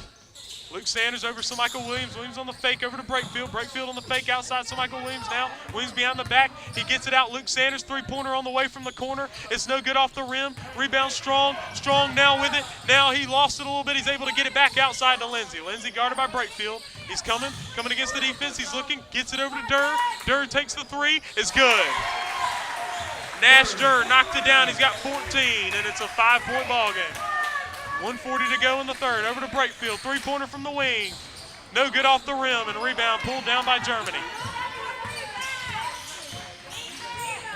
Luke Sanders over to Michael Williams. Williams on the fake over to Brakefield. Brakefield on the fake outside to Michael Williams now. Williams behind the back. He gets it out. Luke Sanders, three-pointer on the way from the corner. It's no good off the rim. Rebound Strong. Strong now with it. Now he lost it a little bit. He's able to get it back outside to Lindsey. Lindsey guarded by Brakefield. He's coming against the defense. He's looking, gets it over to Durr. Durr takes the three. It's good. Nash Durr knocked it down. He's got 14, and it's a 5-point ball game. 1:40 to go in the third. Over to Brakefield. Three-pointer from the wing. No good off the rim, and rebound pulled down by Germany.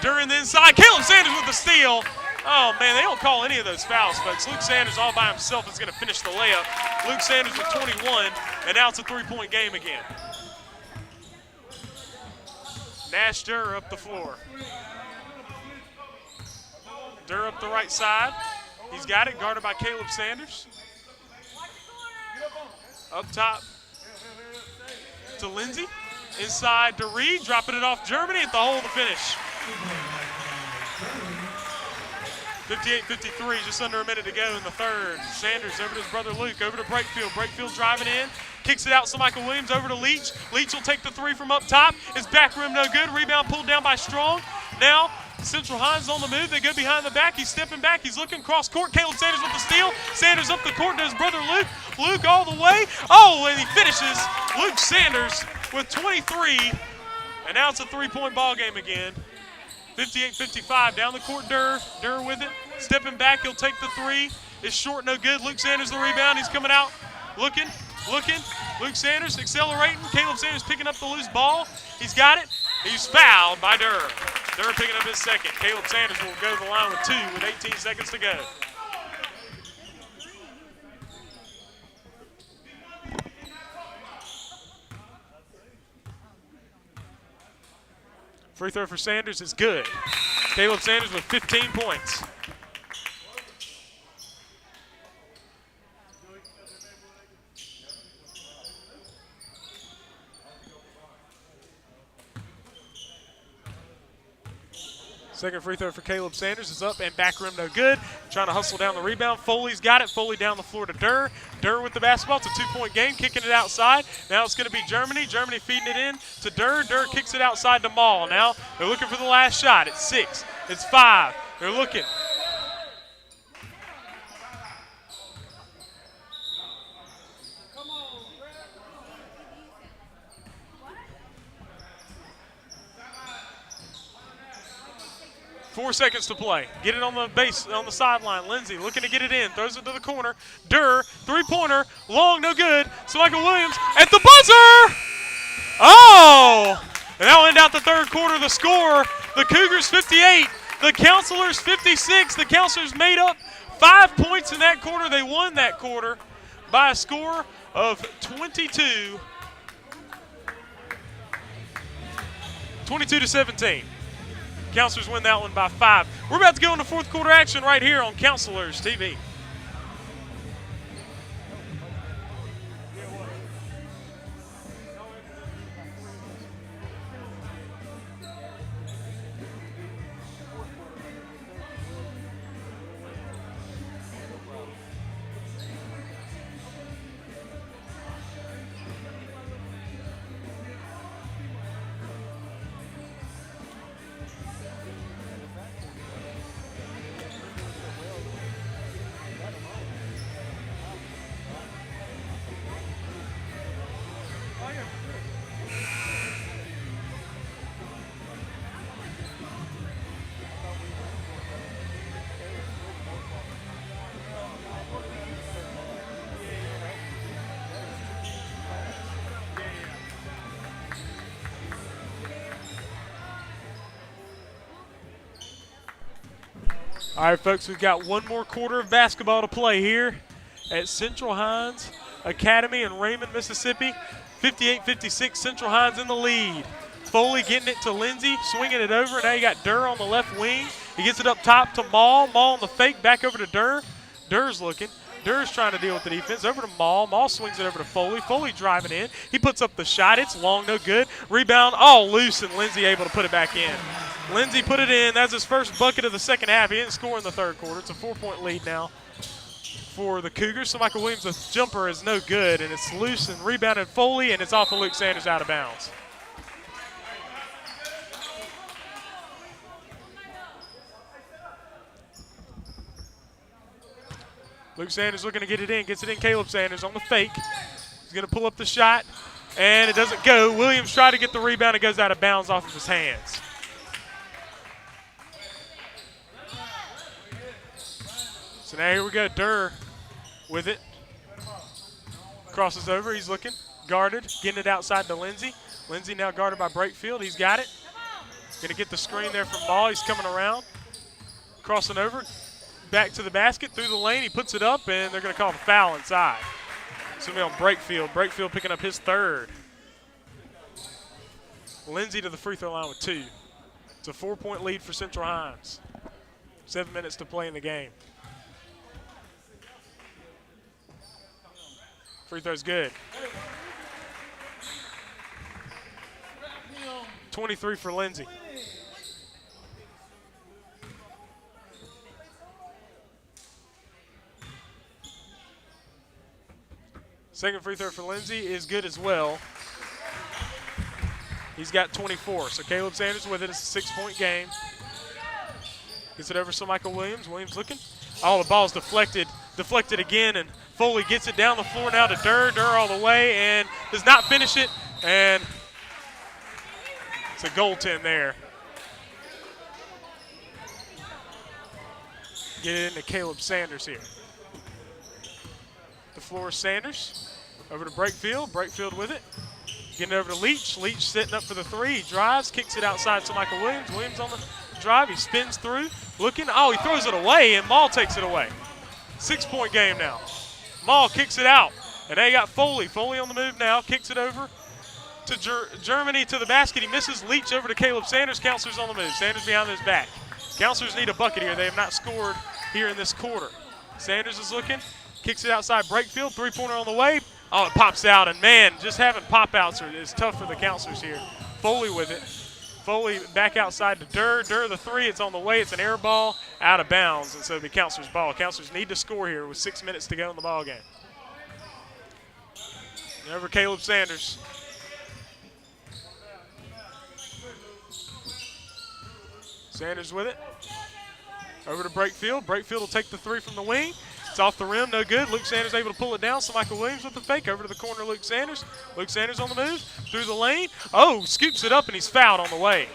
During the inside, Caleb Sanders with the steal. Oh, man, they don't call any of those fouls, folks. Luke Sanders all by himself is going to finish the layup. Luke Sanders with 21, and now it's a 3-point game again. Nash Durr up the floor. Durr up the right side. He's got it, guarded by Caleb Sanders. Up top to Lindsey. Inside to Reed, dropping it off Germany at the hole to finish. 58-53, just under a minute to go in the third. Sanders over to his brother Luke, over to Brakefield. Brakefield driving in, kicks it out to Michael Williams, over to Leach. Leach will take the three from up top. His back rim no good. Rebound pulled down by Strong. Now Central Hinds on the move. They go behind the back. He's stepping back. He's looking cross court. Caleb Sanders with the steal. Sanders up the court to his brother Luke. Luke all the way. Oh, and he finishes. Luke Sanders with 23. And now it's a 3-point ball game again. 58-55, down the court, Durr with it. Stepping back, he'll take the three. It's short, no good. Luke Sanders the rebound. He's coming out, looking. Luke Sanders accelerating. Caleb Sanders picking up the loose ball. He's got it. He's fouled by Durr. Durr picking up his second. Caleb Sanders will go to the line with 2 with 18 seconds to go. Free throw for Sanders is good. Caleb Sanders with 15 points. Second free throw for Caleb Sanders is up and back rim no good. Trying to hustle down the rebound. Foley's got it. Foley down the floor to Durr. Durr with the basketball. It's a 2-point game, kicking it outside. Now it's going to be Germany. Germany feeding it in to Durr. Durr kicks it outside to Maul. Now they're looking for the last shot. It's 6. It's 5. They're looking. Four seconds to play. Get it on the base, on the sideline. Lindsey looking to get it in. Throws it to the corner. Durr, three-pointer. Long, no good. So Michael Williams at the buzzer. Oh! And that will end out the third quarter. The score, the Cougars 58. The Counselors 56. The Counselors made up 5 points in that quarter. They won that quarter by a score of 22-17. Counselors win that one by 5. We're about to go into fourth quarter action right here on Counselors TV. All right, folks, we've got one more quarter of basketball to play here at Central Hinds Academy in Raymond, Mississippi. 58-56, Central Hinds in the lead. Foley getting it to Lindsey, swinging it over. Now you got Durr on the left wing. He gets it up top to Maul. Maul on the fake, back over to Durr. Durr's looking. Durr's trying to deal with the defense. Over to Maul. Maul swings it over to Foley. Foley driving in. He puts up the shot. It's long, no good. Rebound, all loose, and Lindsey able to put it back in. Lindsey put it in. That's his first bucket of the second half. He didn't score in the third quarter. It's a 4-point lead now for the Cougars. So Michael Williams' the jumper is no good, and it's loose and rebounded Foley, and it's off of Luke Sanders out of bounds. Luke Sanders looking to get it in. Gets it in. Caleb Sanders on the fake. He's going to pull up the shot, and it doesn't go. Williams tried to get the rebound. It goes out of bounds off of his hands. So now here we go. Durr with it. Crosses over. He's looking. Guarded. Getting it outside to Lindsey. Lindsey now guarded by Brakefield. He's got it. Going to get the screen there from Ball. He's coming around. Crossing over. Back to the basket. Through the lane. He puts it up, and they're going to call the foul inside. It's going to be on Brakefield. Brakefield picking up his third. Lindsey to the free throw line with 2. It's a 4-point lead for Central Hinds. 7 minutes to play in the game. Free throw's good. 23 for Lindsey. Second free throw for Lindsey is good as well. He's got 24. So Caleb Sanders with it. It's a 6-point game. Gets it over to Michael Williams. Williams looking. Oh, the ball's deflected. Deflected again, and Foley gets it down the floor now to Durr. Durr all the way and does not finish it. And it's a goaltend there. Get it into Caleb Sanders here. The floor is Sanders. Over to Breakfield. Breakfield with it. Getting over to Leach. Leach sitting up for the three. He drives, kicks it outside to Michael Williams. Williams on the drive. He spins through. Looking. Oh, he throws it away, and Maul takes it away. 6-point game now. Maul kicks it out. And they got Foley. Foley on the move now. Kicks it over to Germany to the basket. He misses. Leach over to Caleb Sanders. Counselors on the move. Sanders behind his back. Counselors need a bucket here. They have not scored here in this quarter. Sanders is looking. Kicks it outside Breakfield. Three-pointer on the way. Oh, it pops out. And, man, just having pop-outs is tough for the counselors here. Foley with it. Foley back outside to Durr. Durr the three. It's on the way. It's an air ball out of bounds. And so it'll be counselors' ball. Counselors need to score here with 6 minutes to go in the ball game. Over Caleb Sanders. Sanders with it. Over to Breakfield. Breakfield will take the three from the wing. It's off the rim, no good. Luke Sanders able to pull it down. So Michael Williams with the fake. Over to the corner, Luke Sanders. Luke Sanders on the move. Through the lane. Oh, scoops it up, and he's fouled on the way.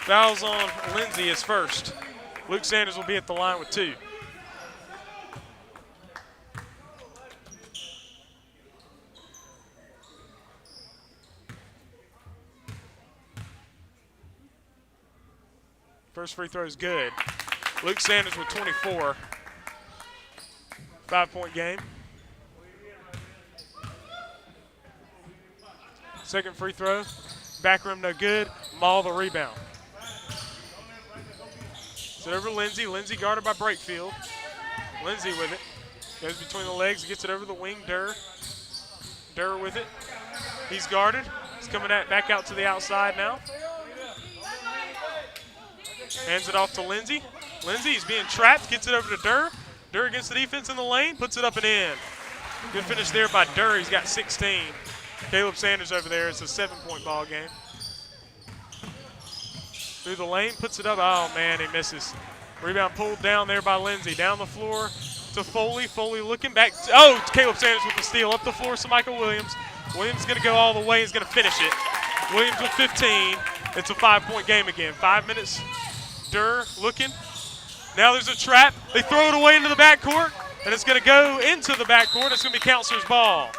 Fouls on Lindsey is first. Luke Sanders will be at the line with 2. First free throw is good. Luke Sanders with 24. 5-point game. Second free throw. Back rim no good. Maul the rebound. Set over to Lindsey. Lindsey guarded by Breakfield. Lindsey with it. Goes between the legs. Gets it over the wing. Durr. Durr with it. He's guarded. He's coming back out to the outside now. Hands it off to Lindsey. Lindsey is being trapped. Gets it over to Durr. Durr against the defense in the lane. Puts it up and in. Good finish there by Durr. He's got 16. Caleb Sanders over there. It's a 7-point ball game. Through the lane. Puts it up. Oh, man, he misses. Rebound pulled down there by Lindsey. Down the floor to Foley. Foley looking back. Oh, Caleb Sanders with the steal. Up the floor to Michael Williams. Williams is going to go all the way. He's going to finish it. Williams with 15. It's a 5-point game again. 5 minutes. Durr looking. Now there's a trap. They throw it away into the backcourt, and it's going to go into the backcourt. It's going to be counselor's ball.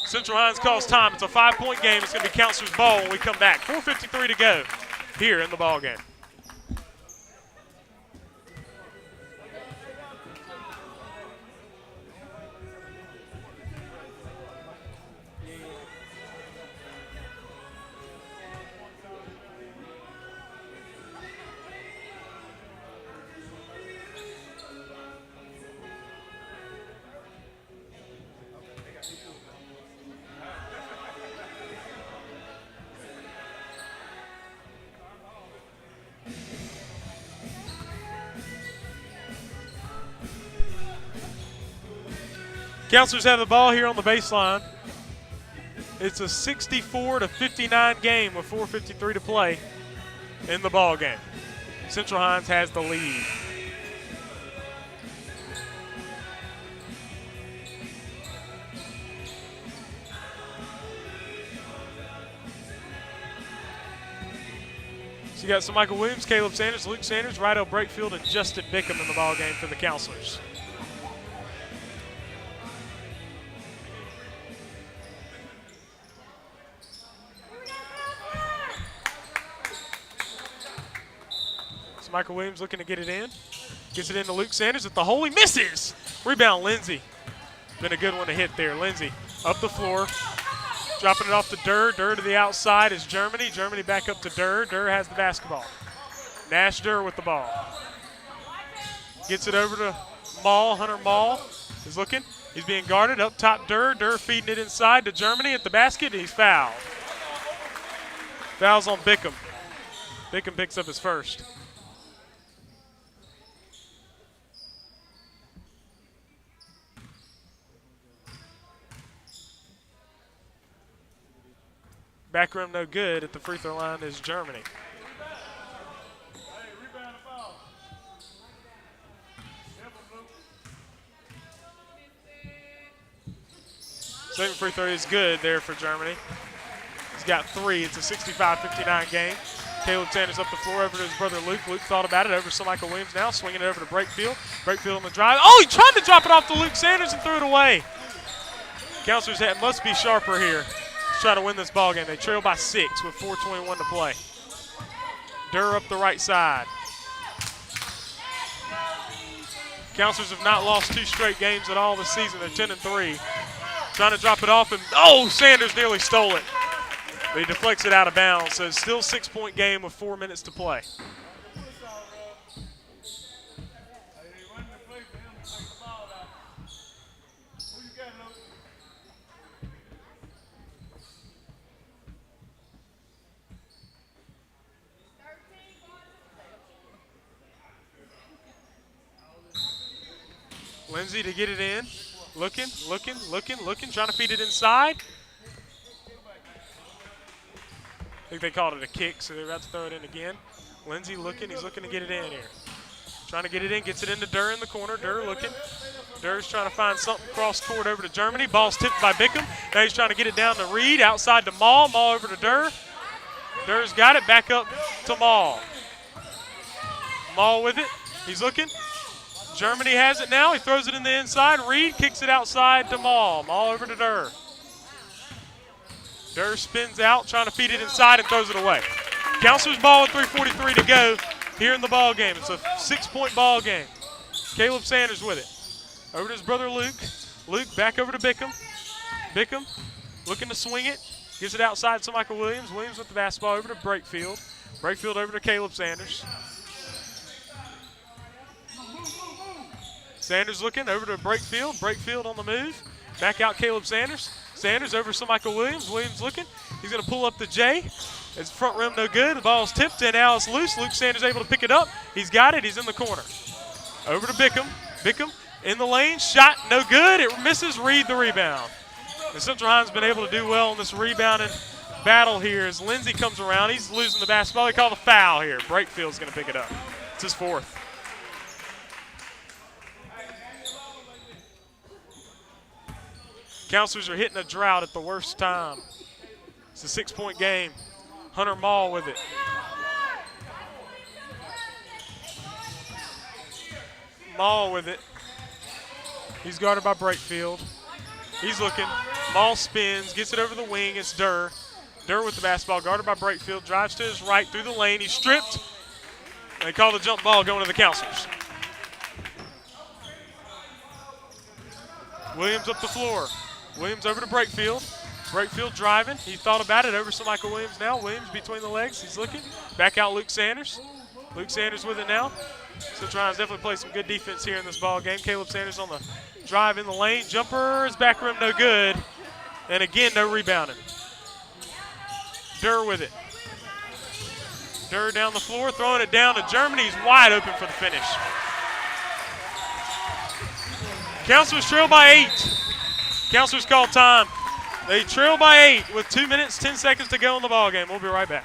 Central Hinds calls time. It's a 5-point game. It's going to be counselor's ball when we come back. 4:53 to go here in the ball game. Counselors have the ball here on the baseline. It's a 64-59 game with 4:53 to play in the ball game. Central Hinds has the lead. So you got some Michael Williams, Caleb Sanders, Luke Sanders, Rydell Breakfield, and Justin Bickham in the ball game for the Counselors. Michael Williams looking to get it in. Gets it into Luke Sanders at the hole. He misses. Rebound, Lindsey. Been a good one to hit there. Lindsey up the floor. Dropping it off to Durr. Durr to the outside is Germany. Germany back up to Durr. Durr has the basketball. Nash Durr with the ball. Gets it over to Maul. Hunter Maul is looking. He's being guarded. Up top, Durr. Durr feeding it inside to Germany at the basket. He's fouled. Fouls on Bickham. Bickham picks up his first. Back rim no good at the free throw line is Germany. Second free throw is good there for Germany. He's got 3. It's a 65-59 game. Caleb Sanders up the floor over to his brother Luke. Luke thought about it over to Michael Williams now, swinging it over to Brakefield. Brakefield on the drive. Oh, he tried to drop it off to Luke Sanders and threw it away. Counselor's head must be sharper here to try to win this ball game. They trail by 6 with 4:21 to play. Durr up the right side. Counselors have not lost 2 straight games at all this season. They're 10-3. Trying to drop it off, and Sanders nearly stole it. But he deflects it out of bounds, so it's still a 6-point game with 4 minutes to play. Lindsay to get it in. Looking, trying to feed it inside. I think they called it a kick, so they're about to throw it in again. Lindsay looking, he's looking to get it in here. Trying to get it in, gets it into Durr in the corner. Durr looking. Durr's trying to find something cross court over to Germany. Ball's tipped by Bickham. Now he's trying to get it down to Reed, outside to Maul. Maul over to Durr. Durr's got it, back up to Maul. Maul with it, he's looking. Germany has it now. He throws it in the inside. Reed kicks it outside to Maul. Maul over to Durr. Durr spins out, trying to feed it inside and throws it away. Counselor's ball with 3:43 to go here in the ball game. It's a 6-point ball game. Caleb Sanders with it. Over to his brother Luke. Luke back over to Bickham. Bickham looking to swing it. Gives it outside to Michael Williams. Williams with the basketball over to Brakefield. Brakefield over to Caleb Sanders. Sanders looking over to Brakefield. Brakefield on the move. Back out Caleb Sanders. Sanders over to Michael Williams. Williams looking. He's going to pull up the J. It's front rim no good. The ball's tipped and now it's loose. Luke Sanders able to pick it up. He's got it. He's in the corner. Over to Bickham. Bickham in the lane. Shot no good. It misses. Reed the rebound. And Central Hinds been able to do well in this rebounding battle here as Lindsay comes around. He's losing the basketball. They call the foul here. Brakefield's going to pick it up. It's his 4th. Counselors are hitting a drought at the worst time. It's a 6-point game. Hunter Maul with it. Maul with it. He's guarded by Brakefield. He's looking. Maul spins, gets it over the wing. It's Durr. Durr with the basketball, guarded by Brakefield. Drives to his right through the lane. He's stripped. They call the jump ball going to the Counselors. Williams up the floor. Williams over to Brakefield. Brakefield driving. He thought about it. Over to Michael Williams now. Williams between the legs. He's looking. Back out Luke Sanders. Luke Sanders with it now. So trying to definitely play some good defense here in this ball game. Caleb Sanders on the drive in the lane. Jumper is back rim no good. And again, no rebounding. Durr with it. Durr down the floor, throwing it down to Germany. He's wide open for the finish. Counselors trail by 8. Counselors call time. They trail by 8 with 2 minutes, 10 seconds to go in the ball game. We'll be right back.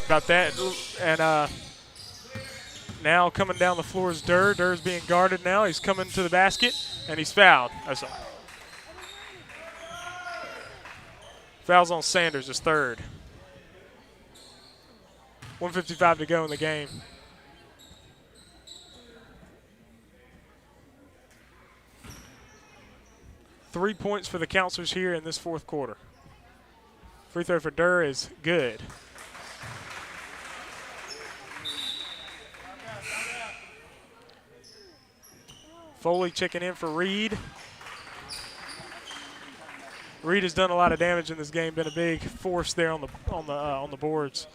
About that, and Now coming down the floor is Durr. Durr's being guarded now. He's coming to the basket, and he's fouled. That's all. Fouls on Sanders, his third. 1:55 to go in the game. Three points for the Counselors here in this fourth quarter. Free throw for Durr is good. Foley checking in for Reed. Reed has done a lot of damage in this game, been a big force there on the boards.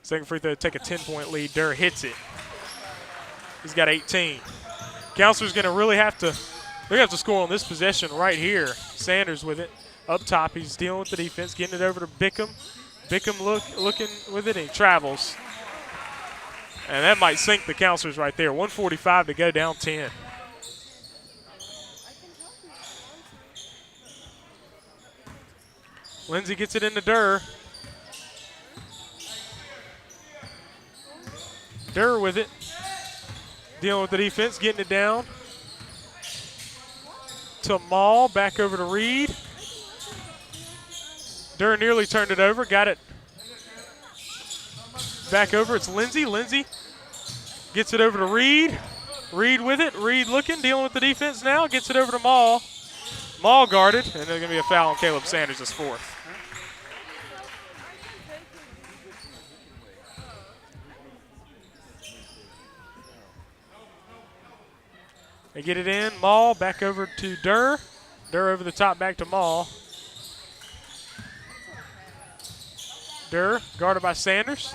Second free throw to take a 10-point lead. Durr hits it. He's got 18. Counselor's going to really have to score on this possession right here. Sanders with it up top. He's dealing with the defense, getting it over to Bickham. Bickham looking with it, and he travels. And that might sink the Counselors right there. 1:45 to go, down 10. Lindsey gets it into Durr. Durr with it. Dealing with the defense, getting it down. To Maul, back over to Reed. Durr nearly turned it over, got it back over. It's Lindsey. Lindsey gets it over to Reed. Reed with it. Reed looking, dealing with the defense now. Gets it over to Maul. Maul guarded, and there's going to be a foul on Caleb Sanders, his fourth. They get it in. Maul back over to Durr. Durr over the top, back to Maul. Durr guarded by Sanders.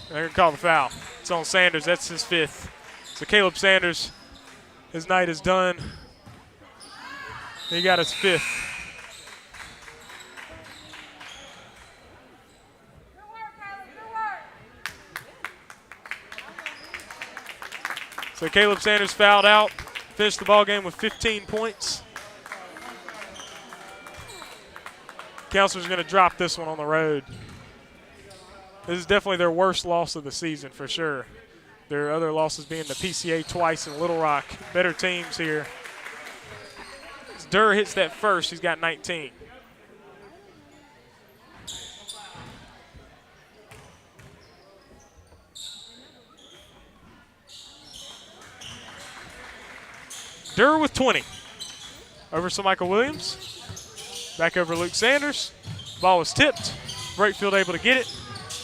They're going to call the foul. It's on Sanders. That's his fifth. So Caleb Sanders, his night is done. He got his fifth. So Caleb Sanders fouled out, finished the ball game with 15 points. Counselor's going to drop this one on the road. This is definitely their worst loss of the season for sure. Their other losses being the PCA twice and Little Rock. Better teams here. As Durr hits that first, he's got 19. Durr with 20. Over to Michael Williams. Back over Luke Sanders. Ball was tipped. Brakefield able to get it.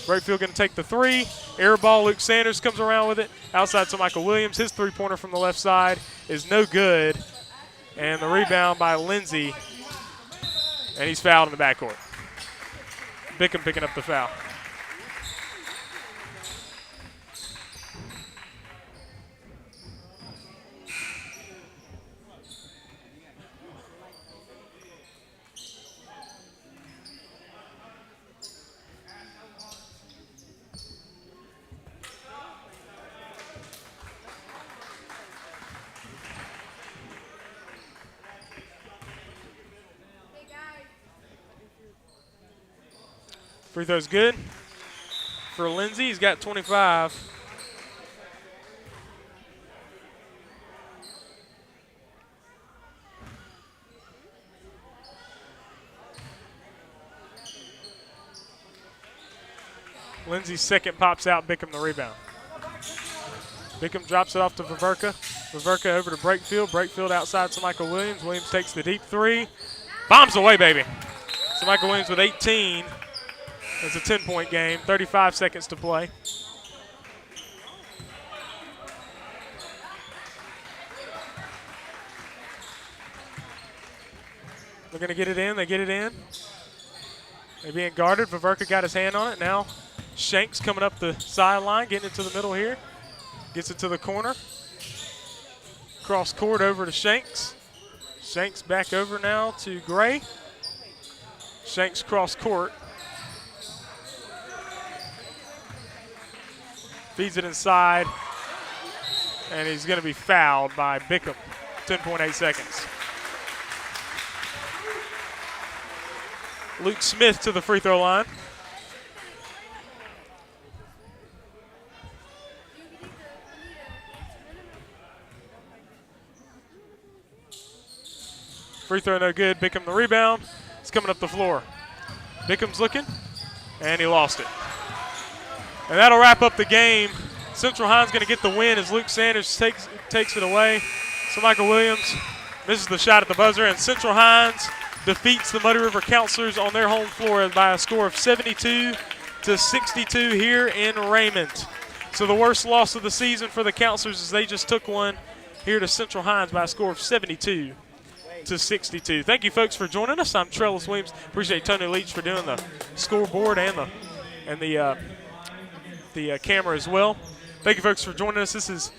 Brakefield going to take the three. Air ball, Luke Sanders comes around with it. Outside to Michael Williams. His three-pointer from the left side is no good. And the rebound by Lindsey. And he's fouled in the backcourt. Bickham picking up the foul. Free throw's good for Lindsey. He's got 25. Lindsey's second pops out. Bickham the rebound. Bickham drops it off to Viverka. Viverka over to Brakefield. Brakefield outside to Michael Williams. Williams takes the deep three. Bombs away, baby. So Michael Williams with 18. It's a 10-point game, 35 seconds to play. They're going to get it in. They get it in. They're being guarded. Viverka got his hand on it. Now Shanks coming up the sideline, getting it to the middle here. Gets it to the corner. Cross court over to Shanks. Shanks back over now to Gray. Shanks cross court. Feeds it inside, and he's going to be fouled by Bickham. 10.8 seconds. Luke Smith to the free throw line. Free throw no good. Bickham the rebound. It's coming up the floor. Bickham's looking, and he lost it. And that'll wrap up the game. Central Hinds going to get the win as Luke Sanders takes it away. So Michael Williams misses the shot at the buzzer, and Central Hinds defeats the Muddy River Counselors on their home floor by a score of 72-62 here in Raymond. So the worst loss of the season for the Counselors is they just took one here to Central Hinds by a score of 72-62. Thank you, folks, for joining us. I'm Trellis Williams. Appreciate Tony Leach for doing the scoreboard and the camera as well. Thank you, folks, for joining us. This is